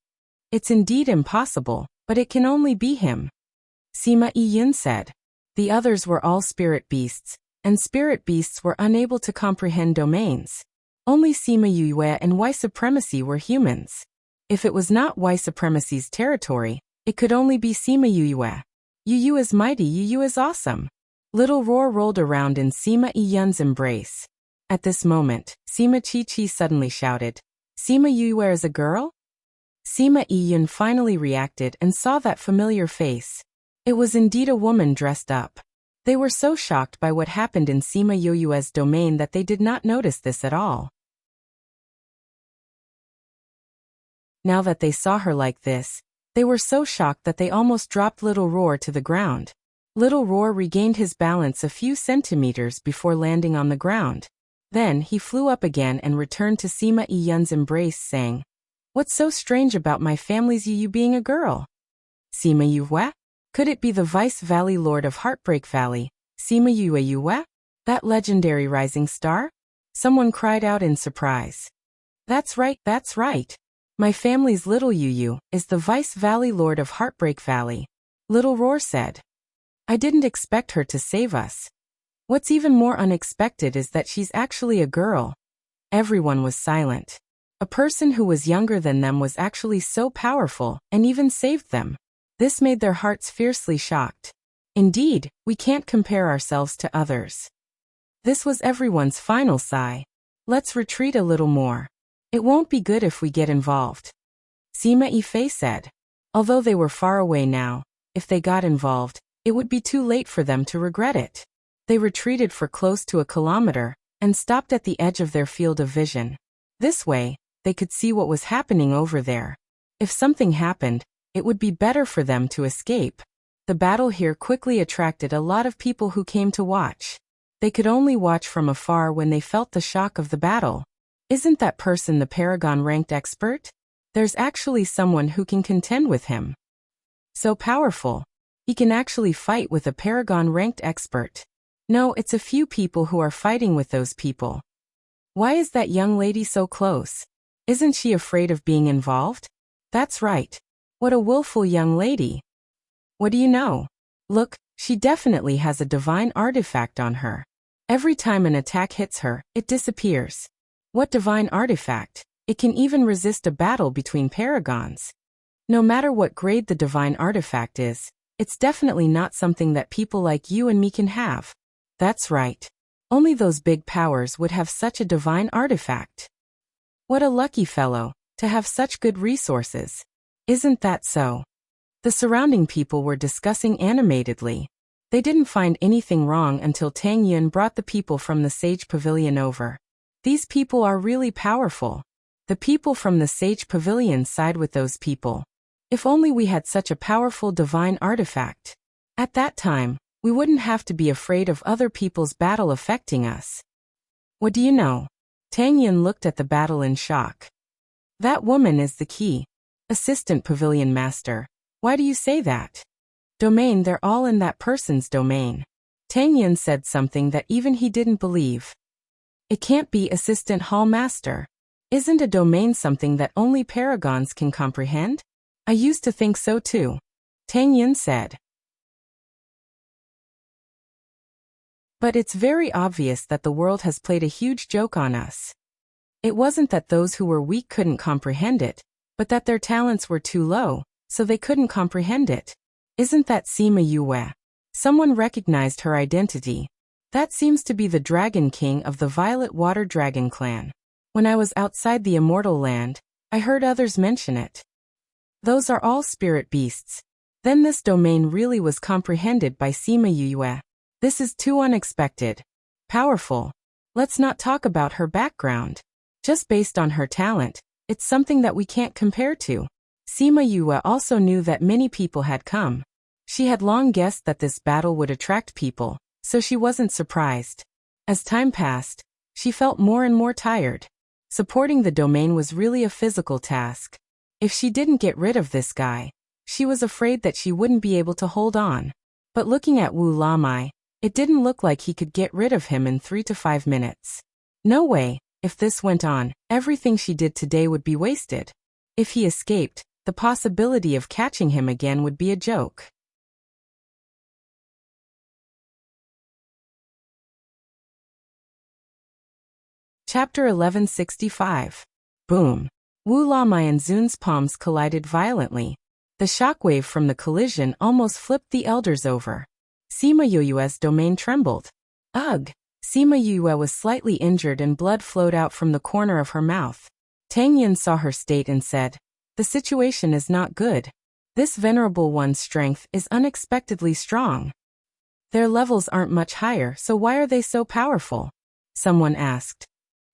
It's indeed impossible, but it can only be him. Sima Yiyun said. The others were all spirit beasts, and spirit beasts were unable to comprehend domains. Only Sima Yue and White Supremacy were humans. If it was not White Supremacy's territory, it could only be Sima Yue. Yu is mighty, Yu is awesome. Little Roar rolled around in Sima Yiyun's embrace. At this moment, Sima Chi suddenly shouted, Sima Yue is a girl? Sima Yiyun finally reacted and saw that familiar face. It was indeed a woman dressed up. They were so shocked by what happened in Sima Yoyue's domain that they did not notice this at all. Now that they saw her like this, they were so shocked that they almost dropped Little Roar to the ground. Little Roar regained his balance a few centimeters before landing on the ground. Then he flew up again and returned to Sima Yiyun's embrace, saying, What's so strange about my family's Yu being a girl? Sima Yue? Could it be the Vice Valley Lord of Heartbreak Valley, Sima Yue? That legendary rising star? Someone cried out in surprise. That's right. My family's little Yu is the Vice Valley Lord of Heartbreak Valley, Little Roar said. I didn't expect her to save us. What's even more unexpected is that she's actually a girl. Everyone was silent. A person who was younger than them was actually so powerful and even saved them. This made their hearts fiercely shocked. Indeed, we can't compare ourselves to others. This was everyone's final sigh. Let's retreat a little more. It won't be good if we get involved. Sima Yifei said. Although they were far away now, if they got involved, it would be too late for them to regret it. They retreated for close to a kilometer and stopped at the edge of their field of vision. This way, they could see what was happening over there. If something happened, it would be better for them to escape. The battle here quickly attracted a lot of people who came to watch. They could only watch from afar when they felt the shock of the battle. Isn't that person the Paragon-ranked expert? There's actually someone who can contend with him. So powerful. He can actually fight with a Paragon-ranked expert. No, it's a few people who are fighting with those people. Why is that young lady so close? Isn't she afraid of being involved? That's right. What a willful young lady. What do you know? Look, she definitely has a divine artifact on her. Every time an attack hits her, it disappears. What divine artifact? It can even resist a battle between paragons. No matter what grade the divine artifact is, it's definitely not something that people like you and me can have. That's right. Only those big powers would have such a divine artifact. What a lucky fellow, to have such good resources. Isn't that so? The surrounding people were discussing animatedly. They didn't find anything wrong until Tang Yun brought the people from the Sage Pavilion over. These people are really powerful. The people from the Sage Pavilion side with those people. If only we had such a powerful divine artifact. At that time, we wouldn't have to be afraid of other people's battle affecting us. What do you know? Tang Yun looked at the battle in shock. That woman is the key. Assistant Pavilion Master. Why do you say that? Domain, they're all in that person's domain. Tang Yun said something that even he didn't believe. It can't be Assistant Hall Master. Isn't a domain something that only paragons can comprehend? I used to think so too. Tang Yun said. But it's very obvious that the world has played a huge joke on us. It wasn't that those who were weak couldn't comprehend it, but that their talents were too low, so they couldn't comprehend it. Isn't that Sima Yue? Someone recognized her identity. That seems to be the Dragon King of the Violet Water Dragon clan. When I was outside the Immortal Land, I heard others mention it. Those are all spirit beasts. Then this domain really was comprehended by Sima Yue. This is too unexpected. Powerful. Let's not talk about her background. Just based on her talent, it's something that we can't compare to. Sima Yue also knew that many people had come. She had long guessed that this battle would attract people, so she wasn't surprised. As time passed, she felt more and more tired. Supporting the domain was really a physical task. If she didn't get rid of this guy, she was afraid that she wouldn't be able to hold on. But looking at Wu Lamai, it didn't look like he could get rid of him in 3 to 5 minutes. No way, if this went on, everything she did today would be wasted. If he escaped, the possibility of catching him again would be a joke. Chapter 1165. Boom. Wu Lamai and Zun's palms collided violently. The shockwave from the collision almost flipped the elders over. Sima Yue's domain trembled. Ugh! Sima Yue was slightly injured and blood flowed out from the corner of her mouth. Tang Yin saw her state and said, "The situation is not good. This venerable one's strength is unexpectedly strong. Their levels aren't much higher, so why are they so powerful?" Someone asked.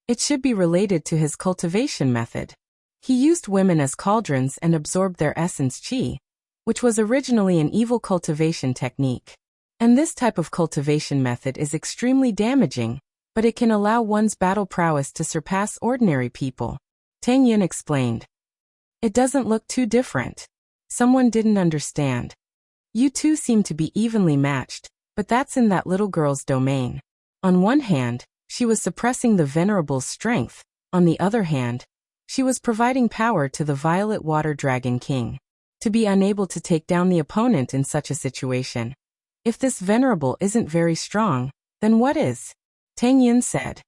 It should be related to his cultivation method. He used women as cauldrons and absorbed their essence qi, which was originally an evil cultivation technique. And this type of cultivation method is extremely damaging, but it can allow one's battle prowess to surpass ordinary people. Tang Yin explained. It doesn't look too different. Someone didn't understand. You two seem to be evenly matched, but that's in that little girl's domain. On one hand, she was suppressing the venerable's strength. On the other hand, she was providing power to the Violet Water Dragon King. To be unable to take down the opponent in such a situation. If this venerable isn't very strong, then what is? Tang Yin said.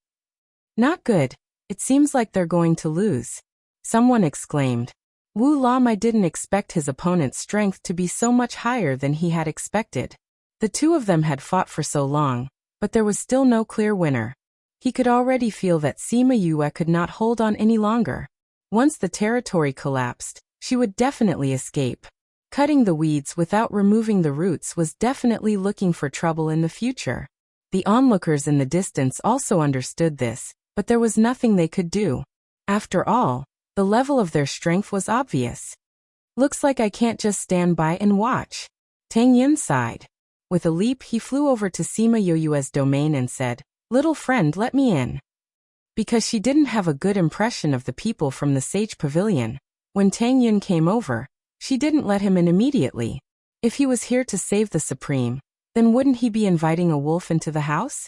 Not good. It seems like they're going to lose. Someone exclaimed. Wu Lamai didn't expect his opponent's strength to be so much higher than he had expected. The two of them had fought for so long, but there was still no clear winner. He could already feel that Sima Yue could not hold on any longer. Once the territory collapsed, she would definitely escape. Cutting the weeds without removing the roots was definitely looking for trouble in the future. The onlookers in the distance also understood this, but there was nothing they could do. After all, the level of their strength was obvious. Looks like I can't just stand by and watch. Tang Yin sighed. With a leap he flew over to Sima Yue's domain and said, "Little friend, let me in." Because she didn't have a good impression of the people from the Sage Pavilion, when Tang Yin came over, she didn't let him in immediately. If he was here to save the Supreme, then wouldn't he be inviting a wolf into the house?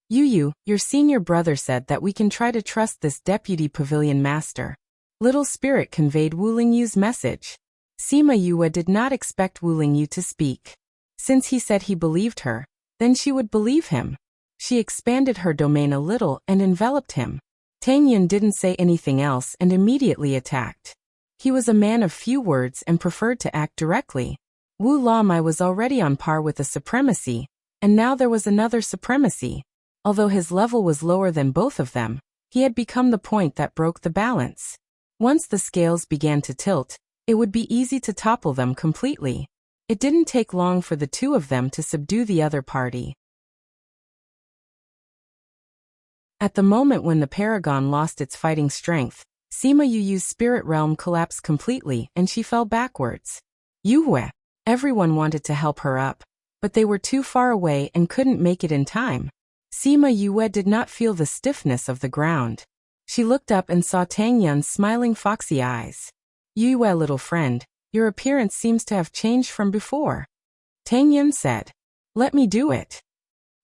Yu, your senior brother said that we can try to trust this deputy pavilion master. Little Spirit conveyed Wu Lingyu's message. Sima Yue did not expect Wu Lingyu to speak. Since he said he believed her, then she would believe him. She expanded her domain a little and enveloped him. Tang Yin didn't say anything else and immediately attacked. He was a man of few words and preferred to act directly. Wu Lamai was already on par with the supremacy, and now there was another supremacy. Although his level was lower than both of them, he had become the point that broke the balance. Once the scales began to tilt, it would be easy to topple them completely. It didn't take long for the two of them to subdue the other party. At the moment when the Paragon lost its fighting strength, Sima Yu's spirit realm collapsed completely and she fell backwards. Yue! Everyone wanted to help her up, but they were too far away and couldn't make it in time. Sima Yue did not feel the stiffness of the ground. She looked up and saw Tang Yun's smiling foxy eyes. Yue, little friend, your appearance seems to have changed from before. Tang Yun said. Let me do it.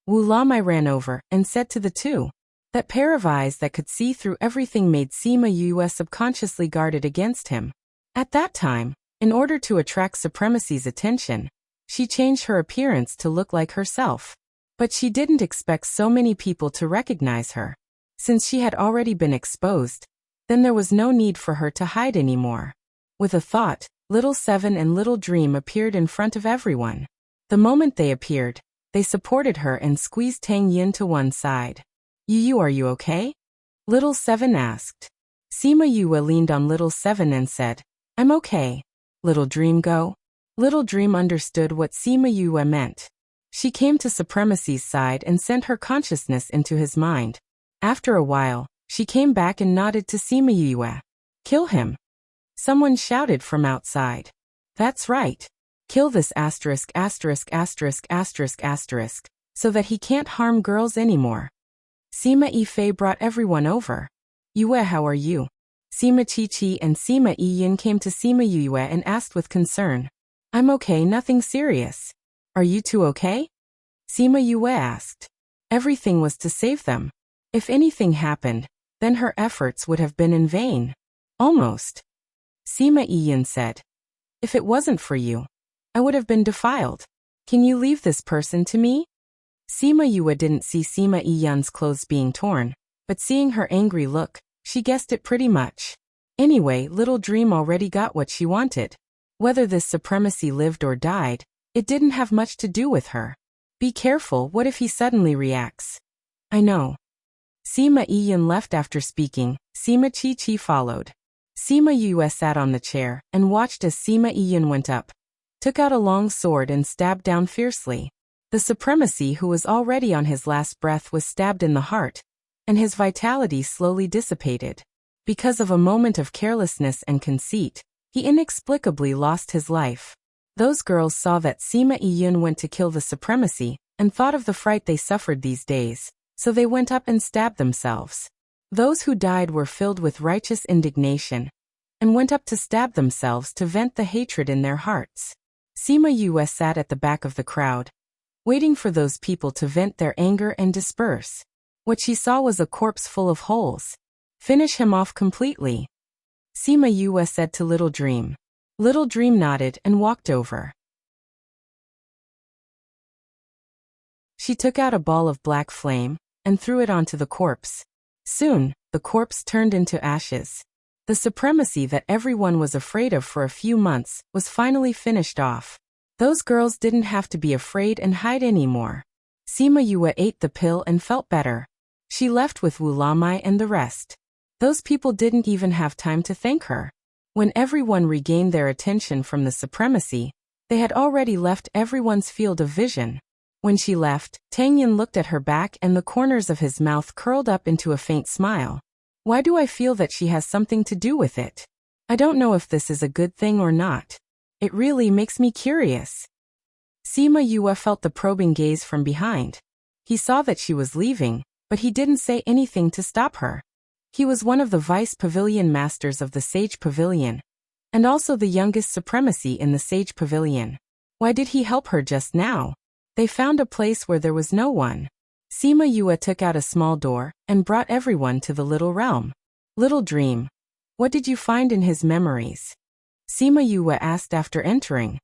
Wu Lamai ran over and said to the two. That pair of eyes that could see through everything made Sima Yue subconsciously guarded against him. At that time, in order to attract Supremacy's attention, she changed her appearance to look like herself. But she didn't expect so many people to recognize her. Since she had already been exposed, then there was no need for her to hide anymore. With a thought, Little Seven and Little Dream appeared in front of everyone. The moment they appeared, they supported her and squeezed Tang Yin to one side. Yu, are you okay? Little Seven asked. Sima Yue leaned on Little Seven and said, I'm okay. Little Dream go? Little Dream understood what Sima Yue meant. She came to Supremacy's side and sent her consciousness into his mind. After a while, she came back and nodded to Sima Yue. Kill him. Someone shouted from outside. That's right. Kill this **********, so that he can't harm girls anymore. Sima Yifei brought everyone over. Yue, how are you? Sima Chi and Sima Yin came to Sima Yue and asked with concern. I'm okay, nothing serious. Are you two okay? Sima Yue asked. Everything was to save them. If anything happened, then her efforts would have been in vain. Almost. Sima Yin said. If it wasn't for you, I would have been defiled. Can you leave this person to me? Sima Yue didn't see Sima Yin's clothes being torn, but seeing her angry look, she guessed it pretty much. Anyway, Little Dream already got what she wanted. Whether this supremacy lived or died, it didn't have much to do with her. Be careful, what if he suddenly reacts? I know. Sima Yin left after speaking, Sima Chi followed. Sima Yue sat on the chair and watched as Sima Yin went up, took out a long sword and stabbed down fiercely. The supremacy who was already on his last breath was stabbed in the heart, and his vitality slowly dissipated. Because of a moment of carelessness and conceit, he inexplicably lost his life. Those girls saw that Sima Yin went to kill the supremacy and thought of the fright they suffered these days, so they went up and stabbed themselves. Those who died were filled with righteous indignation and went up to stab themselves to vent the hatred in their hearts. Sima Yue sat at the back of the crowd, waiting for those people to vent their anger and disperse. What she saw was a corpse full of holes. Finish him off completely. Sima Yue said to Little Dream. Little Dream nodded and walked over. She took out a ball of black flame and threw it onto the corpse. Soon, the corpse turned into ashes. The supremacy that everyone was afraid of for a few months was finally finished off. Those girls didn't have to be afraid and hide anymore. Sima Yue ate the pill and felt better. She left with Wu Lamai and the rest. Those people didn't even have time to thank her. When everyone regained their attention from the supremacy, they had already left everyone's field of vision. When she left, Tang Yin looked at her back and the corners of his mouth curled up into a faint smile. Why do I feel that she has something to do with it? I don't know if this is a good thing or not. It really makes me curious. Sima Yue felt the probing gaze from behind. He saw that she was leaving, but he didn't say anything to stop her. He was one of the vice pavilion masters of the Sage Pavilion, and also the youngest supremacy in the Sage Pavilion. Why did he help her just now? They found a place where there was no one. Sima Yue took out a small door and brought everyone to the little realm. Little Dream, what did you find in his memories? Sima Yue asked after entering.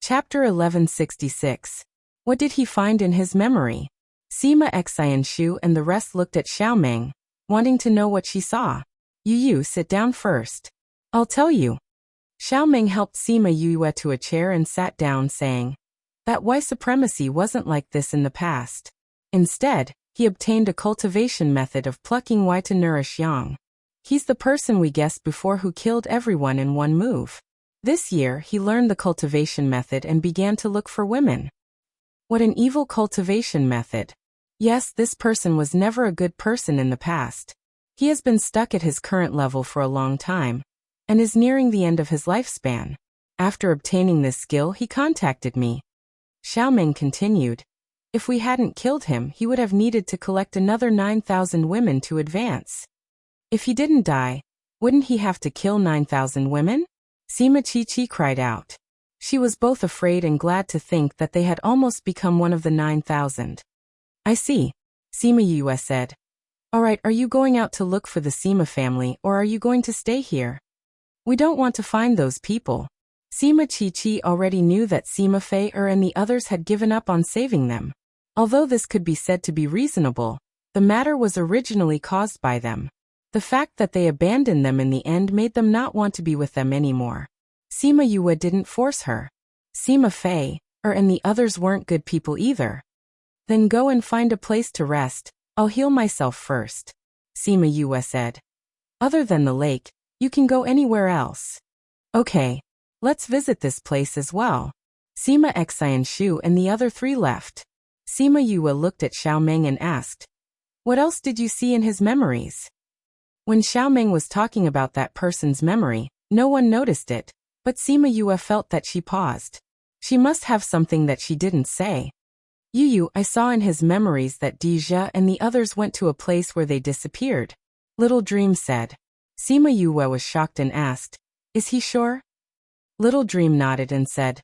Chapter 1166. What did he find in his memory? Sima Xianshu and the rest looked at Xiaomeng, wanting to know what she saw. Yu, sit down first. I'll tell you. Xiaomeng helped Sima Yue to a chair and sat down, saying that white supremacy wasn't like this in the past. Instead, he obtained a cultivation method of plucking Y to nourish Yang. He's the person we guessed before who killed everyone in one move. This year, he learned the cultivation method and began to look for women. What an evil cultivation method. Yes, this person was never a good person in the past. He has been stuck at his current level for a long time, and is nearing the end of his lifespan. After obtaining this skill, he contacted me. Xiaomeng continued. If we hadn't killed him, he would have needed to collect another 9,000 women to advance. If he didn't die, wouldn't he have to kill 9,000 women? Sima Chi cried out. She was both afraid and glad to think that they had almost become one of the 9,000. I see, Sima Yue said. Alright, are you going out to look for the Sima family or are you going to stay here? We don't want to find those people. Sima Chi already knew that Sima Fei and the others had given up on saving them. Although this could be said to be reasonable, The matter was originally caused by them. The fact that they abandoned them in the end made them not want to be with them anymore. Sima Yue didn't force her. Sima Fei, and the others weren't good people either. Then go and find a place to rest. I'll heal myself first, Sima Yue said. Other than the lake, you can go anywhere else. Okay. Let's visit this place as well. Sima Xianshu and the other three left. Sima Yue looked at Xiao Meng and asked, "What else did you see in his memories?" When Xiao Meng was talking about that person's memory, no one noticed it, but Sima Yue felt that she paused. She must have something that she didn't say. Yu, I saw in his memories that Dija and the others went to a place where they disappeared. Little Dream said. Sima Yue was shocked and asked, "Is he sure?" Little Dream nodded and said,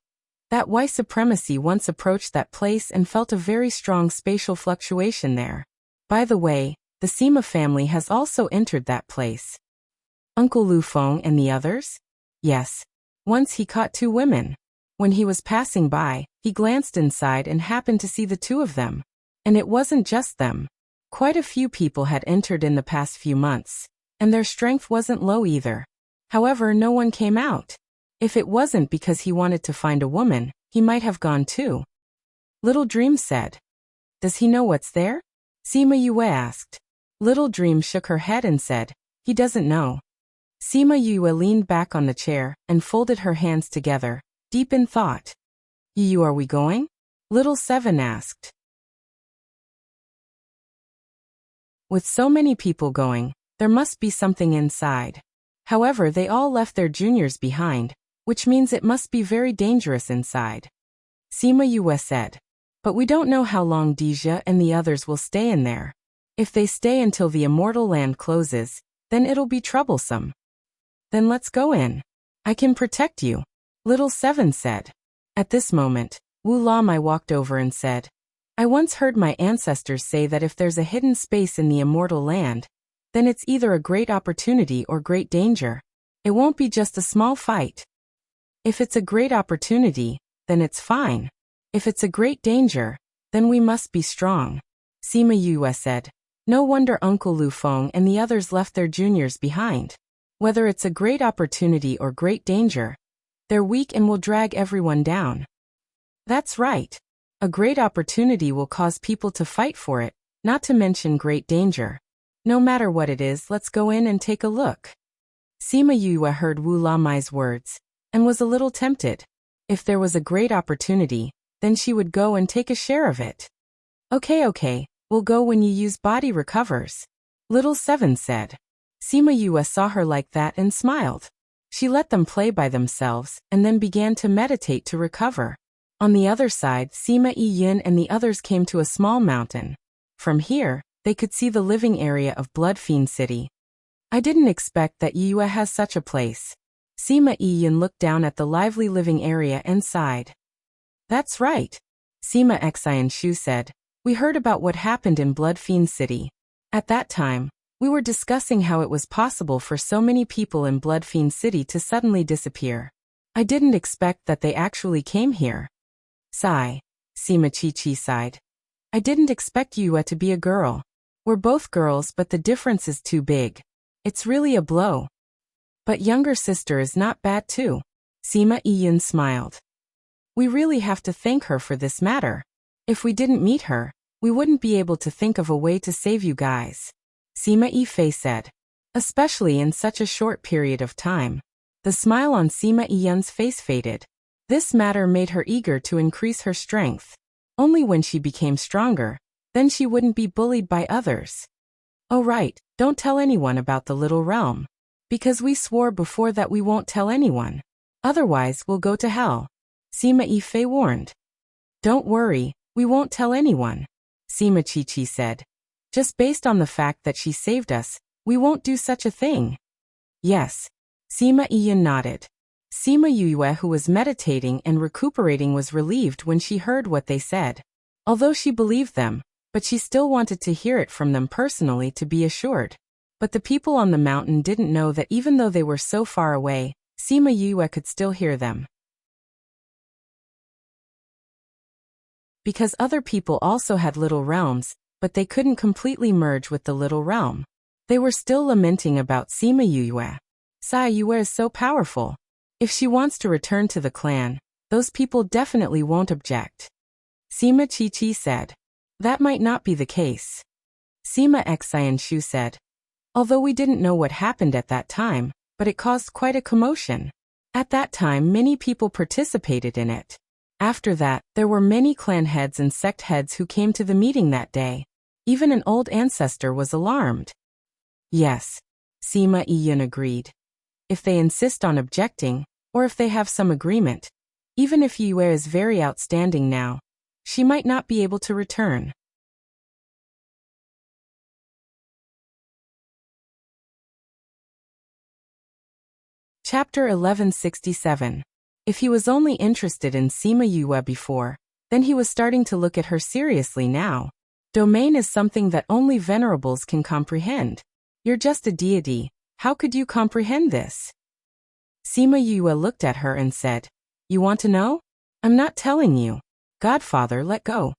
"That white supremacy once approached that place and felt a very strong spatial fluctuation there. By the way, the Sima family has also entered that place." Uncle Lu Feng and the others? Yes. Once he caught two women. When he was passing by, he glanced inside and happened to see the two of them. And it wasn't just them. Quite a few people had entered in the past few months, and their strength wasn't low either. However, no one came out. If it wasn't because he wanted to find a woman, he might have gone too. Little Dream said. Does he know what's there? Sima Yue asked. Little Dream shook her head and said, he doesn't know. Sima Yue leaned back on the chair and folded her hands together, deep in thought. Yu, are we going? Little Seven asked. With so many people going, there must be something inside. However, they all left their juniors behind, which means it must be very dangerous inside. Sima Yue said. But we don't know how long Dija and the others will stay in there. If they stay until the immortal land closes, then it'll be troublesome. Then let's go in. I can protect you, Little Seven said. At this moment, Wu Lamai walked over and said, I once heard my ancestors say that if there's a hidden space in the immortal land, then it's either a great opportunity or great danger. It won't be just a small fight. If it's a great opportunity, then it's fine. If it's a great danger, then we must be strong. Sima Yue said. No wonder Uncle Lu Feng and the others left their juniors behind. Whether it's a great opportunity or great danger, they're weak and will drag everyone down. That's right. A great opportunity will cause people to fight for it, not to mention great danger. No matter what it is, let's go in and take a look. Sima Yue heard Wu Lamai's words, and was a little tempted. If there was a great opportunity, then she would go and take a share of it. Okay, we'll go when you use body recovers, Little Seven said. Sima Yue saw her like that and smiled. She let them play by themselves, and then began to meditate to recover. On the other side, Sima Yin and the others came to a small mountain. From here, they could see the living area of Blood Fiend City. I didn't expect that Yue has such a place. Sima Yin looked down at the lively living area and sighed. That's right, Sima Xianshu said. We heard about what happened in Blood Fiend City. At that time, we were discussing how it was possible for so many people in Blood Fiend City to suddenly disappear. I didn't expect that they actually came here. Sigh. Sima Chi sighed. I didn't expect Yue to be a girl. We're both girls, but the difference is too big. It's really a blow. But younger sister is not bad too. Sima Yin smiled. We really have to thank her for this matter. If we didn't meet her, we wouldn't be able to think of a way to save you guys. Sima Yifei said. Especially in such a short period of time. The smile on Sima Yin's face faded. This matter made her eager to increase her strength. Only when she became stronger, then she wouldn't be bullied by others. Oh right, don't tell anyone about the little realm. Because we swore before that we won't tell anyone. Otherwise we'll go to hell. Sima Yifei warned. Don't worry, we won't tell anyone, Sima Chi said. Just based on the fact that she saved us, we won't do such a thing. Yes. Sima Yin nodded. Sima Yue, who was meditating and recuperating, was relieved when she heard what they said. Although she believed them, but she still wanted to hear it from them personally to be assured. But the people on the mountain didn't know that even though they were so far away, Sima Yue could still hear them. Because other people also had little realms, but they couldn't completely merge with the little realm. They were still lamenting about Sima Yue. Sai Yue is so powerful. If she wants to return to the clan, those people definitely won't object. Sima Chi said. That might not be the case. Sima Xian Shu said. Although we didn't know what happened at that time, but it caused quite a commotion. At that time many people participated in it. After that, there were many clan heads and sect heads who came to the meeting that day. Even an old ancestor was alarmed. Yes. Sima Yun agreed. If they insist on objecting, or if they have some agreement, even if Yue is very outstanding now, she might not be able to return. Chapter 1167. If he was only interested in Sima Yue before, then he was starting to look at her seriously now. Domain is something that only venerables can comprehend. You're just a deity, how could you comprehend this? Sima Yue looked at her and said, You want to know? I'm not telling you. Godfather, let go.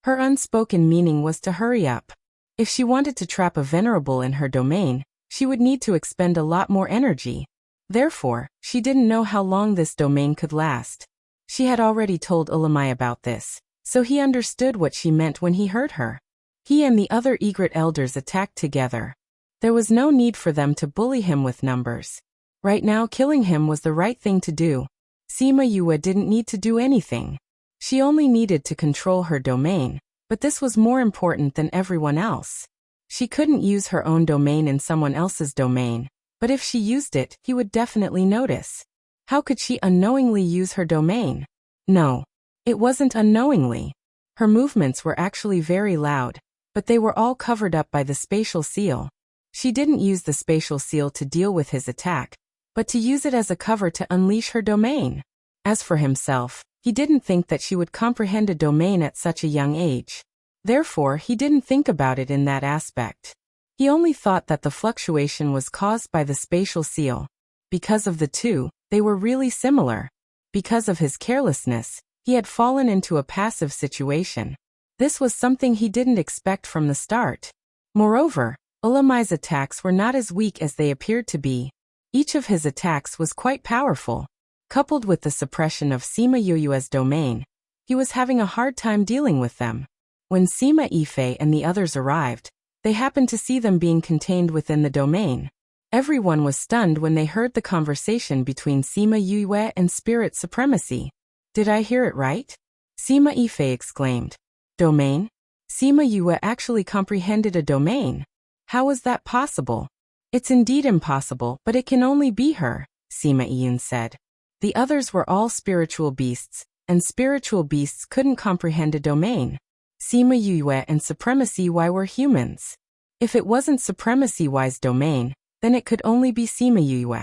Her unspoken meaning was to hurry up. If she wanted to trap a venerable in her domain, she would need to expend a lot more energy. Therefore, she didn't know how long this domain could last. She had already told Ulamai about this, so he understood what she meant when he heard her. He and the other Egret elders attacked together. There was no need for them to bully him with numbers. Right now killing him was the right thing to do. Sima Yue didn't need to do anything. She only needed to control her domain, but this was more important than everyone else. She couldn't use her own domain in someone else's domain, but if she used it, he would definitely notice. How could she unknowingly use her domain? No. It wasn't unknowingly. Her movements were actually very loud, but they were all covered up by the spatial seal. She didn't use the spatial seal to deal with his attack, but to use it as a cover to unleash her domain. As for himself, he didn't think that she would comprehend a domain at such a young age. Therefore, he didn't think about it in that aspect. He only thought that the fluctuation was caused by the spatial seal. Because of the two, they were really similar. Because of his carelessness, he had fallen into a passive situation. This was something he didn't expect from the start. Moreover, Ulamai's attacks were not as weak as they appeared to be. Each of his attacks was quite powerful. Coupled with the suppression of Sima Yue's domain, he was having a hard time dealing with them. When Sima Yifei and the others arrived, they happened to see them being contained within the domain. Everyone was stunned when they heard the conversation between Sima Yue and Spirit Supremacy. Did I hear it right? Sima Yifei exclaimed. Domain? Sima Yue actually comprehended a domain. How was that possible? It's indeed impossible, but it can only be her, Sima Yun said. The others were all spiritual beasts, and spiritual beasts couldn't comprehend a domain. Sima Yue and Supremacy Y were humans. If it wasn't Supremacy Y's domain, then it could only be Sima Yue.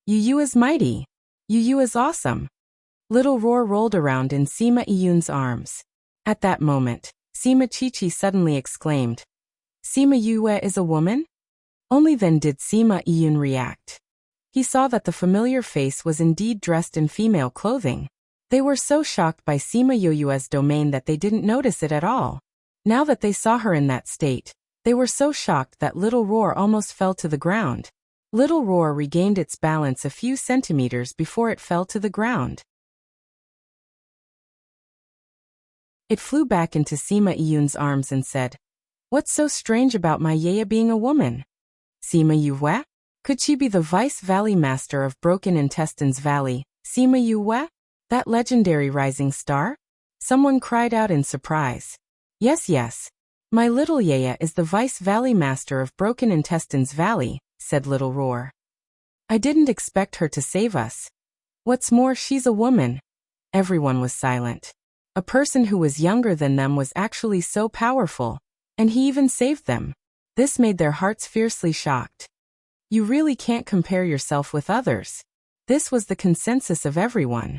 Yu is mighty. Yu is awesome. Little roar rolled around in Sima Yun's arms. At that moment, Sima Chi suddenly exclaimed, Sima Yue is a woman? Only then did Sima Yun react. He saw that the familiar face was indeed dressed in female clothing. They were so shocked by Sima Yue's domain that they didn't notice it at all. Now that they saw her in that state, they were so shocked that Little Roar almost fell to the ground. Little Roar regained its balance a few centimeters before it fell to the ground. It flew back into Sima Yun's arms and said, What's so strange about my Yaya being a woman? Sima Yue? Could she be the Vice Valley Master of Broken Intestines Valley, Sima Yue? That legendary rising star? Someone cried out in surprise. Yes. My little Yaya is the Vice Valley Master of Broken Intestines Valley, said Little Roar. I didn't expect her to save us. What's more, she's a woman. Everyone was silent. A person who was younger than them was actually so powerful, and he even saved them. This made their hearts fiercely shocked. You really can't compare yourself with others. This was the consensus of everyone.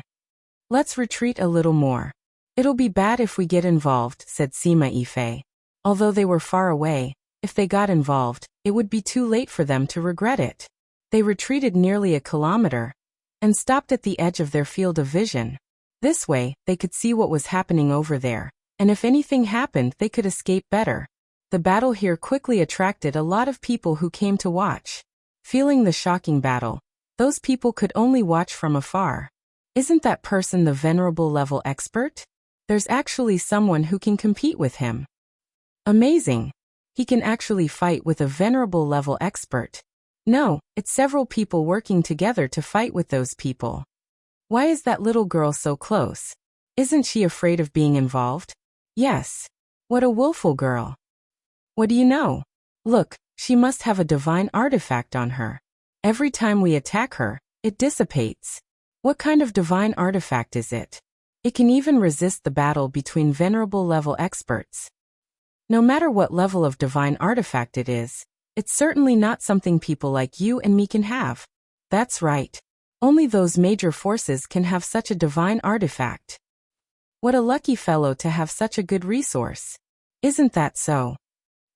Let's retreat a little more. It'll be bad if we get involved, said Sima Yifei. Although they were far away, if they got involved, it would be too late for them to regret it. They retreated nearly a kilometer and stopped at the edge of their field of vision. This way, they could see what was happening over there, and if anything happened, they could escape better. The battle here quickly attracted a lot of people who came to watch. Feeling the shocking battle, those people could only watch from afar. Isn't that person the venerable level expert? There's actually someone who can compete with him. Amazing! He can actually fight with a venerable level expert. No, it's several people working together to fight with those people. Why is that little girl so close? Isn't she afraid of being involved? Yes. What a willful girl. What do you know? Look, she must have a divine artifact on her. Every time we attack her, it dissipates. What kind of divine artifact is it? It can even resist the battle between venerable level experts. No matter what level of divine artifact it is, it's certainly not something people like you and me can have. That's right. Only those major forces can have such a divine artifact. What a lucky fellow to have such a good resource. Isn't that so?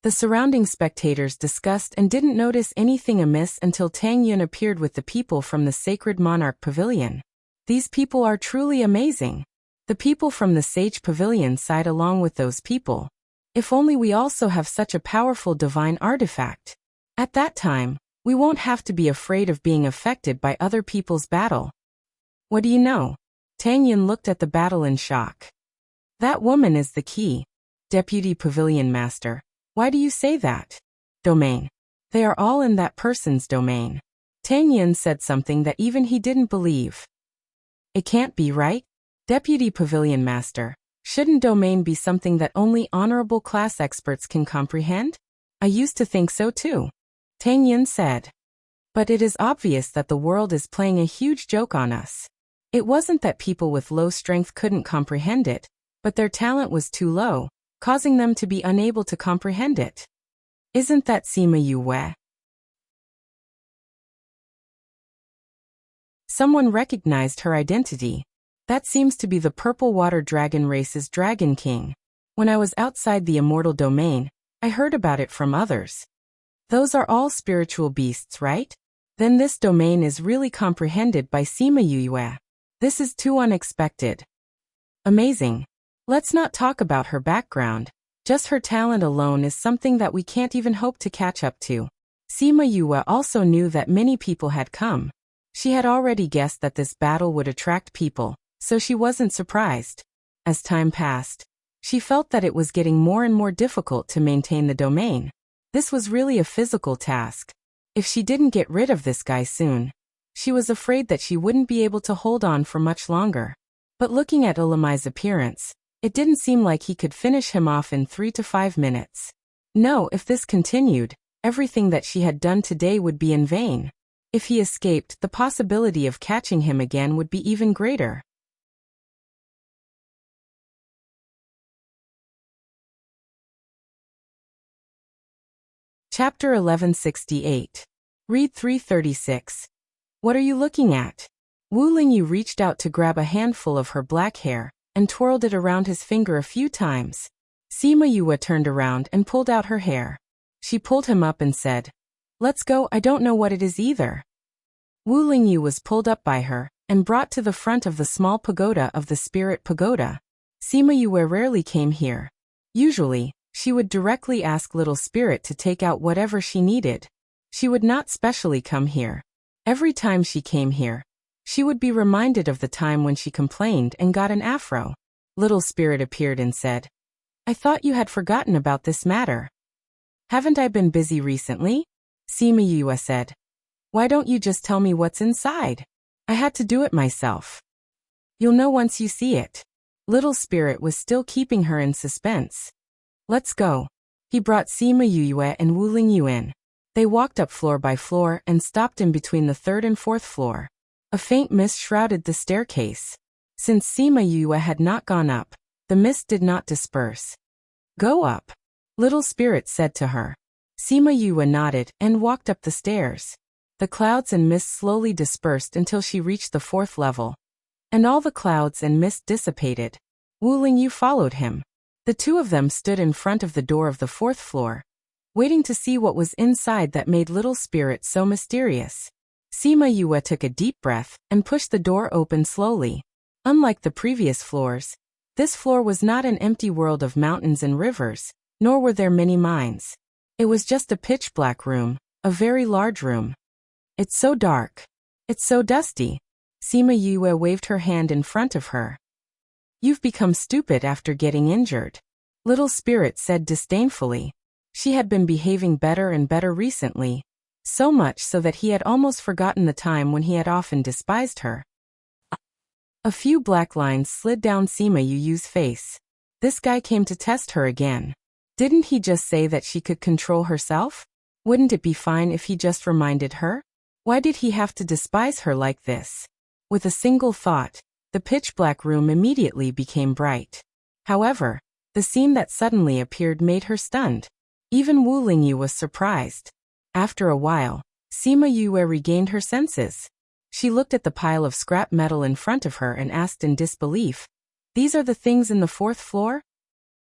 The surrounding spectators discussed and didn't notice anything amiss until Tang Yun appeared with the people from the Sacred Monarch Pavilion. These people are truly amazing. The people from the Sage Pavilion sighed along with those people. If only we also have such a powerful divine artifact. At that time, we won't have to be afraid of being affected by other people's battle. What do you know? Tang Yun looked at the battle in shock. That woman is the key. Deputy Pavilion Master. Why do you say that? Domain. They are all in that person's domain. Tang Yun said something that even he didn't believe. It can't be right? Deputy Pavilion Master. Shouldn't domain be something that only honorable class experts can comprehend? I used to think so too. Tang Yun said. But it is obvious that the world is playing a huge joke on us. It wasn't that people with low strength couldn't comprehend it, but their talent was too low, causing them to be unable to comprehend it. Isn't that Sima Yue? Someone recognized her identity. That seems to be the Purple Water Dragon race's Dragon King. When I was outside the immortal domain, I heard about it from others. Those are all spiritual beasts, right? Then this domain is really comprehended by Sima Yue. This is too unexpected. Amazing. Let's not talk about her background. Just her talent alone is something that we can't even hope to catch up to. Sima Yue also knew that many people had come. She had already guessed that this battle would attract people, so she wasn't surprised. As time passed, she felt that it was getting more and more difficult to maintain the domain. This was really a physical task. If she didn't get rid of this guy soon, she was afraid that she wouldn't be able to hold on for much longer. But looking at Ulamai's appearance, it didn't seem like he could finish him off in 3 to 5 minutes. No, if this continued, everything that she had done today would be in vain. If he escaped, the possibility of catching him again would be even greater. Chapter 1168. Read 336. What are you looking at? Wu Lingyu reached out to grab a handful of her black hair and twirled it around his finger a few times. Sima Yue turned around and pulled out her hair. She pulled him up and said, "Let's go, I don't know what it is either." Wu Lingyu was pulled up by her and brought to the front of the small pagoda of the Spirit Pagoda. Sima Yue rarely came here. Usually, she would directly ask Little Spirit to take out whatever she needed. She would not specially come here. Every time she came here, she would be reminded of the time when she complained and got an afro. Little Spirit appeared and said, "I thought you had forgotten about this matter." "Haven't I been busy recently?" Sima Yue said. "Why don't you just tell me what's inside? I had to do it myself." "You'll know once you see it." Little Spirit was still keeping her in suspense. "Let's go." He brought Sima Yue and Wu Lingyu in. They walked up floor by floor and stopped in between the 3rd and 4th floor. A faint mist shrouded the staircase. Since Sima Yue had not gone up, the mist did not disperse. "Go up," Little Spirit said to her. Sima Yue nodded and walked up the stairs. The clouds and mist slowly dispersed until she reached the 4th level. And all the clouds and mist dissipated. Wu Lingyu followed him. The two of them stood in front of the door of the 4th floor, waiting to see what was inside that made Little Spirit so mysterious. Sima Yue took a deep breath and pushed the door open slowly. Unlike the previous floors, this floor was not an empty world of mountains and rivers. Nor were there many minds. It was just a pitch-black room, a very large room. It's so dark. It's so dusty. Sima Yue waved her hand in front of her. You've become stupid after getting injured. Little Spirit said disdainfully. She had been behaving better and better recently, so much so that he had almost forgotten the time when he had often despised her. A few black lines slid down Sima Yu's face. This guy came to test her again. Didn't he just say that she could control herself? Wouldn't it be fine if he just reminded her? Why did he have to despise her like this? With a single thought, the pitch-black room immediately became bright. However, the scene that suddenly appeared made her stunned. Even Wu Lingyu was surprised. After a while, Sima Yue regained her senses. She looked at the pile of scrap metal in front of her and asked in disbelief, "These are the things in the fourth floor?"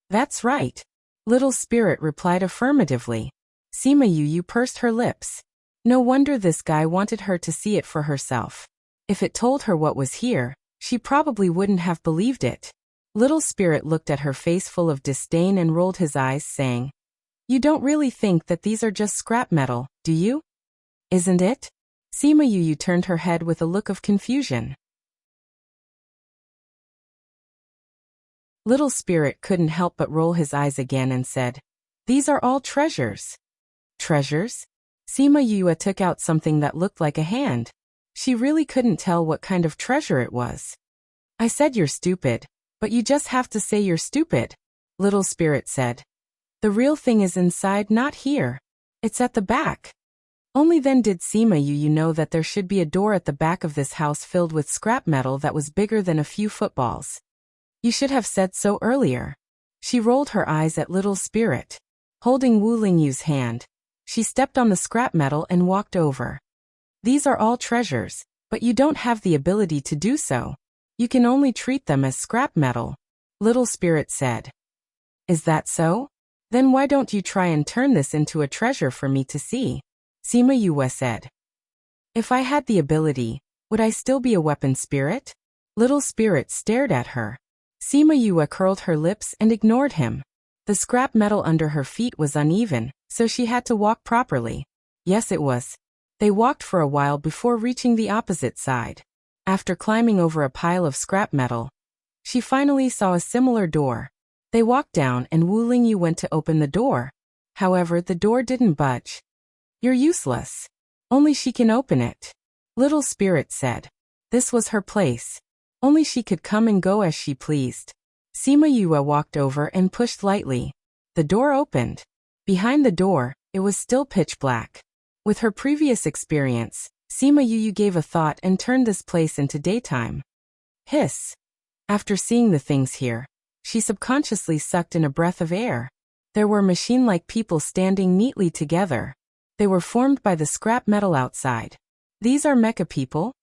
"That's right." Little Spirit replied affirmatively. Sima Yu pursed her lips. No wonder this guy wanted her to see it for herself. If it told her what was here, she probably wouldn't have believed it. Little Spirit looked at her face full of disdain and rolled his eyes, saying, "You don't really think that these are just scrap metal, do you? Isn't it?" Sima Yu turned her head with a look of confusion. Little Spirit couldn't help but roll his eyes again and said, "These are all treasures." Treasures? Sima Yue took out something that looked like a hand. She really couldn't tell what kind of treasure it was. "I said you're stupid, but you just have to say you're stupid," Little Spirit said. "The real thing is inside, not here. It's at the back." Only then did Sima Yu know that there should be a door at the back of this house filled with scrap metal that was bigger than a few footballs. "You should have said so earlier." She rolled her eyes at Little Spirit. Holding Wu Lingyu's hand, she stepped on the scrap metal and walked over. "These are all treasures, but you don't have the ability to do so. You can only treat them as scrap metal," Little Spirit said. "Is that so? Then why don't you try and turn this into a treasure for me to see?" Sima Yue said. "If I had the ability, would I still be a weapon spirit?" Little Spirit stared at her. Sima Yue curled her lips and ignored him. The scrap metal under her feet was uneven, so she had to walk properly. Yes, it was. They walked for a while before reaching the opposite side. After climbing over a pile of scrap metal, she finally saw a similar door. They walked down and Wu Lingyu went to open the door. However, the door didn't budge. "You're useless. Only she can open it," Little Spirit said. This was her place. Only she could come and go as she pleased. Sima Yue walked over and pushed lightly. The door opened. Behind the door, it was still pitch black. With her previous experience, Sima Yu gave a thought and turned this place into daytime. Hiss. After seeing the things here, she subconsciously sucked in a breath of air. There were machine-like people standing neatly together. They were formed by the scrap metal outside. "These are mecha people?"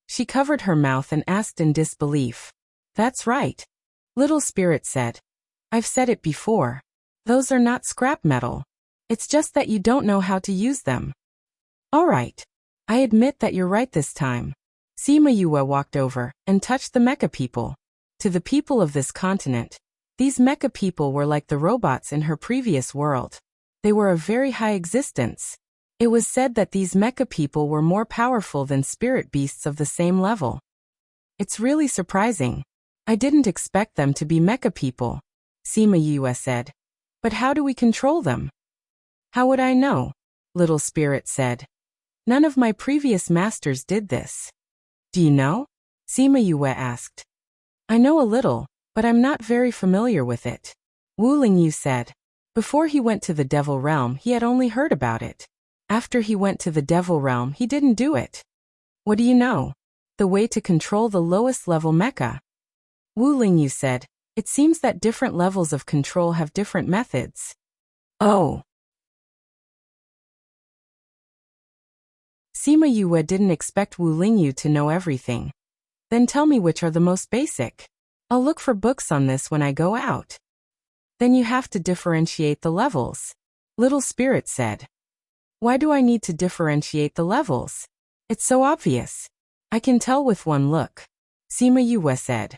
She covered her mouth and asked in disbelief. "That's right," Little Spirit said. "I've said it before. Those are not scrap metal. It's just that you don't know how to use them." "All right. I admit that you're right this time." Sima Yue walked over and touched the mecha people. To the people of this continent, these mecha people were like the robots in her previous world. They were of very high existence. It was said that these mecha people were more powerful than spirit beasts of the same level. "It's really surprising. I didn't expect them to be mecha people," Sima Yue said. "But how do we control them?" "How would I know?" Little Spirit said. "None of my previous masters did this." "Do you know?" Sima Yue asked. "I know a little, but I'm not very familiar with it," Wu Lingyu said. Before he went to the Devil Realm, he had only heard about it. After he went to the Devil Realm, he didn't do it. "What do you know?" "The way to control the lowest level mecha." Wu Lingyu said. "It seems that different levels of control have different methods." "Oh." Sima Yue didn't expect Wu Lingyu to know everything. "Then tell me which are the most basic. I'll look for books on this when I go out." "Then you have to differentiate the levels," Little Spirit said. "Why do I need to differentiate the levels? It's so obvious. I can tell with one look," Sima Yue said.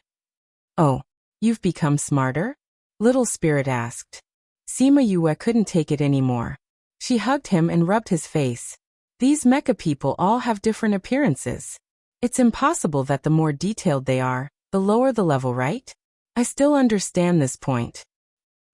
"Oh, you've become smarter?" Little Spirit asked. Sima Yue couldn't take it anymore. She hugged him and rubbed his face. These mecha people all have different appearances. It's impossible that the more detailed they are, the lower the level, right? I still understand this point.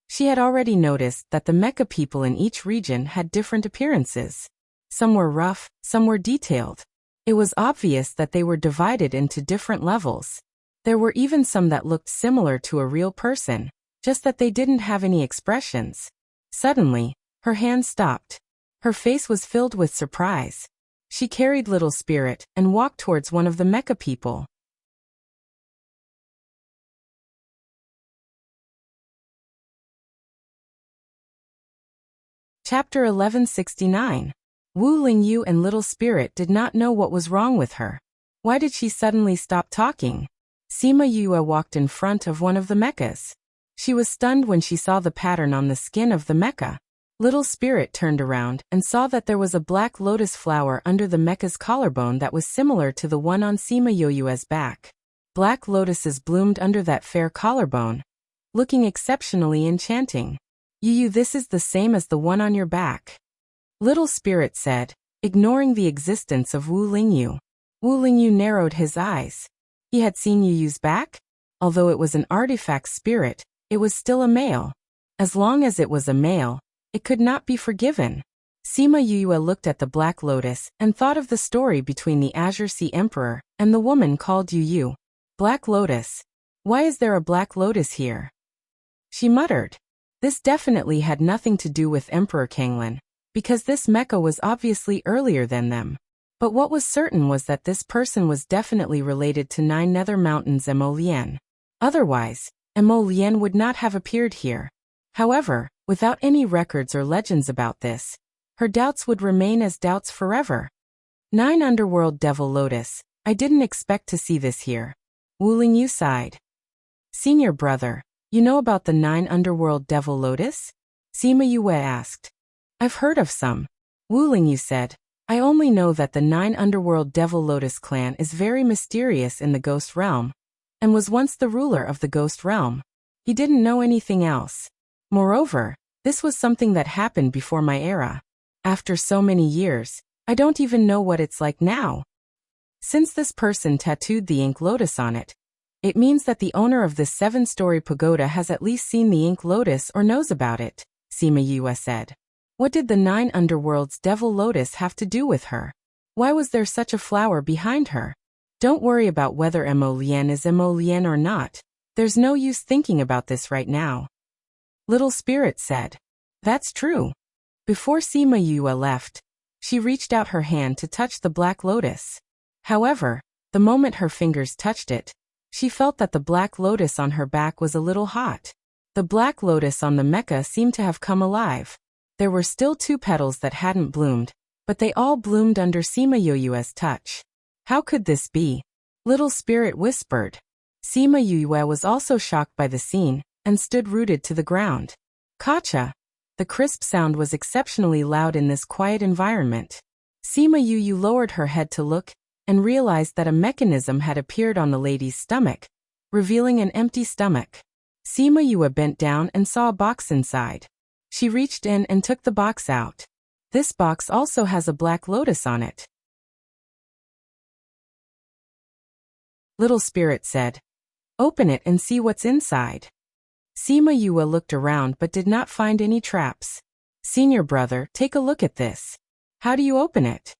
She had already noticed that the mecha people in each region had different appearances. Some were rough, some were detailed. It was obvious that they were divided into different levels. There were even some that looked similar to a real person, just that they didn't have any expressions. Suddenly, her hand stopped. Her face was filled with surprise. She carried Little Spirit and walked towards one of the mecha people. Chapter 1169. Wu Lingyu and Little Spirit did not know what was wrong with her. Why did she suddenly stop talking? Sima Yue walked in front of one of the mechas. She was stunned when she saw the pattern on the skin of the mecha. Little Spirit turned around and saw that there was a black lotus flower under the mecha's collarbone that was similar to the one on Sima Yue's back. Black lotuses bloomed under that fair collarbone, looking exceptionally enchanting. Yu, this is the same as the one on your back. Little Spirit said, ignoring the existence of Wu Lingyu. Wu Lingyu narrowed his eyes. He had seen Yu's back? Although it was an artifact spirit, it was still a male. As long as it was a male, it could not be forgiven. Sima Yue looked at the Black Lotus and thought of the story between the Azure Sea Emperor and the woman called Yu. Black Lotus. Why is there a Black Lotus here? She muttered. This definitely had nothing to do with Emperor Kanglin, because this mecha was obviously earlier than them. But what was certain was that this person was definitely related to 9 Nether Mountains Emolian. Otherwise, Emolian would not have appeared here. However, without any records or legends about this, her doubts would remain as doubts forever. 9 Underworld Devil Lotus, I didn't expect to see this here. Wu Lingyu sighed. Senior brother, you know about the 9 Underworld Devil Lotus? Sima Yue asked. I've heard of some. Wu Lingyu said. I only know that the 9 Underworld Devil Lotus clan is very mysterious in the Ghost Realm, and was once the ruler of the Ghost Realm. He didn't know anything else. Moreover, this was something that happened before my era. After so many years, I don't even know what it's like now. Since this person tattooed the ink lotus on it, it means that the owner of this 7-story pagoda has at least seen the ink lotus or knows about it, Sima Yue said. What did the 9 Underworld's Devil Lotus have to do with her? Why was there such a flower behind her? Don't worry about whether Emolian is Emolian or not. There's no use thinking about this right now. Little Spirit said. That's true. Before Sima Yue left, she reached out her hand to touch the Black Lotus. However, the moment her fingers touched it, she felt that the Black Lotus on her back was a little hot. The Black Lotus on the mecha seemed to have come alive. There were still 2 petals that hadn't bloomed, but they all bloomed under Sima Yue's touch. How could this be? Little Spirit whispered. Sima Yue was also shocked by the scene, and stood rooted to the ground. Kacha! The crisp sound was exceptionally loud in this quiet environment. Sima Yue lowered her head to look, and realized that a mechanism had appeared on the lady's stomach, revealing an empty stomach. Sima Yue bent down and saw a box inside. She reached in and took the box out. This box also has a Black Lotus on it. Little Spirit said, "Open it and see what's inside." Sima Yue looked around but did not find any traps. Senior brother, take a look at this. How do you open it?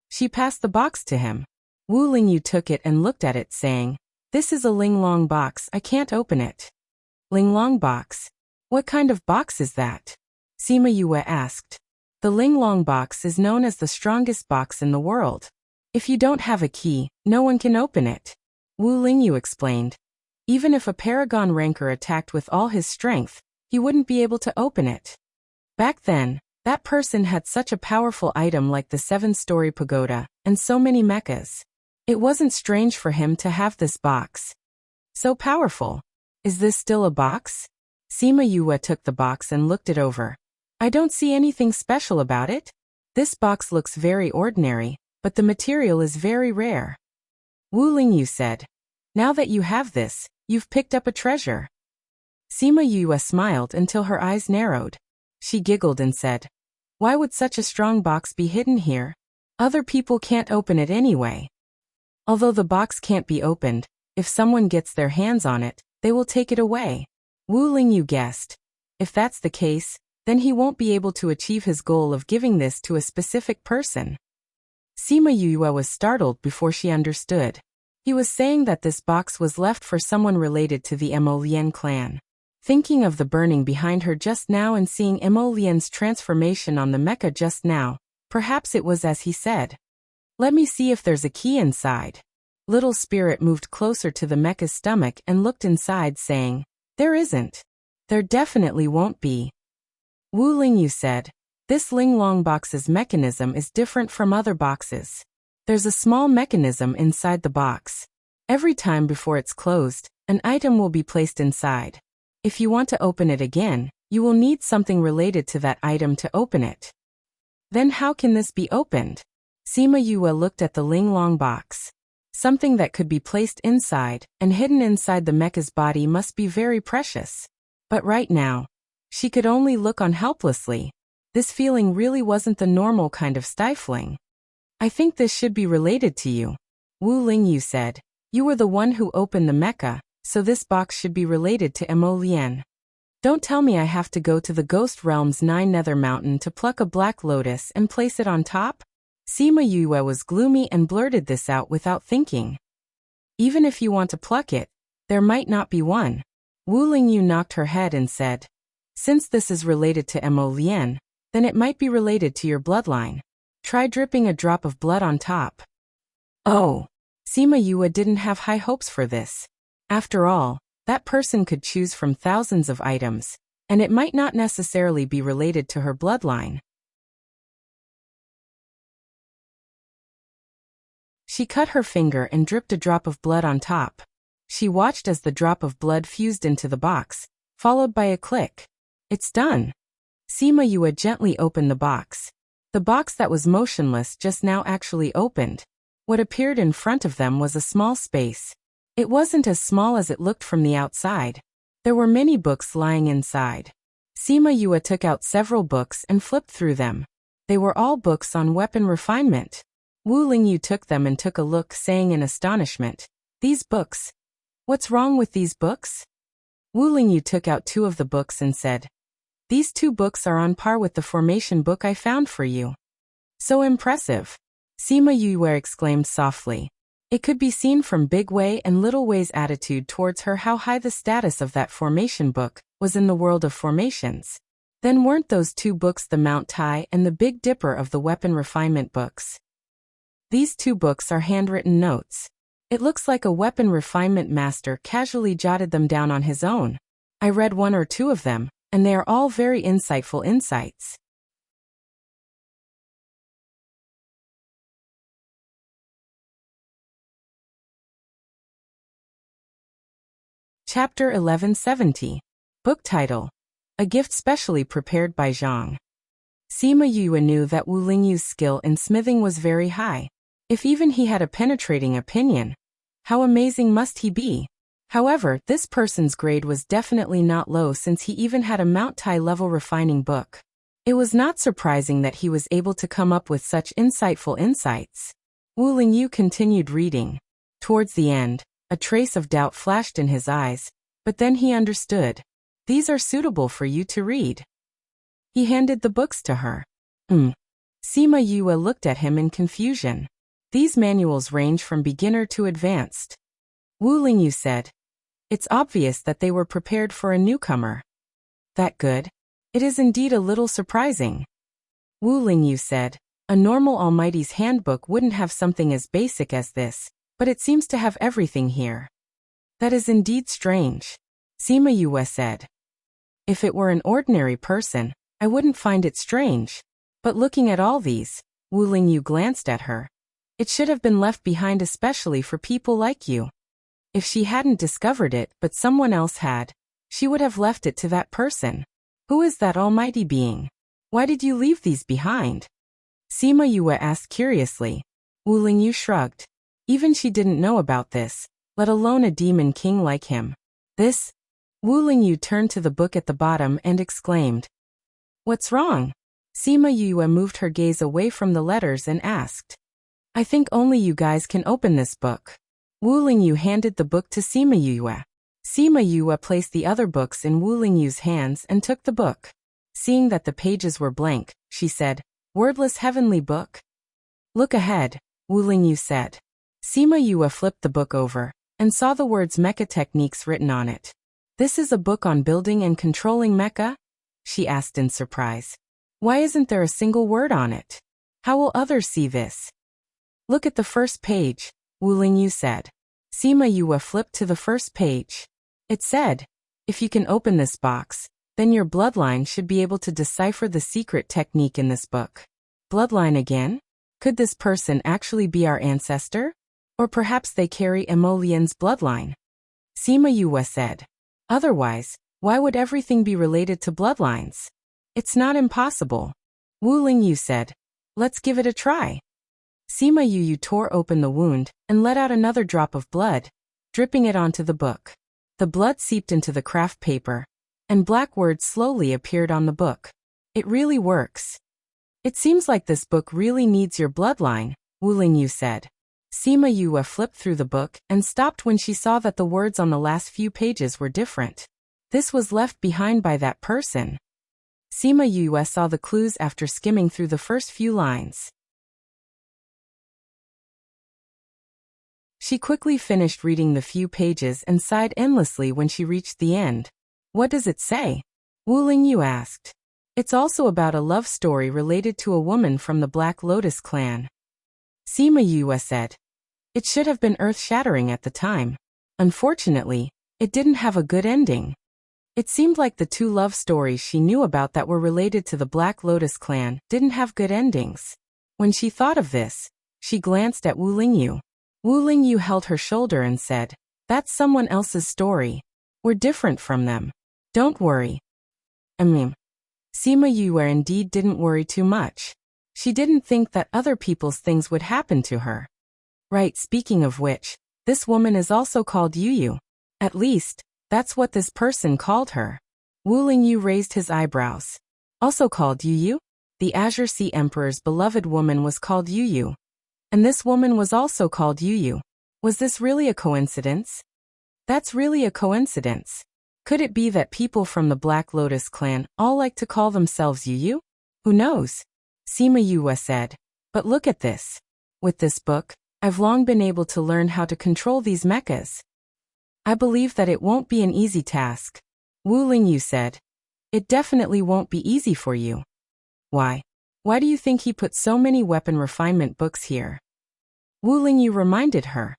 She passed the box to him. Wu Lingyu took it and looked at it, saying, "This is a Linglong box, I can't open it." Linglong box? What kind of box is that? Sima Yue asked. The Linglong box is known as the strongest box in the world. If you don't have a key, no one can open it. Wu Lingyu explained. Even if a Paragon ranker attacked with all his strength, he wouldn't be able to open it. Back then, that person had such a powerful item like the 7-story pagoda, and so many mechas. It wasn't strange for him to have this box. So powerful. Is this still a box? Sima Yue took the box and looked it over. I don't see anything special about it. This box looks very ordinary, but the material is very rare. Wu Lingyu said. Now that you have this, you've picked up a treasure. Sima Yue smiled until her eyes narrowed. She giggled and said, "Why would such a strong box be hidden here? Other people can't open it anyway. Although the box can't be opened, if someone gets their hands on it, they will take it away." Wu Lingyu guessed. If that's the case, then he won't be able to achieve his goal of giving this to a specific person. Sima Yue was startled before she understood. He was saying that this box was left for someone related to the Mo Lian clan. Thinking of the burning behind her just now and seeing Mo Lian's transformation on the mecha just now, perhaps it was as he said. "Let me see if there's a key inside." Little Spirit moved closer to the mecha's stomach and looked inside, saying, "There isn't. There definitely won't be." Wu Lingyu said, "This Linglong box's mechanism is different from other boxes. There's a small mechanism inside the box. Every time before it's closed, an item will be placed inside. If you want to open it again, you will need something related to that item to open it." "Then how can this be opened?" Sima Yue looked at the Linglong box. Something that could be placed inside and hidden inside the mecha's body must be very precious. But right now, she could only look on helplessly. This feeling really wasn't the normal kind of stifling. "I think this should be related to you," Wu Lingyu said. "You were the one who opened the mecha, so this box should be related to Mo Lian. Don't tell me I have to go to the Ghost Realm's 9 Nether Mountain to pluck a black lotus and place it on top?" Sima Yue was gloomy and blurted this out without thinking. "Even if you want to pluck it, there might not be one." Wu Lingyu knocked her head and said, "Since this is related to Mo Lian, then it might be related to your bloodline. Try dripping a drop of blood on top." Oh, Sima Yue didn't have high hopes for this. After all, that person could choose from thousands of items, and it might not necessarily be related to her bloodline. She cut her finger and dripped a drop of blood on top. She watched as the drop of blood fused into the box, followed by a click. "It's done." Sima Yue gently opened the box. The box that was motionless just now actually opened. What appeared in front of them was a small space. It wasn't as small as it looked from the outside. There were many books lying inside. Sima Yue took out several books and flipped through them. They were all books on weapon refinement. Wu Lingyu took them and took a look, saying in astonishment, "These books? What's wrong with these books?" Wu Lingyu took out 2 of the books and said, "These 2 books are on par with the formation book I found for you." "So impressive." Sima Yue exclaimed softly. It could be seen from Big Wei and Little Wei's attitude towards her how high the status of that formation book was in the world of formations. Then weren't those 2 books the Mount Tai and the Big Dipper of the weapon refinement books? These 2 books are handwritten notes. It looks like a weapon refinement master casually jotted them down on his own. I read 1 or 2 of them, and they are all very insightful insights. Chapter 1170. Book title: A Gift Specially Prepared by Zhang. Sima Yue knew that Wu Lingyu's skill in smithing was very high. If even he had a penetrating opinion, how amazing must he be? However, this person's grade was definitely not low, since he even had a Mount Tai level refining book. It was not surprising that he was able to come up with such insightful insights. Wu Lingyu continued reading. Towards the end, a trace of doubt flashed in his eyes, but then he understood. "These are suitable for you to read." He handed the books to her. Sima Yue looked at him in confusion. These manuals range from beginner to advanced. Wu Lingyu said, "It's obvious that they were prepared for a newcomer." "That good? It is indeed a little surprising." Wu Lingyu said, "A normal Almighty's handbook wouldn't have something as basic as this, but it seems to have everything here." "That is indeed strange," Sima Yue said. "If it were an ordinary person, I wouldn't find it strange. But looking at all these," Wu Lingyu glanced at her, "it should have been left behind especially for people like you. If she hadn't discovered it but someone else had, she would have left it to that person. Who is that almighty being? Why did you leave these behind?" Sima Yue asked curiously. Wu Lingyu shrugged. Even she didn't know about this, let alone a demon king like him. This? Wu Lingyu turned to the book at the bottom and exclaimed, "What's wrong?" Sima Yue moved her gaze away from the letters and asked, "I think only you guys can open this book." Wu Lingyu handed the book to Sima Yue. Sima Yue placed the other books in Wu Lingyu's hands and took the book. Seeing that the pages were blank, she said, "Wordless heavenly book?" "Look ahead," Wu Lingyu said. Sima Yue flipped the book over and saw the words mecha techniques written on it. "This is a book on building and controlling mecha?" she asked in surprise. "Why isn't there a single word on it? How will others see this?" "Look at the first page," Wu Lingyu said. Sima Yue flipped to the first page. It said, "If you can open this box, then your bloodline should be able to decipher the secret technique in this book." Bloodline again? Could this person actually be our ancestor? Or perhaps they carry Emolian's bloodline? Sima Yue said. Otherwise, why would everything be related to bloodlines? It's not impossible. Wu Lingyu said, "Let's give it a try." Sima Yue tore open the wound and let out another drop of blood, dripping it onto the book. The blood seeped into the craft paper, and black words slowly appeared on the book. "It really works. It seems like this book really needs your bloodline," Wu Lingyu said. Sima Yue flipped through the book and stopped when she saw that the words on the last few pages were different. This was left behind by that person. Sima Yue saw the clues after skimming through the first few lines. She quickly finished reading the few pages and sighed endlessly when she reached the end. "What does it say?" Wu Lingyu asked. "It's also about a love story related to a woman from the Black Lotus clan." Sima Yue said. "It should have been earth-shattering at the time. Unfortunately, it didn't have a good ending." It seemed like the two love stories she knew about that were related to the Black Lotus clan didn't have good endings. When she thought of this, she glanced at Wu Lingyu. Wu Lingyu held her shoulder and said, "That's someone else's story. We're different from them. Don't worry." Sima Yue indeed didn't worry too much. She didn't think that other people's things would happen to her. Right, speaking of which, this woman is also called Yu. At least, that's what this person called her. Wu Lingyu raised his eyebrows. Also called Yu? The Azure Sea Emperor's beloved woman was called Yu. And this woman was also called Yu. Was this really a coincidence? That's really a coincidence. Could it be that people from the Black Lotus clan all like to call themselves Yu? Who knows? Sima Yue said. But look at this. With this book, I've long been able to learn how to control these mechas. I believe that it won't be an easy task. Wu Lingyu said. It definitely won't be easy for you. Why? Why do you think he put so many weapon refinement books here? Wu Lingyu reminded her.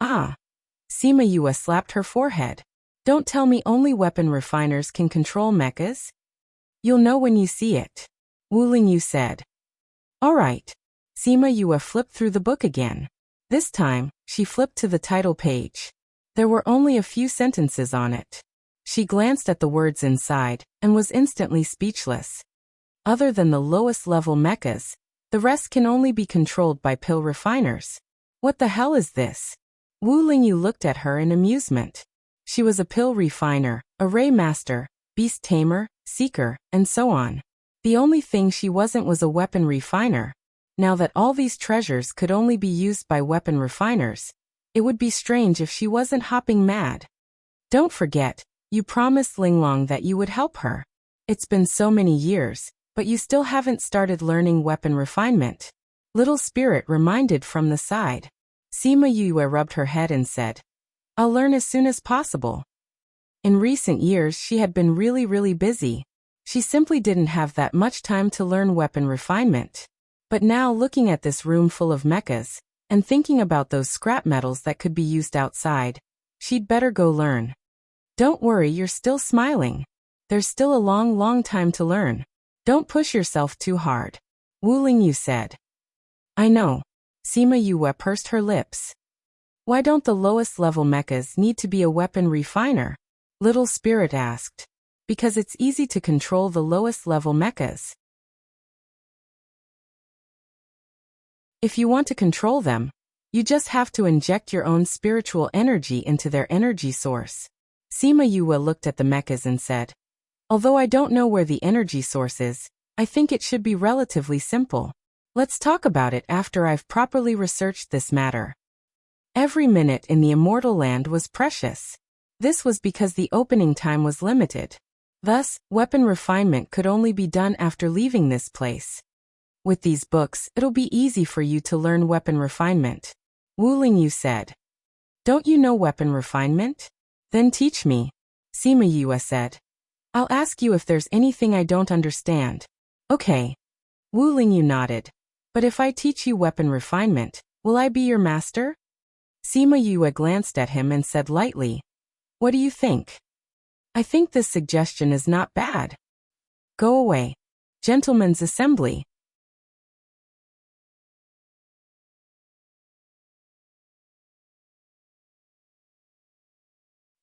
Ah. Sima Yue slapped her forehead. Don't tell me only weapon refiners can control mechas. You'll know when you see it. Wu Lingyu said. All right. Sima Yue flipped through the book again. This time, she flipped to the title page. There were only a few sentences on it. She glanced at the words inside and was instantly speechless. Other than the lowest level mechas, the rest can only be controlled by pill refiners. What the hell is this? Wu Lingyu looked at her in amusement. She was a pill refiner, a ray master, beast tamer, seeker, and so on. The only thing she wasn't was a weapon refiner. Now that all these treasures could only be used by weapon refiners, it would be strange if she wasn't hopping mad. Don't forget, you promised Linglong that you would help her. It's been so many years, but you still haven't started learning weapon refinement. Little Spirit reminded from the side. Sima Yue rubbed her head and said, I'll learn as soon as possible. In recent years she had been really busy. She simply didn't have that much time to learn weapon refinement. But now looking at this room full of mechas, and thinking about those scrap metals that could be used outside, she'd better go learn. Don't worry, you're still smiling. There's still a long time to learn. Don't push yourself too hard. Wu Lingyu said. I know. Sima Yue pursed her lips. Why don't the lowest level mechas need to be a weapon refiner? Little Spirit asked. Because it's easy to control the lowest level mechas. If you want to control them, you just have to inject your own spiritual energy into their energy source. Sima Yue looked at the mechas and said, although I don't know where the energy source is, I think it should be relatively simple. Let's talk about it after I've properly researched this matter. Every minute in the immortal land was precious. This was because the opening time was limited. Thus, weapon refinement could only be done after leaving this place. With these books, it'll be easy for you to learn weapon refinement. Wu Lingyu said. Don't you know weapon refinement? Then teach me. Sima Yue said. I'll ask you if there's anything I don't understand. Okay. Wu Lingyu nodded. But if I teach you weapon refinement, will I be your master? Sima Yue glanced at him and said lightly, what do you think? I think this suggestion is not bad. Go away. Gentlemen's assembly.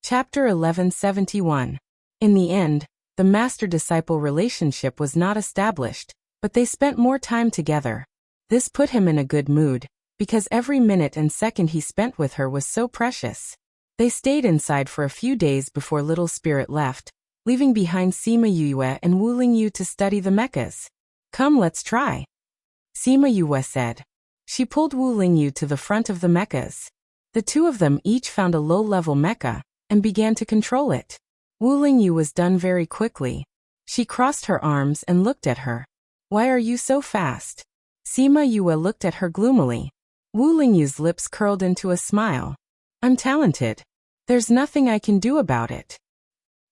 Chapter 1171. In the end, the master-disciple relationship was not established, but they spent more time together. This put him in a good mood, because every minute and second he spent with her was so precious. They stayed inside for a few days before Little Spirit left, leaving behind Sima Yue and Wu Lingyu to study the mechas. Come, let's try. Sima Yue said. She pulled Wu Lingyu to the front of the mechas. The two of them each found a low-level mecha, and began to control it. Wu Lingyu was done very quickly. She crossed her arms and looked at her. Why are you so fast? Sima Yue looked at her gloomily. Wu Lingyu's lips curled into a smile. I'm talented. There's nothing I can do about it.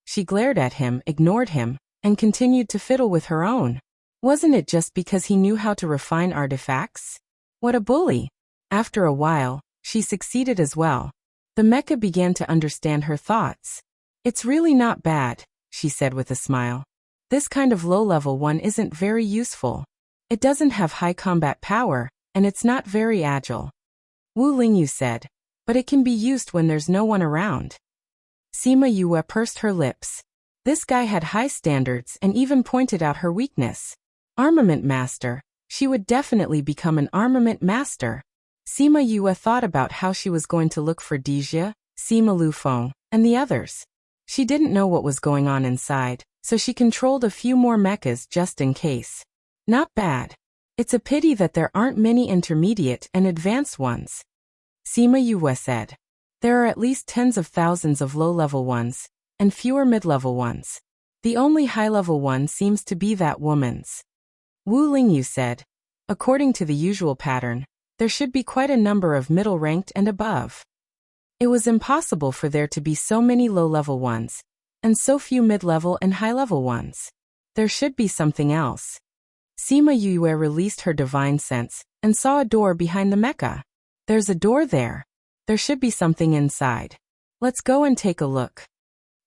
She glared at him, ignored him, and continued to fiddle with her own. Wasn't it just because he knew how to refine artifacts? What a bully. After a while, she succeeded as well. The mecha began to understand her thoughts. It's really not bad, she said with a smile. This kind of low-level one isn't very useful. It doesn't have high combat power, and it's not very agile. Wu Lingyu said, but it can be used when there's no one around. Sima Yue pursed her lips. This guy had high standards and even pointed out her weakness. Armament master. She would definitely become an armament master. Sima Yue thought about how she was going to look for Dijia, Sima Lufeng, and the others. She didn't know what was going on inside, so she controlled a few more mechas just in case. Not bad. It's a pity that there aren't many intermediate and advanced ones. Sima Yue said. There are at least tens of thousands of low-level ones, and fewer mid-level ones. The only high-level one seems to be that woman's. Wu Lingyu said. According to the usual pattern, there should be quite a number of middle-ranked and above. It was impossible for there to be so many low-level ones, and so few mid-level and high-level ones. There should be something else. Sima Yue released her divine sense, and saw a door behind the mecha. There's a door there. There should be something inside. Let's go and take a look.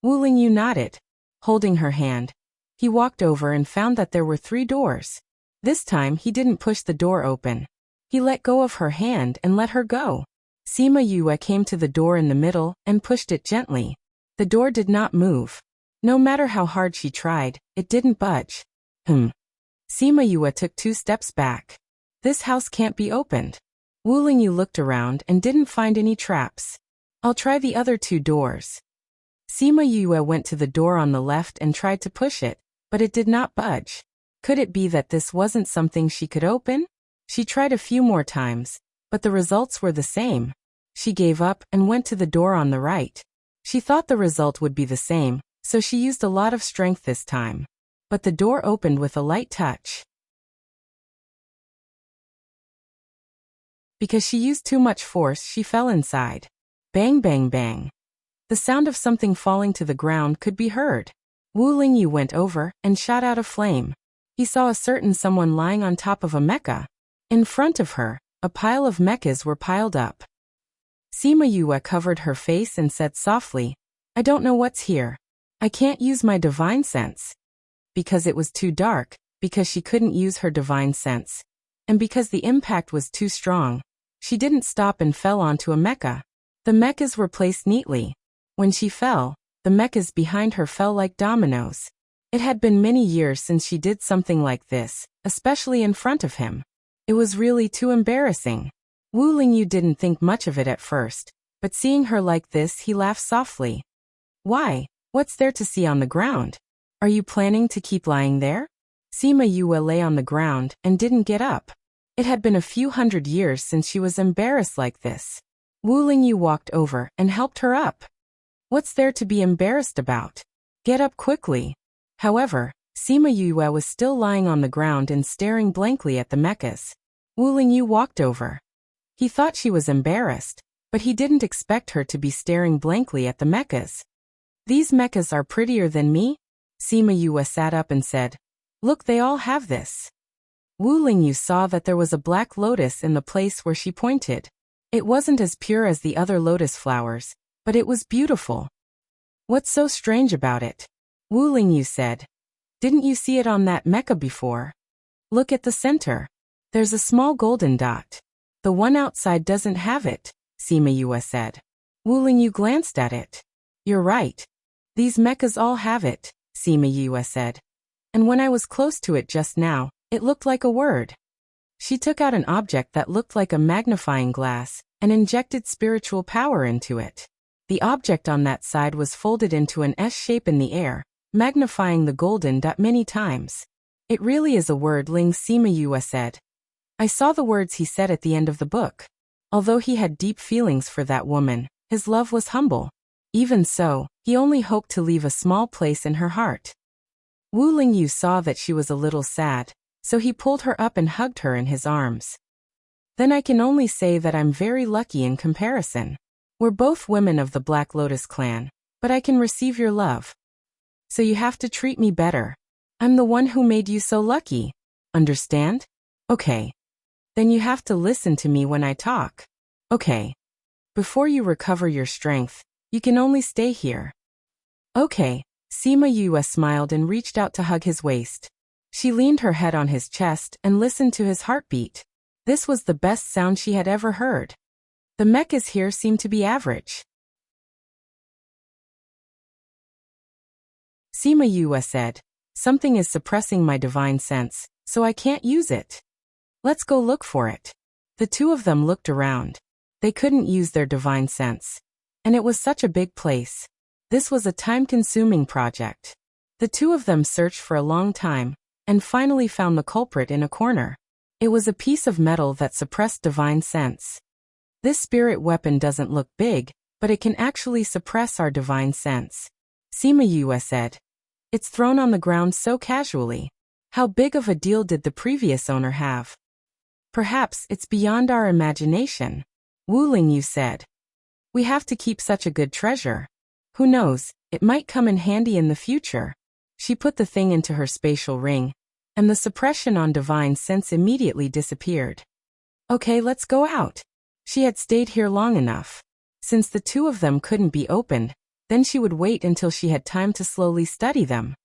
Wu Lingyu nodded. Holding her hand, he walked over and found that there were 3 doors. This time he didn't push the door open. He let go of her hand and let her go. Sima Yue came to the door in the middle and pushed it gently. The door did not move. No matter how hard she tried, it didn't budge. Sima Yue took 2 steps back. This house can't be opened. Wu Lingyu looked around and didn't find any traps. I'll try the other 2 doors. Sima Yue went to the door on the left and tried to push it, but it did not budge. Could it be that this wasn't something she could open? She tried a few more times, but the results were the same. She gave up and went to the door on the right. She thought the result would be the same, so she used a lot of strength this time. But the door opened with a light touch. Because she used too much force, she fell inside. Bang, bang, bang. The sound of something falling to the ground could be heard. Wu Lingyu went over and shot out a flame. He saw a certain someone lying on top of a mecha. In front of her, a pile of mechas were piled up. Sima Yue covered her face and said softly, I don't know what's here. I can't use my divine sense. Because it was too dark, because she couldn't use her divine sense, and because the impact was too strong, she didn't stop and fell onto a mecha. The mechas were placed neatly. When she fell, the mechas behind her fell like dominoes. It had been many years since she did something like this, especially in front of him. It was really too embarrassing. Wu Lingyu didn't think much of it at first, but seeing her like this he laughed softly. Why? What's there to see on the ground? Are you planning to keep lying there? Sima Yue lay on the ground and didn't get up. It had been a few hundred years since she was embarrassed like this. Wu Lingyu walked over and helped her up. What's there to be embarrassed about? Get up quickly. However, Sima Yue was still lying on the ground and staring blankly at the mechas. Wu Lingyu walked over. He thought she was embarrassed, but he didn't expect her to be staring blankly at the mechas. These mechas are prettier than me? Sima Yue sat up and said, Look, they all have this. Wu Lingyu saw that there was a black lotus in the place where she pointed. It wasn't as pure as the other lotus flowers, but it was beautiful. What's so strange about it? Wu Lingyu said. Didn't you see it on that mecha before? Look at the center. There's a small golden dot. The one outside doesn't have it, Sima Yue said. Wu Lingyu glanced at it. You're right. These mechas all have it, Sima Yue said. And when I was close to it just now, it looked like a word. She took out an object that looked like a magnifying glass and injected spiritual power into it. The object on that side was folded into an S shape in the air, magnifying the golden dot many times. It really is a word, Ling, Sima Yue said. I saw the words he said at the end of the book. Although he had deep feelings for that woman, his love was humble. Even so, he only hoped to leave a small place in her heart. Wu Lingyu saw that she was a little sad, so he pulled her up and hugged her in his arms. Then I can only say that I'm very lucky in comparison. We're both women of the Black Lotus clan, but I can receive your love. So you have to treat me better. I'm the one who made you so lucky. Understand? Okay. Then you have to listen to me when I talk. Okay. Before you recover your strength, you can only stay here. Okay. Sima Yue smiled and reached out to hug his waist. She leaned her head on his chest and listened to his heartbeat. This was the best sound she had ever heard. The mechas here seemed to be average. Sima Yue said, Something is suppressing my divine sense, so I can't use it. Let's go look for it. The two of them looked around. They couldn't use their divine sense. And it was such a big place. This was a time-consuming project. The two of them searched for a long time, and finally found the culprit in a corner. It was a piece of metal that suppressed divine sense. This spirit weapon doesn't look big, but it can actually suppress our divine sense. Sima Yue said. It's thrown on the ground so casually. How big of a deal did the previous owner have? Perhaps it's beyond our imagination. Wu Lingyu said. We have to keep such a good treasure. Who knows, it might come in handy in the future. She put the thing into her spatial ring, and the suppression on divine sense immediately disappeared. Okay, let's go out. She had stayed here long enough. Since the two of them couldn't be opened, then she would wait until she had time to slowly study them.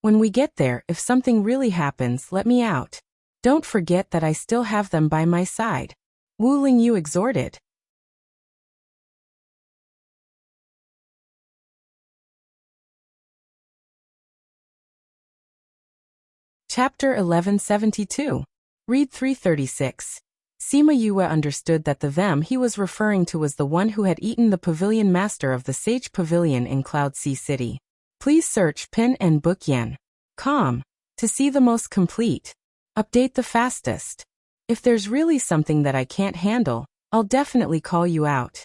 When we get there, if something really happens, let me out. Don't forget that I still have them by my side. Wu Lingyu exhorted. Chapter 1172. Read 336. Sima Yue understood that the them he was referring to was the one who had eaten the pavilion master of the Sage Pavilion in Cloud Sea City. Please search Pin and Book Yen. Com. To see the most complete. Update the fastest. If there's really something that I can't handle, I'll definitely call you out.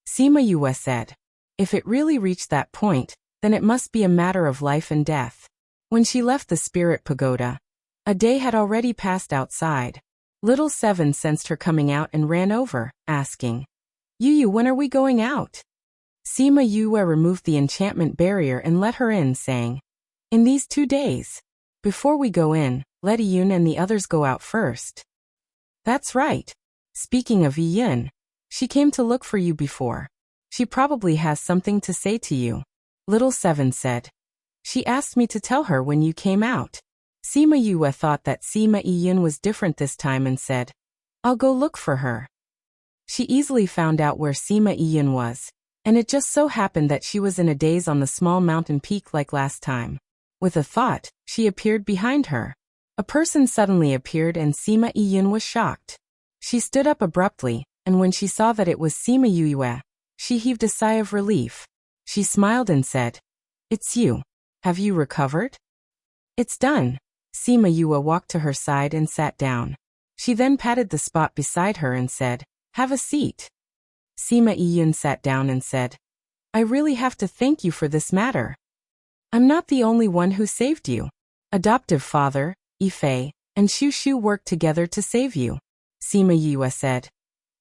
Sima Yue said. If it really reached that point, then it must be a matter of life and death. When she left the spirit pagoda, a day had already passed outside. Little Seven sensed her coming out and ran over, asking, Yu, when are we going out? Sima Yue removed the enchantment barrier and let her in, saying, In these 2 days. Before we go in, let Yun and the others go out first. That's right. Speaking of Yun, she came to look for you before. She probably has something to say to you. Little Seven said. She asked me to tell her when you came out. Sima Yue thought that Sima Yun was different this time and said, I'll go look for her. She easily found out where Sima Yun was, and it just so happened that she was in a daze on the small mountain peak like last time. With a thought, she appeared behind her. A person suddenly appeared and Sima Yun was shocked. She stood up abruptly, and when she saw that it was Sima Yue, she heaved a sigh of relief. She smiled and said, "It's you. Have you recovered?" "It's done." Sima Yue walked to her side and sat down. She then patted the spot beside her and said, "Have a seat." Sima Yun sat down and said, "I really have to thank you for this matter. I'm not the only one who saved you. Adoptive father, Yifei, and Shu Shu worked together to save you," Sima Yue said.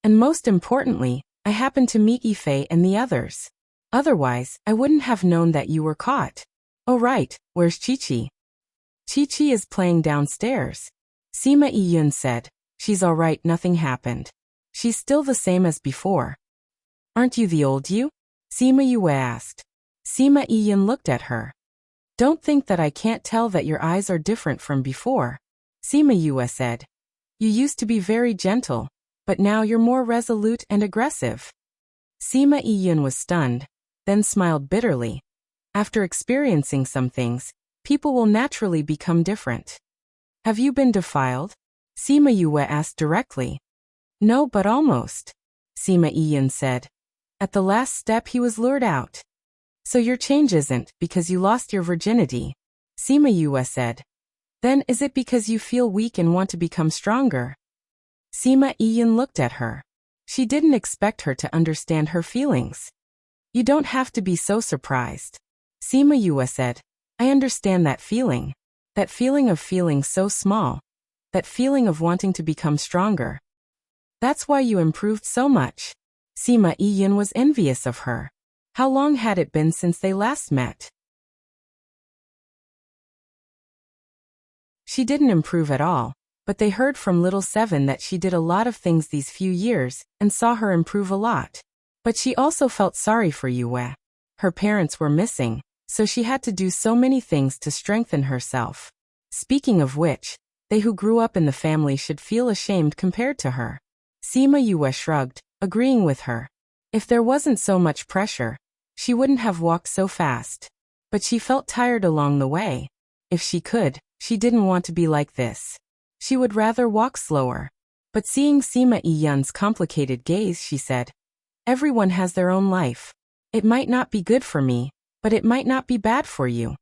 "And most importantly, I happened to meet Yifei and the others. Otherwise, I wouldn't have known that you were caught." "Oh right, where's Chi-Chi?" "Chi-Chi is playing downstairs," Sima Yun said. "She's all right, nothing happened. She's still the same as before." "Aren't you the old you?" Sima Yue asked. Sima Yun looked at her. "Don't think that I can't tell that your eyes are different from before," Sima Yue said. "You used to be very gentle, but now you're more resolute and aggressive." Sima Yun was stunned, then smiled bitterly. After experiencing some things, people will naturally become different. "Have you been defiled?" Sima Yue asked directly. "No, but almost," Sima Yun said. "At the last step he was lured out." "So your change isn't because you lost your virginity," Sima Yue said. "Then is it because you feel weak and want to become stronger?" Sima Yun looked at her. She didn't expect her to understand her feelings. "You don't have to be so surprised," Sima Yue said. "I understand that feeling of feeling so small, that feeling of wanting to become stronger. That's why you improved so much." Sima Yun was envious of her. How long had it been since they last met? She didn't improve at all, but they heard from little Seven that she did a lot of things these few years and saw her improve a lot. But she also felt sorry for Yue. Her parents were missing, so she had to do so many things to strengthen herself. Speaking of which, they who grew up in the family should feel ashamed compared to her. Sima Yue shrugged, agreeing with her. If there wasn't so much pressure, she wouldn't have walked so fast. But she felt tired along the way. If she could, she didn't want to be like this. She would rather walk slower. But seeing Sima Yun's complicated gaze, she said, "Everyone has their own life. It might not be good for me, but it might not be bad for you."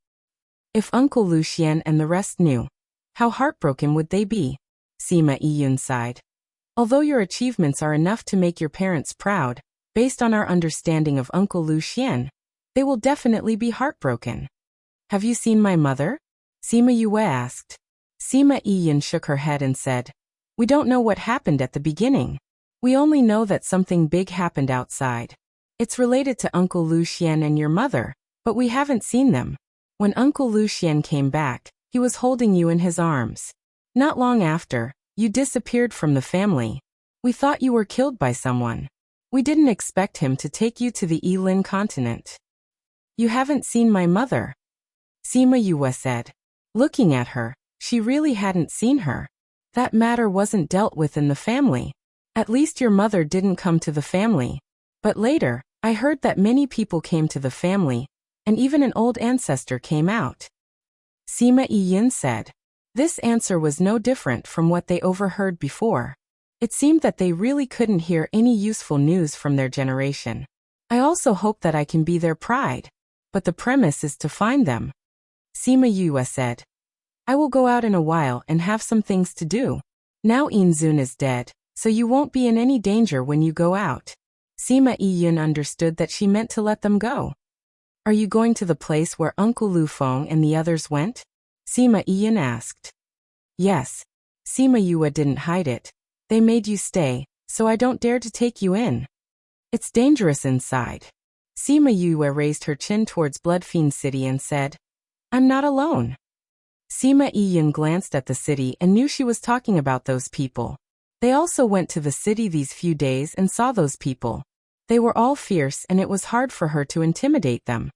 If Uncle Lucien and the rest knew, how heartbroken would they be? Sima Yun sighed. "Although your achievements are enough to make your parents proud, based on our understanding of Uncle Lucien, they will definitely be heartbroken." "Have you seen my mother?" Sima Yue asked. Sima Yun shook her head and said, "We don't know what happened at the beginning. We only know that something big happened outside. It's related to Uncle Lucien and your mother, but we haven't seen them. When Uncle Lucien came back, he was holding you in his arms. Not long after, you disappeared from the family. We thought you were killed by someone. We didn't expect him to take you to the Yilin continent." "You haven't seen my mother," Sima Yue said. Looking at her, she really hadn't seen her. That matter wasn't dealt with in the family. "At least your mother didn't come to the family. But later, I heard that many people came to the family, and even an old ancestor came out," Sima Yun said. This answer was no different from what they overheard before. It seemed that they really couldn't hear any useful news from their generation. "I also hope that I can be their pride. But the premise is to find them," Sima Yue said. "I will go out in a while and have some things to do. Now Inzun is dead, so you won't be in any danger when you go out." Sima Yun understood that she meant to let them go. "Are you going to the place where Uncle Lu Feng and the others went?" Sima Yun asked. "Yes." Sima Yue didn't hide it. "They made you stay, so I don't dare to take you in. It's dangerous inside." Sima Yue raised her chin towards Bloodfiend City and said, "I'm not alone." Sima Yun glanced at the city and knew she was talking about those people. They also went to the city these few days and saw those people. They were all fierce and it was hard for her to intimidate them.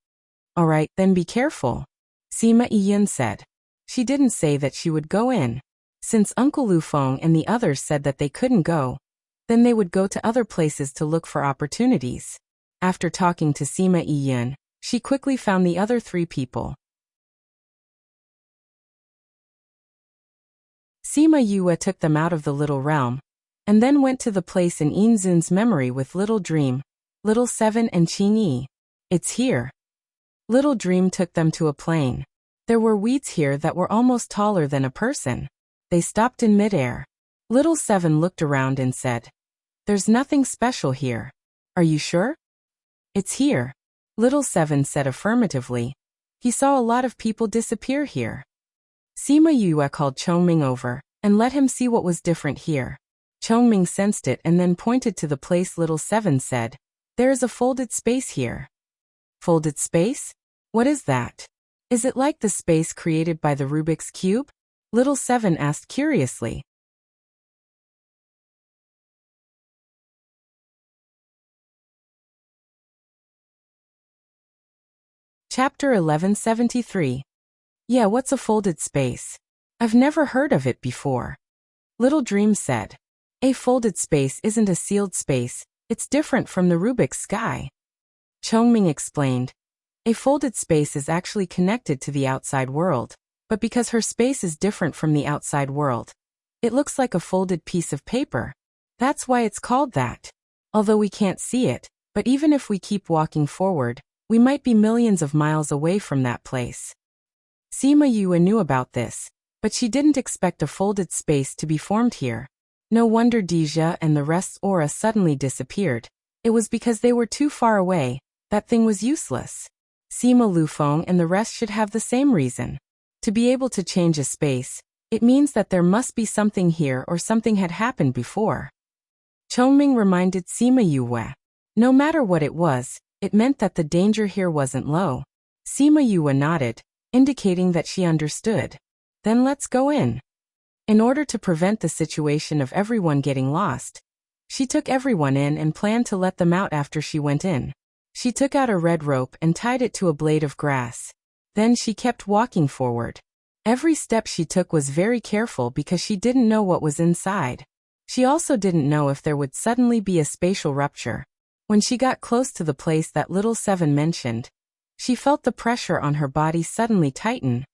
"All right, then be careful," Sima Yun said. She didn't say that she would go in. Since Uncle Lu Feng and the others said that they couldn't go, then they would go to other places to look for opportunities. After talking to Sima Yun, she quickly found the other 3 people. Sima Yue took them out of the little realm, and then went to the place in Inzun's memory with Little Dream, Little Seven and Qing Yi. It's here. Little Dream took them to a plain. There were weeds here that were almost taller than a person. They stopped in midair. Little Seven looked around and said, "There's nothing special here. Are you sure?" "It's here." Little Seven said affirmatively. He saw a lot of people disappear here. Sima Yue called Chongming over and let him see what was different here. Chongming sensed it and then pointed to the place. Little Seven said, "There is a folded space here." Folded space? What is that? Is it like the space created by the Rubik's Cube? Little Seven asked curiously. Chapter 1173. Yeah, what's a folded space? I've never heard of it before. Little Dream said. A folded space isn't a sealed space, it's different from the Rubik's sky. Chongming explained. A folded space is actually connected to the outside world, but because her space is different from the outside world, it looks like a folded piece of paper. That's why it's called that. Although we can't see it, but even if we keep walking forward, we might be millions of miles away from that place. Sima Yue knew about this, but she didn't expect a folded space to be formed here. No wonder Deja and the rest's aura suddenly disappeared. It was because they were too far away. That thing was useless. Sima Lufeng and the rest should have the same reason. To be able to change a space, it means that there must be something here or something had happened before. Chongming reminded Sima Yue. No matter what it was, it meant that the danger here wasn't low. Sima Yue nodded, indicating that she understood. Then let's go in. In order to prevent the situation of everyone getting lost, she took everyone in and planned to let them out after she went in. She took out a red rope and tied it to a blade of grass. Then she kept walking forward. Every step she took was very careful because she didn't know what was inside. She also didn't know if there would suddenly be a spatial rupture. When she got close to the place that Little Seven mentioned, she felt the pressure on her body suddenly tighten.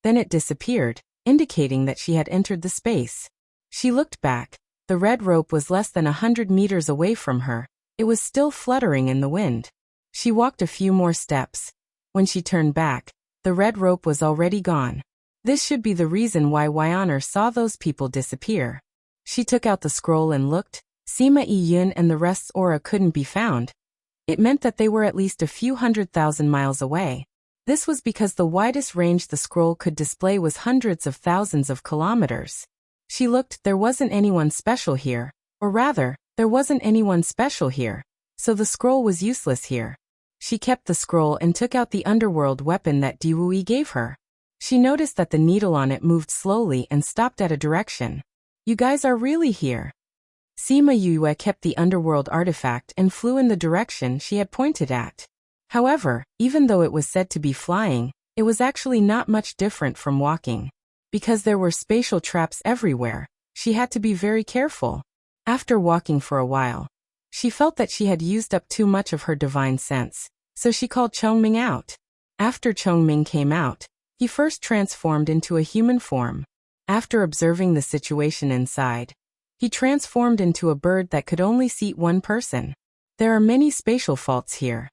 Then it disappeared, indicating that she had entered the space. She looked back. The red rope was less than 100 meters away from her. It was still fluttering in the wind. She walked a few more steps. When she turned back, the red rope was already gone. This should be the reason why Wyanner saw those people disappear. She took out the scroll and looked. Sima Yun and the rest's aura couldn't be found. It meant that they were at least a few 100,000 miles away. This was because the widest range the scroll could display was hundreds of thousands of kilometers. She looked. There wasn't anyone special here, or rather, there wasn't anyone special here, so the scroll was useless here. She kept the scroll and took out the underworld weapon that Diwui gave her. She noticed that the needle on it moved slowly and stopped at a direction. You guys are really here. Sima Yue kept the underworld artifact and flew in the direction she had pointed at. However, even though it was said to be flying, it was actually not much different from walking. Because there were spatial traps everywhere, she had to be very careful. After walking for a while, she felt that she had used up too much of her divine sense, so she called Chongming out. After Chongming came out, he first transformed into a human form. After observing the situation inside, he transformed into a bird that could only seat one person. There are many spatial faults here.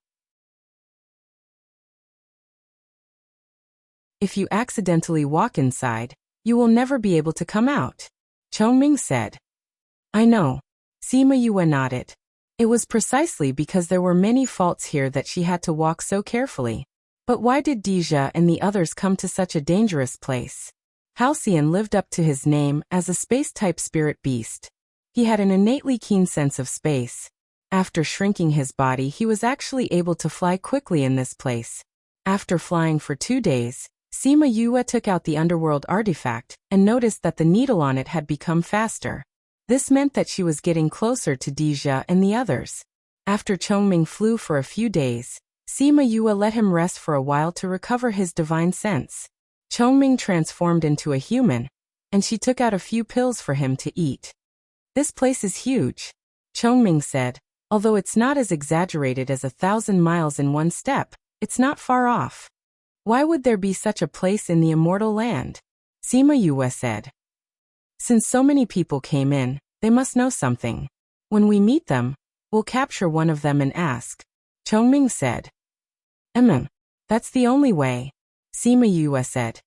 If you accidentally walk inside, you will never be able to come out. Chongming said. I know. Sima Yue nodded. It was precisely because there were many faults here that she had to walk so carefully. But why did Deja and the others come to such a dangerous place? Halcyon lived up to his name as a space-type spirit beast. He had an innately keen sense of space. After shrinking his body, he was actually able to fly quickly in this place. After flying for 2 days, Sima Yue took out the underworld artifact and noticed that the needle on it had become faster. This meant that she was getting closer to Deja and the others. After Chongming flew for a few days, Sima Yue let him rest for a while to recover his divine sense. Chongming transformed into a human, and she took out a few pills for him to eat. This place is huge, Chongming said. Although it's not as exaggerated as 1,000 miles in one step, it's not far off. Why would there be such a place in the immortal land? Sima Yue said. Since so many people came in, they must know something. When we meet them, we'll capture one of them and ask. Chongming said. That's the only way, Sima Yue said.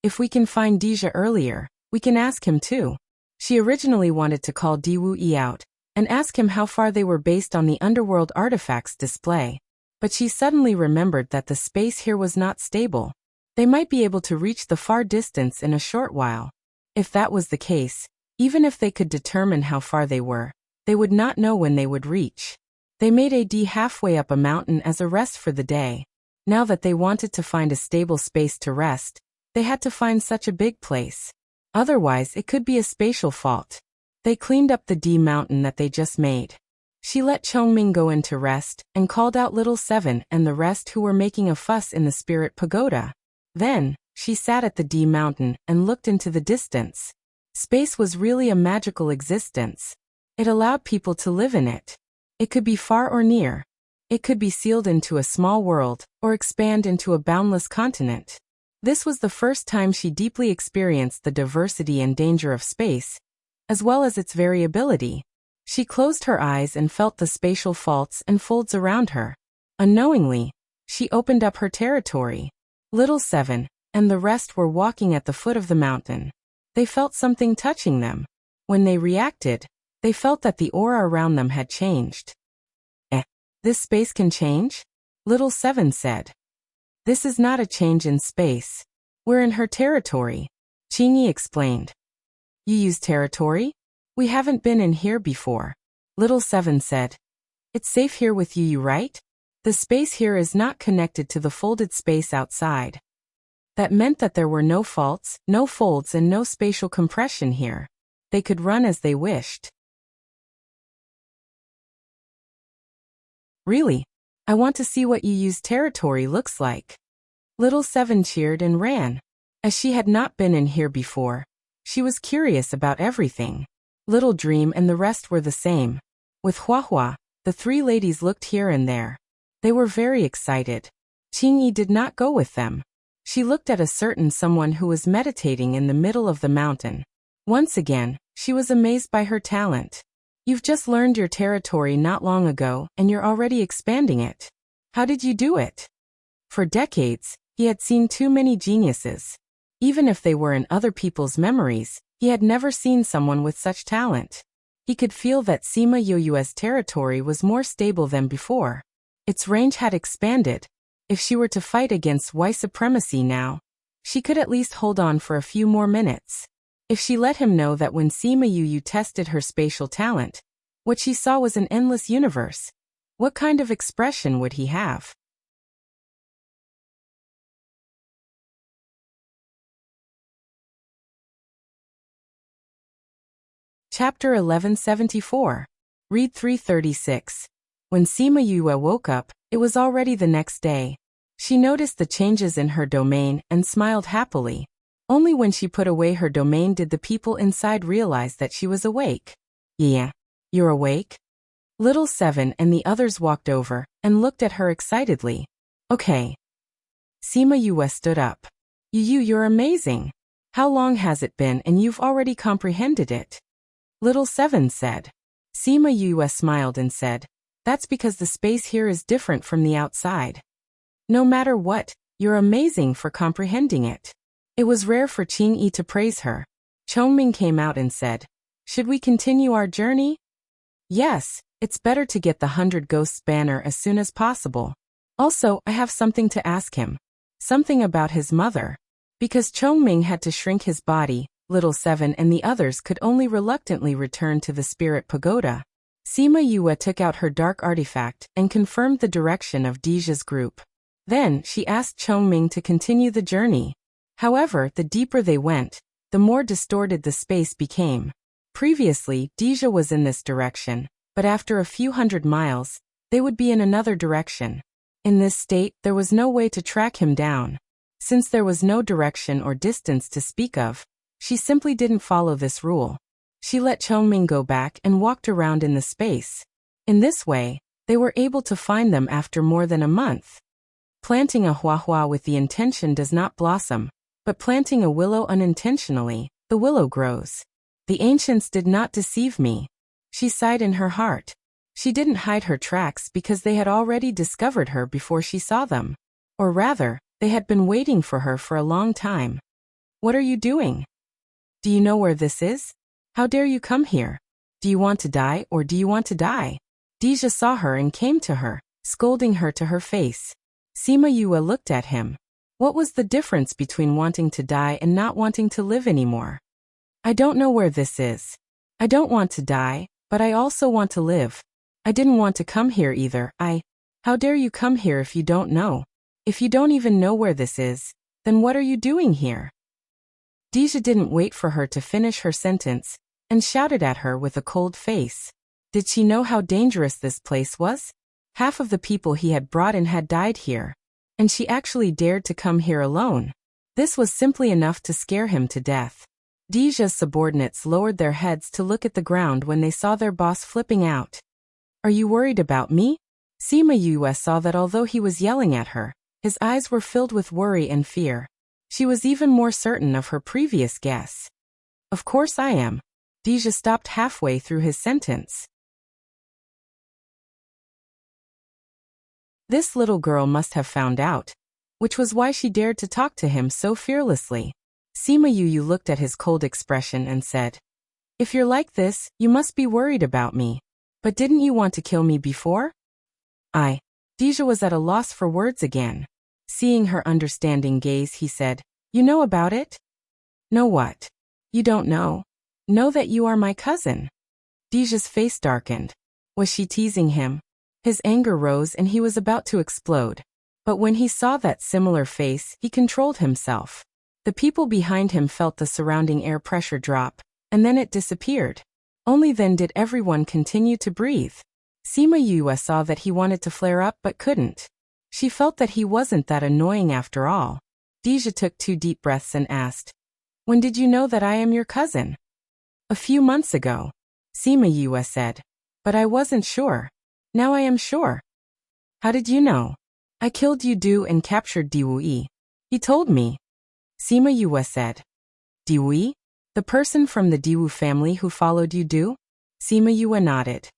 If we can find Deja earlier, we can ask him too. She originally wanted to call Diwu out and ask him how far they were based on the underworld artifacts display. But she suddenly remembered that the space here was not stable. They might be able to reach the far distance in a short while. If that was the case, even if they could determine how far they were, they would not know when they would reach. They made AD halfway up a mountain as a rest for the day. Now that they wanted to find a stable space to rest, they had to find such a big place. Otherwise, it could be a spatial fault. They cleaned up the D mountain that they just made. She let Chongming go in to rest and called out Little Seven and the rest who were making a fuss in the spirit pagoda. Then, she sat at the D mountain and looked into the distance. Space was really a magical existence. It allowed people to live in it. It could be far or near. It could be sealed into a small world or expand into a boundless continent. This was the first time she deeply experienced the diversity and danger of space, as well as its variability. She closed her eyes and felt the spatial faults and folds around her. Unknowingly, she opened up her territory. Little Seven and the rest were walking at the foot of the mountain. They felt something touching them. When they reacted, they felt that the aura around them had changed. This space can change? Little Seven said. This is not a change in space. We're in her territory, Qingyi explained. You use territory? We haven't been in here before. Little Seven said. It's safe here with you, right? The space here is not connected to the folded space outside. That meant that there were no faults, no folds and no spatial compression here. They could run as they wished. Really? I want to see what you use territory looks like. Little Seven cheered and ran. As she had not been in here before, she was curious about everything. Little Dream and the rest were the same. With Huahua, the three ladies looked here and there. They were very excited. Qingyi did not go with them. She looked at a certain someone who was meditating in the middle of the mountain. Once again, she was amazed by her talent. You've just learned your territory not long ago, and you're already expanding it. How did you do it? For decades, he had seen too many geniuses. Even if they were in other people's memories, he had never seen someone with such talent. He could feel that Sima Yoyue's territory was more stable than before. Its range had expanded. If she were to fight against white supremacy now, she could at least hold on for a few more minutes. If she let him know that when Sima Yuyu tested her spatial talent, what she saw was an endless universe, what kind of expression would he have? Chapter 1174. Read 336. When Sima Yue woke up, it was already the next day. She noticed the changes in her domain and smiled happily. Only when she put away her domain did the people inside realize that she was awake. Yeah, you're awake? Little Seven and the others walked over and looked at her excitedly. Okay. Sima Yue stood up. You're amazing. How long has it been and you've already comprehended it? Little Seven said. Sima Yue smiled and said, that's because the space here is different from the outside. No matter what, you're amazing for comprehending it. It was rare for Qingyi to praise her. Chongming came out and said, should we continue our journey? Yes, it's better to get the 100 Ghosts banner as soon as possible. Also, I have something to ask him. Something about his mother. Because Chongming had to shrink his body, Little Seven and the others could only reluctantly return to the spirit pagoda. Sima Yue took out her dark artifact and confirmed the direction of Deja's group. Then, she asked Chongming to continue the journey. However, the deeper they went, the more distorted the space became. Previously, Deja was in this direction, but after a few hundred miles, they would be in another direction. In this state, there was no way to track him down. Since there was no direction or distance to speak of, she simply didn't follow this rule. She let Chongming go back and walked around in the space. In this way, they were able to find them after more than a month. Planting a huahua with the intention does not blossom, but planting a willow unintentionally, the willow grows. The ancients did not deceive me. She sighed in her heart. She didn't hide her tracks because they had already discovered her before she saw them. Or rather, they had been waiting for her for a long time. What are you doing? Do you know where this is? How dare you come here? Do you want to die or do you want to die? Deja saw her and came to her, scolding her to her face. Sima Yue looked at him. What was the difference between wanting to die and not wanting to live anymore? I don't know where this is. I don't want to die, but I also want to live. I didn't want to come here either. How dare you come here if you don't know? If you don't even know where this is, then what are you doing here? Deja didn't wait for her to finish her sentence, and shouted at her with a cold face. Did she know how dangerous this place was? Half of the people he had brought in had died here, and she actually dared to come here alone. This was simply enough to scare him to death. Deja's subordinates lowered their heads to look at the ground when they saw their boss flipping out. Are you worried about me? Sima Yue saw that although he was yelling at her, his eyes were filled with worry and fear. She was even more certain of her previous guess. Of course I am. Deja stopped halfway through his sentence. This little girl must have found out, which was why she dared to talk to him so fearlessly. Sima Yue looked at his cold expression and said, If you're like this, you must be worried about me. But didn't you want to kill me before? Deja was at a loss for words again. Seeing her understanding gaze, he said, You know about it? Know what? You don't know. Know that you are my cousin. Deja's face darkened. Was she teasing him? His anger rose and he was about to explode. But when he saw that similar face, he controlled himself. The people behind him felt the surrounding air pressure drop, and then it disappeared. Only then did everyone continue to breathe. Sima Yue saw that he wanted to flare up but couldn't. She felt that he wasn't that annoying after all. Deja took 2 deep breaths and asked, When did you know that I am your cousin? A few months ago, Sima Yue said. But I wasn't sure. Now I am sure. How did you know? I killed Yu Du and captured Diwui. He told me. Sima Yue said. Diwui? The person from the Diwu family who followed Yu Du? Sima Yue nodded.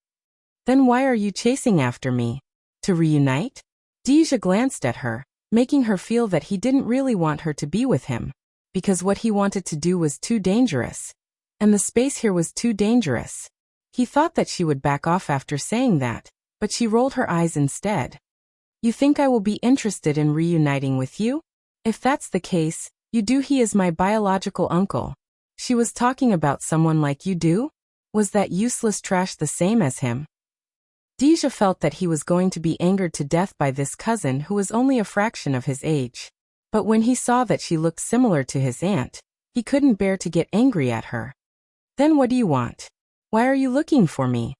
Then why are you chasing after me? To reunite? Deja glanced at her, making her feel that he didn't really want her to be with him, because what he wanted to do was too dangerous. And the space here was too dangerous. He thought that she would back off after saying that, but she rolled her eyes instead. You think I will be interested in reuniting with you? If that's the case, Yu Du he is my biological uncle. She was talking about someone like Yu Du? Was that useless trash the same as him? Deja felt that he was going to be angered to death by this cousin who was only a fraction of his age. But when he saw that she looked similar to his aunt, he couldn't bear to get angry at her. Then what do you want? Why are you looking for me?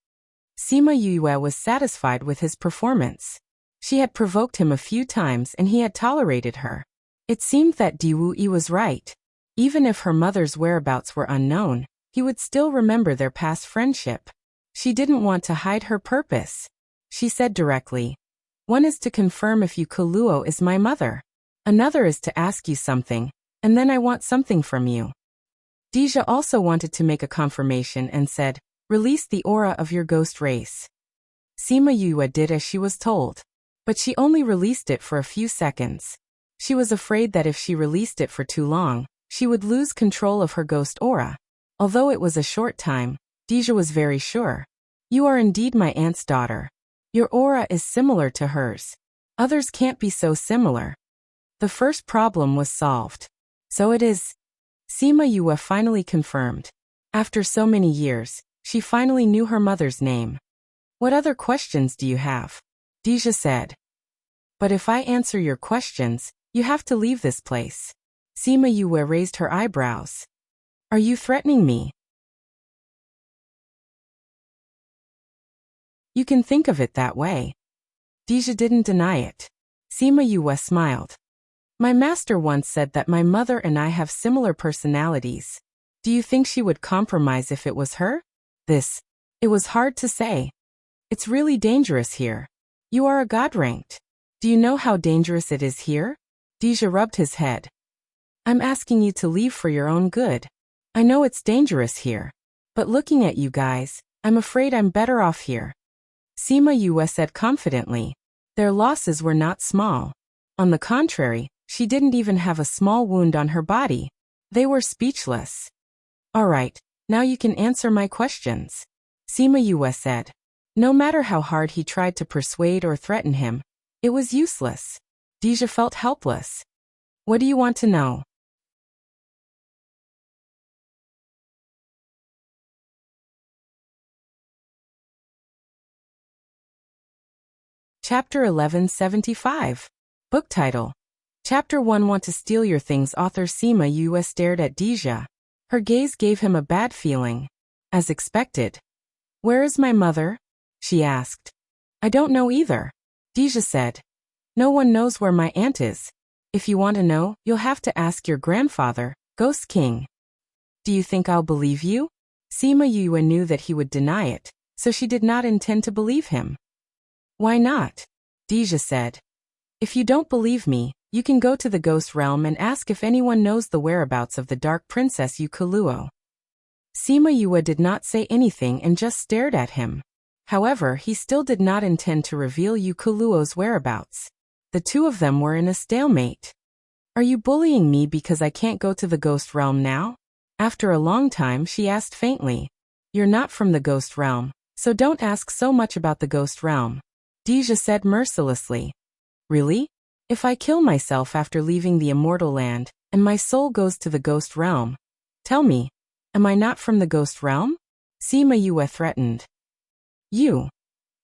Sima Yue was satisfied with his performance. She had provoked him a few times and he had tolerated her. It seemed that Diwui was right. Even if her mother's whereabouts were unknown, he would still remember their past friendship. She didn't want to hide her purpose. She said directly, One is to confirm if Yukuluo is my mother. Another is to ask you something, and then I want something from you. Deja also wanted to make a confirmation and said, Release the aura of your ghost race. Sima Yue did as she was told, but she only released it for a few seconds. She was afraid that if she released it for too long, she would lose control of her ghost aura. Although it was a short time, Deja was very sure. You are indeed my aunt's daughter. Your aura is similar to hers. Others can't be so similar. The first problem was solved. So it is. Sima Yue finally confirmed. After so many years, she finally knew her mother's name. What other questions do you have? Deja said. But if I answer your questions, you have to leave this place. Sima Yue raised her eyebrows. Are you threatening me? You can think of it that way. Deja didn't deny it. Sima Yue smiled. My master once said that my mother and I have similar personalities. Do you think she would compromise if it was her? It was hard to say. It's really dangerous here. You are a god ranked. Do you know how dangerous it is here? Deja rubbed his head. I'm asking you to leave for your own good. I know it's dangerous here. But looking at you guys, I'm afraid I'm better off here. Sima Yue said confidently. Their losses were not small. On the contrary, she didn't even have a small wound on her body. They were speechless. All right, now you can answer my questions, Sima Yue said. No matter how hard he tried to persuade or threaten him, it was useless. Deja felt helpless. What do you want to know? Chapter 1175. Book title. Chapter 1. Want to steal your things. Author Sima Yue stared at Deja. Her gaze gave him a bad feeling. As expected. Where is my mother? She asked. I don't know either, Deja said. No one knows where my aunt is. If you want to know, you'll have to ask your grandfather, Ghost King. Do you think I'll believe you? Sima Yue knew that he would deny it, so she did not intend to believe him. Why not? Deja said. If you don't believe me, you can go to the ghost realm and ask if anyone knows the whereabouts of the Dark Princess Yukuluo. Sima Yue did not say anything and just stared at him. However, he still did not intend to reveal Yukuluo's whereabouts. The two of them were in a stalemate. Are you bullying me because I can't go to the ghost realm now? After a long time, she asked faintly. You're not from the ghost realm, so don't ask so much about the ghost realm, Deja said mercilessly. Really? If I kill myself after leaving the immortal land, and my soul goes to the ghost realm, tell me, am I not from the ghost realm? Sima Yue threatened. You.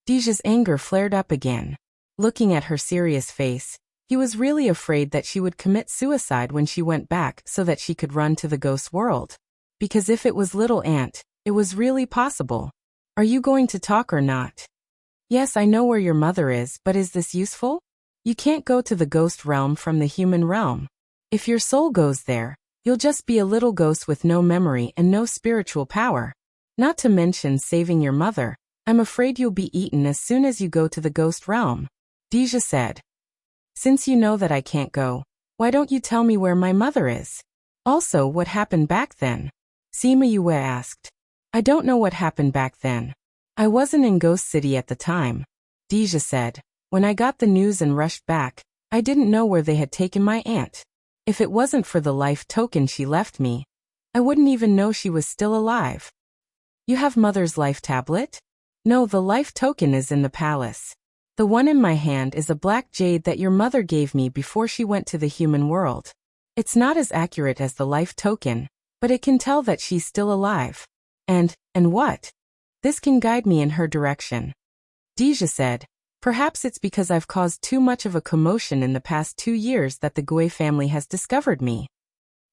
Deja's anger flared up again. Looking at her serious face, he was really afraid that she would commit suicide when she went back so that she could run to the ghost world. Because if it was little aunt, it was really possible. Are you going to talk or not? Yes, I know where your mother is, but is this useful? You can't go to the ghost realm from the human realm. If your soul goes there, you'll just be a little ghost with no memory and no spiritual power. Not to mention saving your mother. I'm afraid you'll be eaten as soon as you go to the ghost realm, Deja said. Since you know that I can't go, why don't you tell me where my mother is? Also, what happened back then? Sima Yue asked. I don't know what happened back then. I wasn't in Ghost City at the time, Deja said. When I got the news and rushed back, I didn't know where they had taken my aunt. If it wasn't for the life token she left me, I wouldn't even know she was still alive. You have mother's life tablet? No, the life token is in the palace. The one in my hand is a black jade that your mother gave me before she went to the human world. It's not as accurate as the life token, but it can tell that she's still alive. And what? This can guide me in her direction. Deja said. Perhaps it's because I've caused too much of a commotion in the past 2 years that the Gui family has discovered me.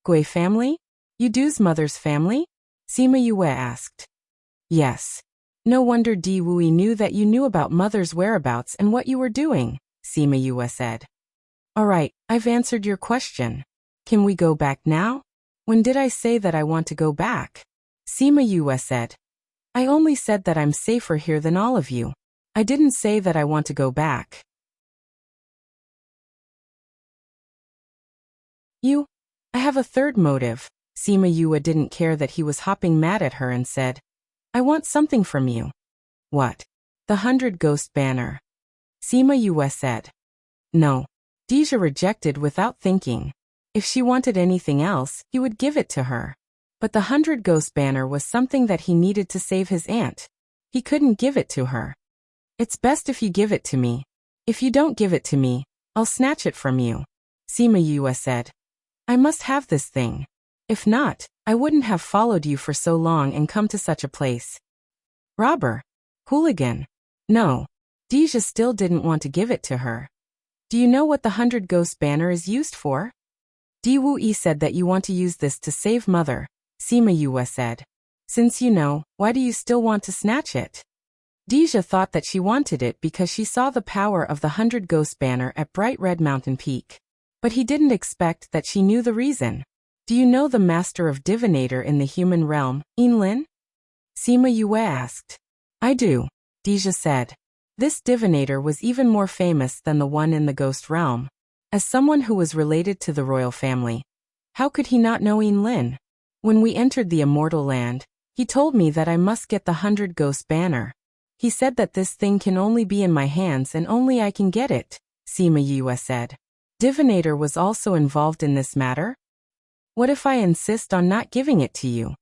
Gui family? Yudu's mother's family? Sima Yue asked. Yes. No wonder Di Wui knew that you knew about mother's whereabouts and what you were doing, Sima Yue said. Alright, I've answered your question. Can we go back now? When did I say that I want to go back? Sima Yue said. I only said that I'm safer here than all of you. I didn't say that I want to go back. I have a third motive. Sima Yue didn't care that he was hopping mad at her and said, I want something from you. What? The 100 Ghost Banner. Sima Yue said. No. Deja rejected without thinking. If she wanted anything else, he would give it to her. But the 100 Ghost Banner was something that he needed to save his aunt. He couldn't give it to her. It's best if you give it to me. If you don't give it to me, I'll snatch it from you, Sima Yue said. I must have this thing. If not, I wouldn't have followed you for so long and come to such a place. Robber. Hooligan. No. Deja still didn't want to give it to her. Do you know what the 100 Ghost Banner is used for? Di Wui said that you want to use this to save mother, Sima Yue said. Since you know, why do you still want to snatch it? Deja thought that she wanted it because she saw the power of the 100 Ghost Banner at Bright Red Mountain Peak. But he didn't expect that she knew the reason. Do you know the master of divinator in the human realm, Yinlin? Sima Yue asked. I do, Deja said. This divinator was even more famous than the one in the ghost realm. As someone who was related to the royal family, how could he not know Yinlin? When we entered the immortal land, he told me that I must get the 100 Ghost Banner. He said that this thing can only be in my hands and only I can get it, Sima Yue said. Divinator was also involved in this matter? What if I insist on not giving it to you?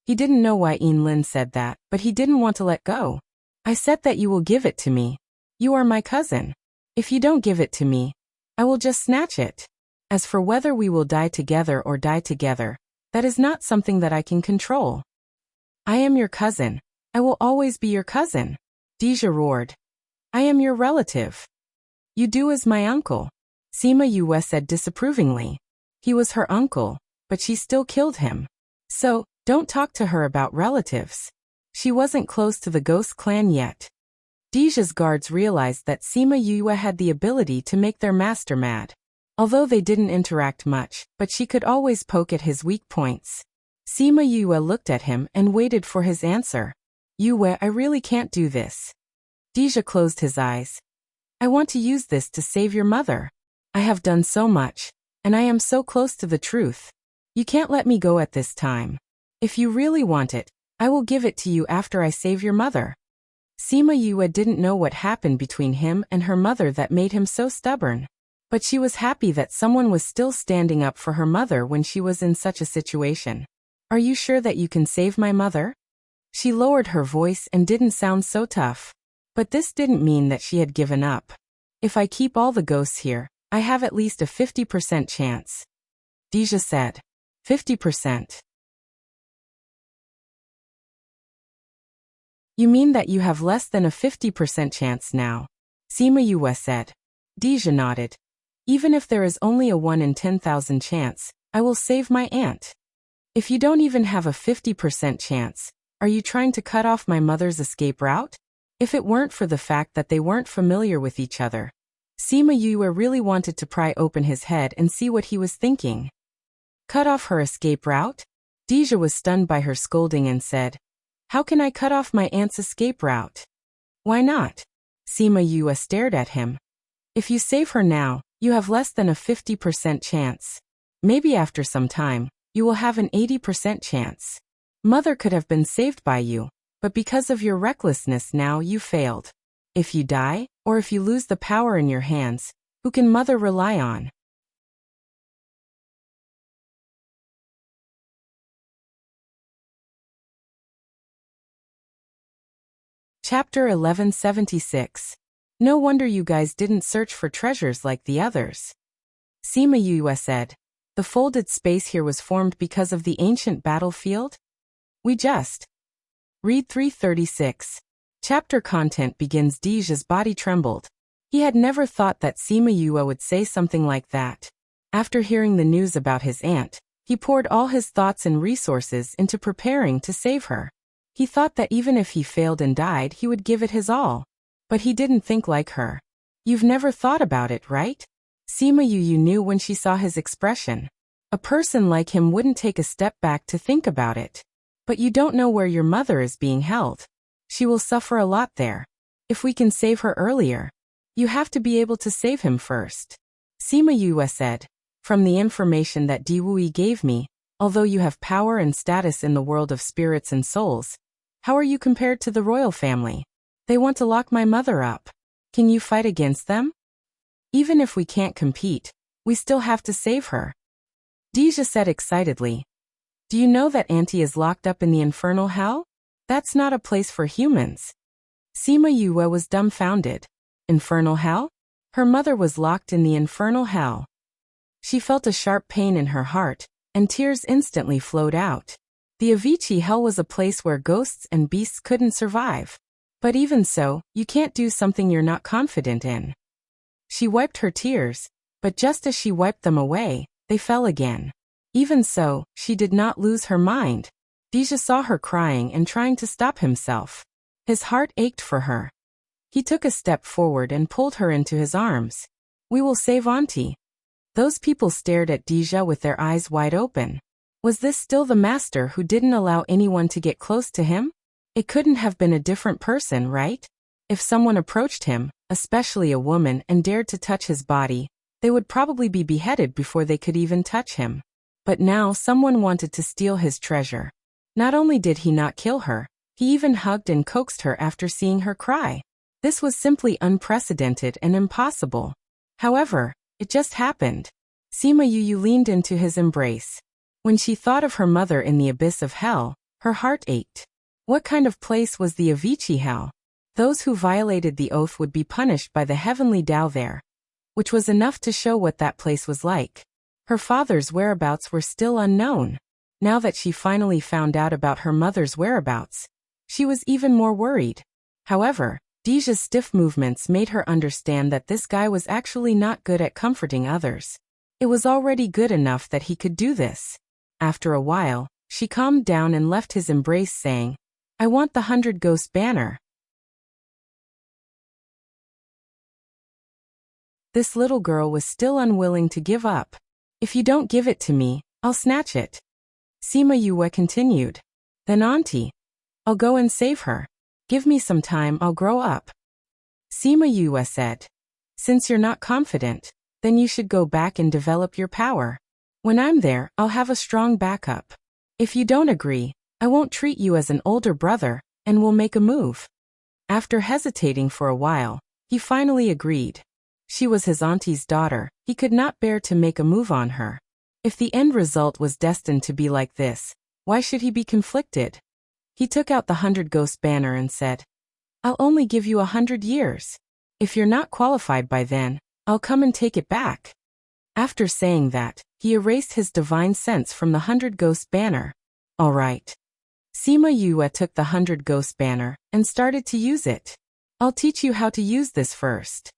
He didn't know why Lin said that, but he didn't want to let go. I said that you will give it to me. You are my cousin. If you don't give it to me, I will just snatch it. As for whether we will die together or die together, that is not something that I can control. I am your cousin. I will always be your cousin. Deja roared. I am your relative. You do as my uncle. Sima Yue said disapprovingly. He was her uncle, but she still killed him. So, don't talk to her about relatives. She wasn't close to the ghost clan yet. Deja's guards realized that Sima Yue had the ability to make their master mad. Although they didn't interact much, but she could always poke at his weak points. Sima Yue looked at him and waited for his answer. Yue, I really can't do this. Deja closed his eyes. I want to use this to save your mother. I have done so much, and I am so close to the truth. You can't let me go at this time. If you really want it, I will give it to you after I save your mother. Sima Yue didn't know what happened between him and her mother that made him so stubborn. But she was happy that someone was still standing up for her mother when she was in such a situation. Are you sure that you can save my mother? She lowered her voice and didn't sound so tough. But this didn't mean that she had given up. If I keep all the ghosts here, I have at least a 50% chance. Deja said. 50%. You mean that you have less than a 50% chance now? Sima Yue said. Deja nodded. Even if there is only a 1 in 10,000 chance, I will save my aunt. If you don't even have a 50% chance, are you trying to cut off my mother's escape route? If it weren't for the fact that they weren't familiar with each other. Sima Yue really wanted to pry open his head and see what he was thinking. Cut off her escape route? Deja was stunned by her scolding and said, how can I cut off my aunt's escape route? Why not? Sima Yue stared at him. If you save her now, you have less than a 50% chance. Maybe after some time, you will have an 80% chance. Mother could have been saved by you, but because of your recklessness now you failed. If you die, or if you lose the power in your hands, who can mother rely on? Chapter 1176. No wonder you guys didn't search for treasures like the others. Sima Yue said. The folded space here was formed because of the ancient battlefield? We just. Read 336. Chapter content begins. Deja's body trembled. He had never thought that Sima Yue would say something like that. After hearing the news about his aunt, he poured all his thoughts and resources into preparing to save her. He thought that even if he failed and died, he would give it his all. But he didn't think like her. You've never thought about it, right? Sima Yue knew when she saw his expression. A person like him wouldn't take a step back to think about it. But you don't know where your mother is being held. She will suffer a lot there. If we can save her earlier, you have to be able to save him first. Sima Yue said. From the information that Di Wui gave me, although you have power and status in the world of spirits and souls, how are you compared to the royal family? They want to lock my mother up. Can you fight against them? Even if we can't compete, we still have to save her. Deja said excitedly. Do you know that Auntie is locked up in the infernal hell? That's not a place for humans. Sima Yue was dumbfounded. Infernal hell? Her mother was locked in the infernal hell. She felt a sharp pain in her heart, and tears instantly flowed out. The Avicii hell was a place where ghosts and beasts couldn't survive. But even so, you can't do something you're not confident in. She wiped her tears, but just as she wiped them away, they fell again. Even so, she did not lose her mind. Deja saw her crying and trying to stop himself. His heart ached for her. He took a step forward and pulled her into his arms. We will save Auntie. Those people stared at Deja with their eyes wide open. Was this still the master who didn't allow anyone to get close to him? It couldn't have been a different person, right? If someone approached him, especially a woman, and dared to touch his body, they would probably be beheaded before they could even touch him. But now someone wanted to steal his treasure. Not only did he not kill her, he even hugged and coaxed her after seeing her cry. This was simply unprecedented and impossible. However, It just happened. Sima Yu leaned into his embrace. When she thought of her mother in the abyss of hell, her heart ached. What kind of place was the Avicii hell? Those who violated the oath would be punished by the heavenly Tao there, which was enough to show what that place was like. Her father's whereabouts were still unknown. Now that she finally found out about her mother's whereabouts, she was even more worried. However, Deja's stiff movements made her understand that this guy was actually not good at comforting others. It was already good enough that he could do this. After a while, she calmed down and left his embrace saying, "I want the 100 Ghost banner." This little girl was still unwilling to give up. "If you don't give it to me, I'll snatch it." Sima Yue continued. "Then auntie, I'll go and save her. Give me some time, I'll grow up." Sima Yue said, "Since you're not confident, then you should go back and develop your power. When I'm there, I'll have a strong backup. If you don't agree, I won't treat you as an older brother, and we'll make a move." After hesitating for a while, he finally agreed. She was his auntie's daughter, he could not bear to make a move on her. If the end result was destined to be like this, why should he be conflicted? He took out the 100 Ghost banner and said, "I'll only give you 100 years. If you're not qualified by then, I'll come and take it back." After saying that, he erased his divine sense from the 100 Ghost banner. All right. Sima Yue took the 100 Ghost banner and started to use it. "I'll teach you how to use this first."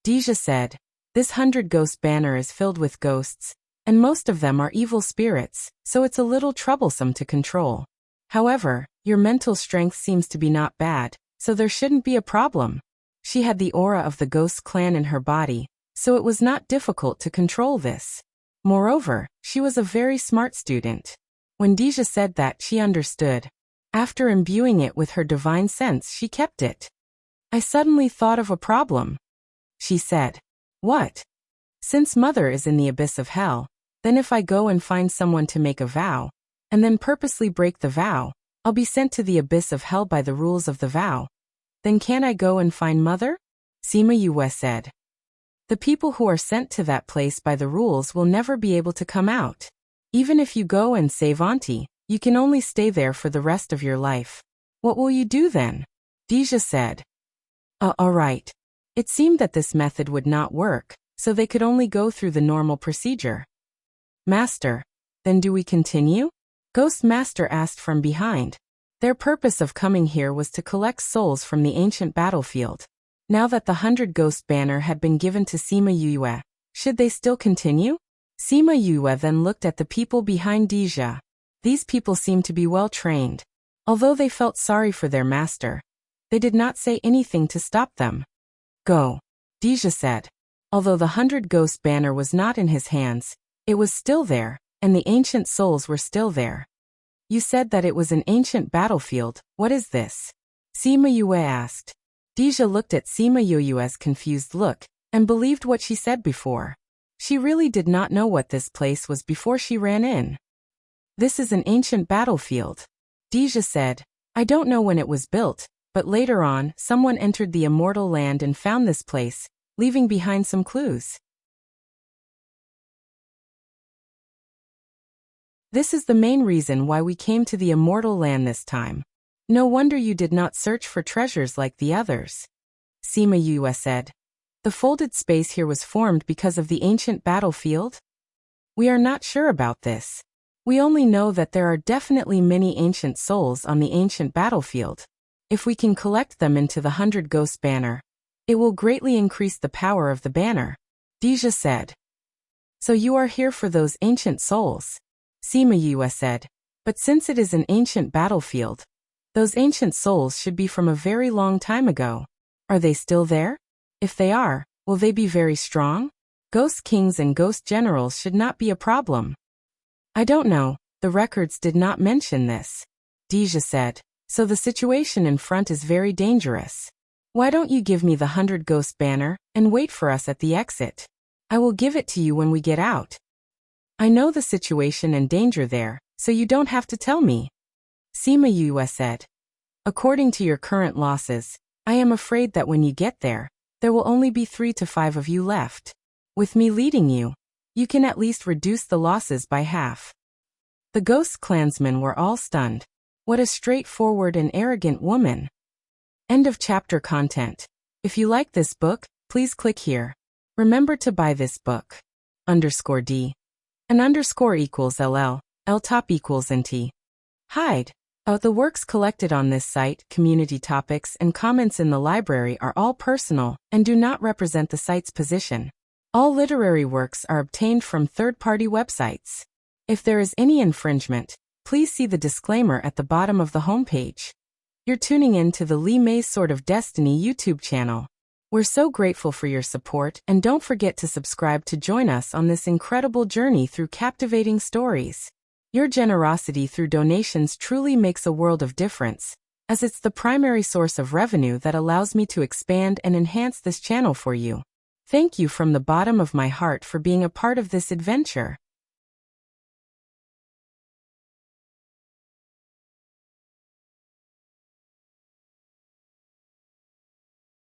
Deja said, "This 100 Ghost banner is filled with ghosts, and most of them are evil spirits, so it's a little troublesome to control. However, your mental strength seems to be not bad, so there shouldn't be a problem." She had the aura of the Ghost clan in her body, so it was not difficult to control this. Moreover, she was a very smart student. When Deja said that, she understood. After imbuing it with her divine sense, she kept it. "I suddenly thought of a problem," she said. "What?" "Since Mother is in the abyss of hell, then if I go and find someone to make a vow, and then purposely break the vow, I'll be sent to the abyss of hell by the rules of the vow. Then can't I go and find Mother?" Sima Yue said. "The people who are sent to that place by the rules will never be able to come out. Even if you go and save Auntie, you can only stay there for the rest of your life. What will you do then?" Deja said. All right. It seemed that this method would not work, so they could only go through the normal procedure. "Master, then do we continue?" Ghost Master asked from behind. Their purpose of coming here was to collect souls from the ancient battlefield. Now that the 100 Ghost banner had been given to Sima Yue, should they still continue? Sima Yue then looked at the people behind Deja. These people seemed to be well trained. Although they felt sorry for their master, they did not say anything to stop them. "Go," Deja said. Although the 100 Ghost banner was not in his hands, it was still there, and the ancient souls were still there. "You said that it was an ancient battlefield, what is this?" Sima Yue asked. Deja looked at Sima Yue's confused look, and believed what she said before. She really did not know what this place was before she ran in. "This is an ancient battlefield," Deja said. "I don't know when it was built, but later on, someone entered the immortal land and found this place, leaving behind some clues. This is the main reason why we came to the immortal land this time. No wonder you did not search for treasures like the others," Sima Yue said. "The folded space here was formed because of the ancient battlefield?" "We are not sure about this. We only know that there are definitely many ancient souls on the ancient battlefield. If we can collect them into the 100 Ghost banner, it will greatly increase the power of the banner," Deja said. "So you are here for those ancient souls?" Sima Yue said. "But since it is an ancient battlefield, those ancient souls should be from a very long time ago. Are they still there? If they are, will they be very strong? Ghost kings and ghost generals should not be a problem." "I don't know, the records did not mention this," Deja said. "So the situation in front is very dangerous. Why don't you give me the 100 Ghost banner and wait for us at the exit? I will give it to you when we get out. I know the situation and danger there, so you don't have to tell me," Sima Yue said. "According to your current losses, I am afraid that when you get there will only be 3 to 5 of you left. With me leading you, you can at least reduce the losses by half. The ghost clansmen were all stunned. What a straightforward and arrogant woman. End of chapter content. If you like this book, please click here. Remember to buy this book. _D. An underscore equals LL, L top equals NT. Hide. The works collected on this site, community topics, and comments in the library are all personal and do not represent the site's position. All literary works are obtained from third-party websites. If there is any infringement, please see the disclaimer at the bottom of the homepage. You're tuning in to the Lee May's Sword of Destiny YouTube channel. We're so grateful for your support, and don't forget to subscribe to join us on this incredible journey through captivating stories. Your generosity through donations truly makes a world of difference, as it's the primary source of revenue that allows me to expand and enhance this channel for you. Thank you from the bottom of my heart for being a part of this adventure.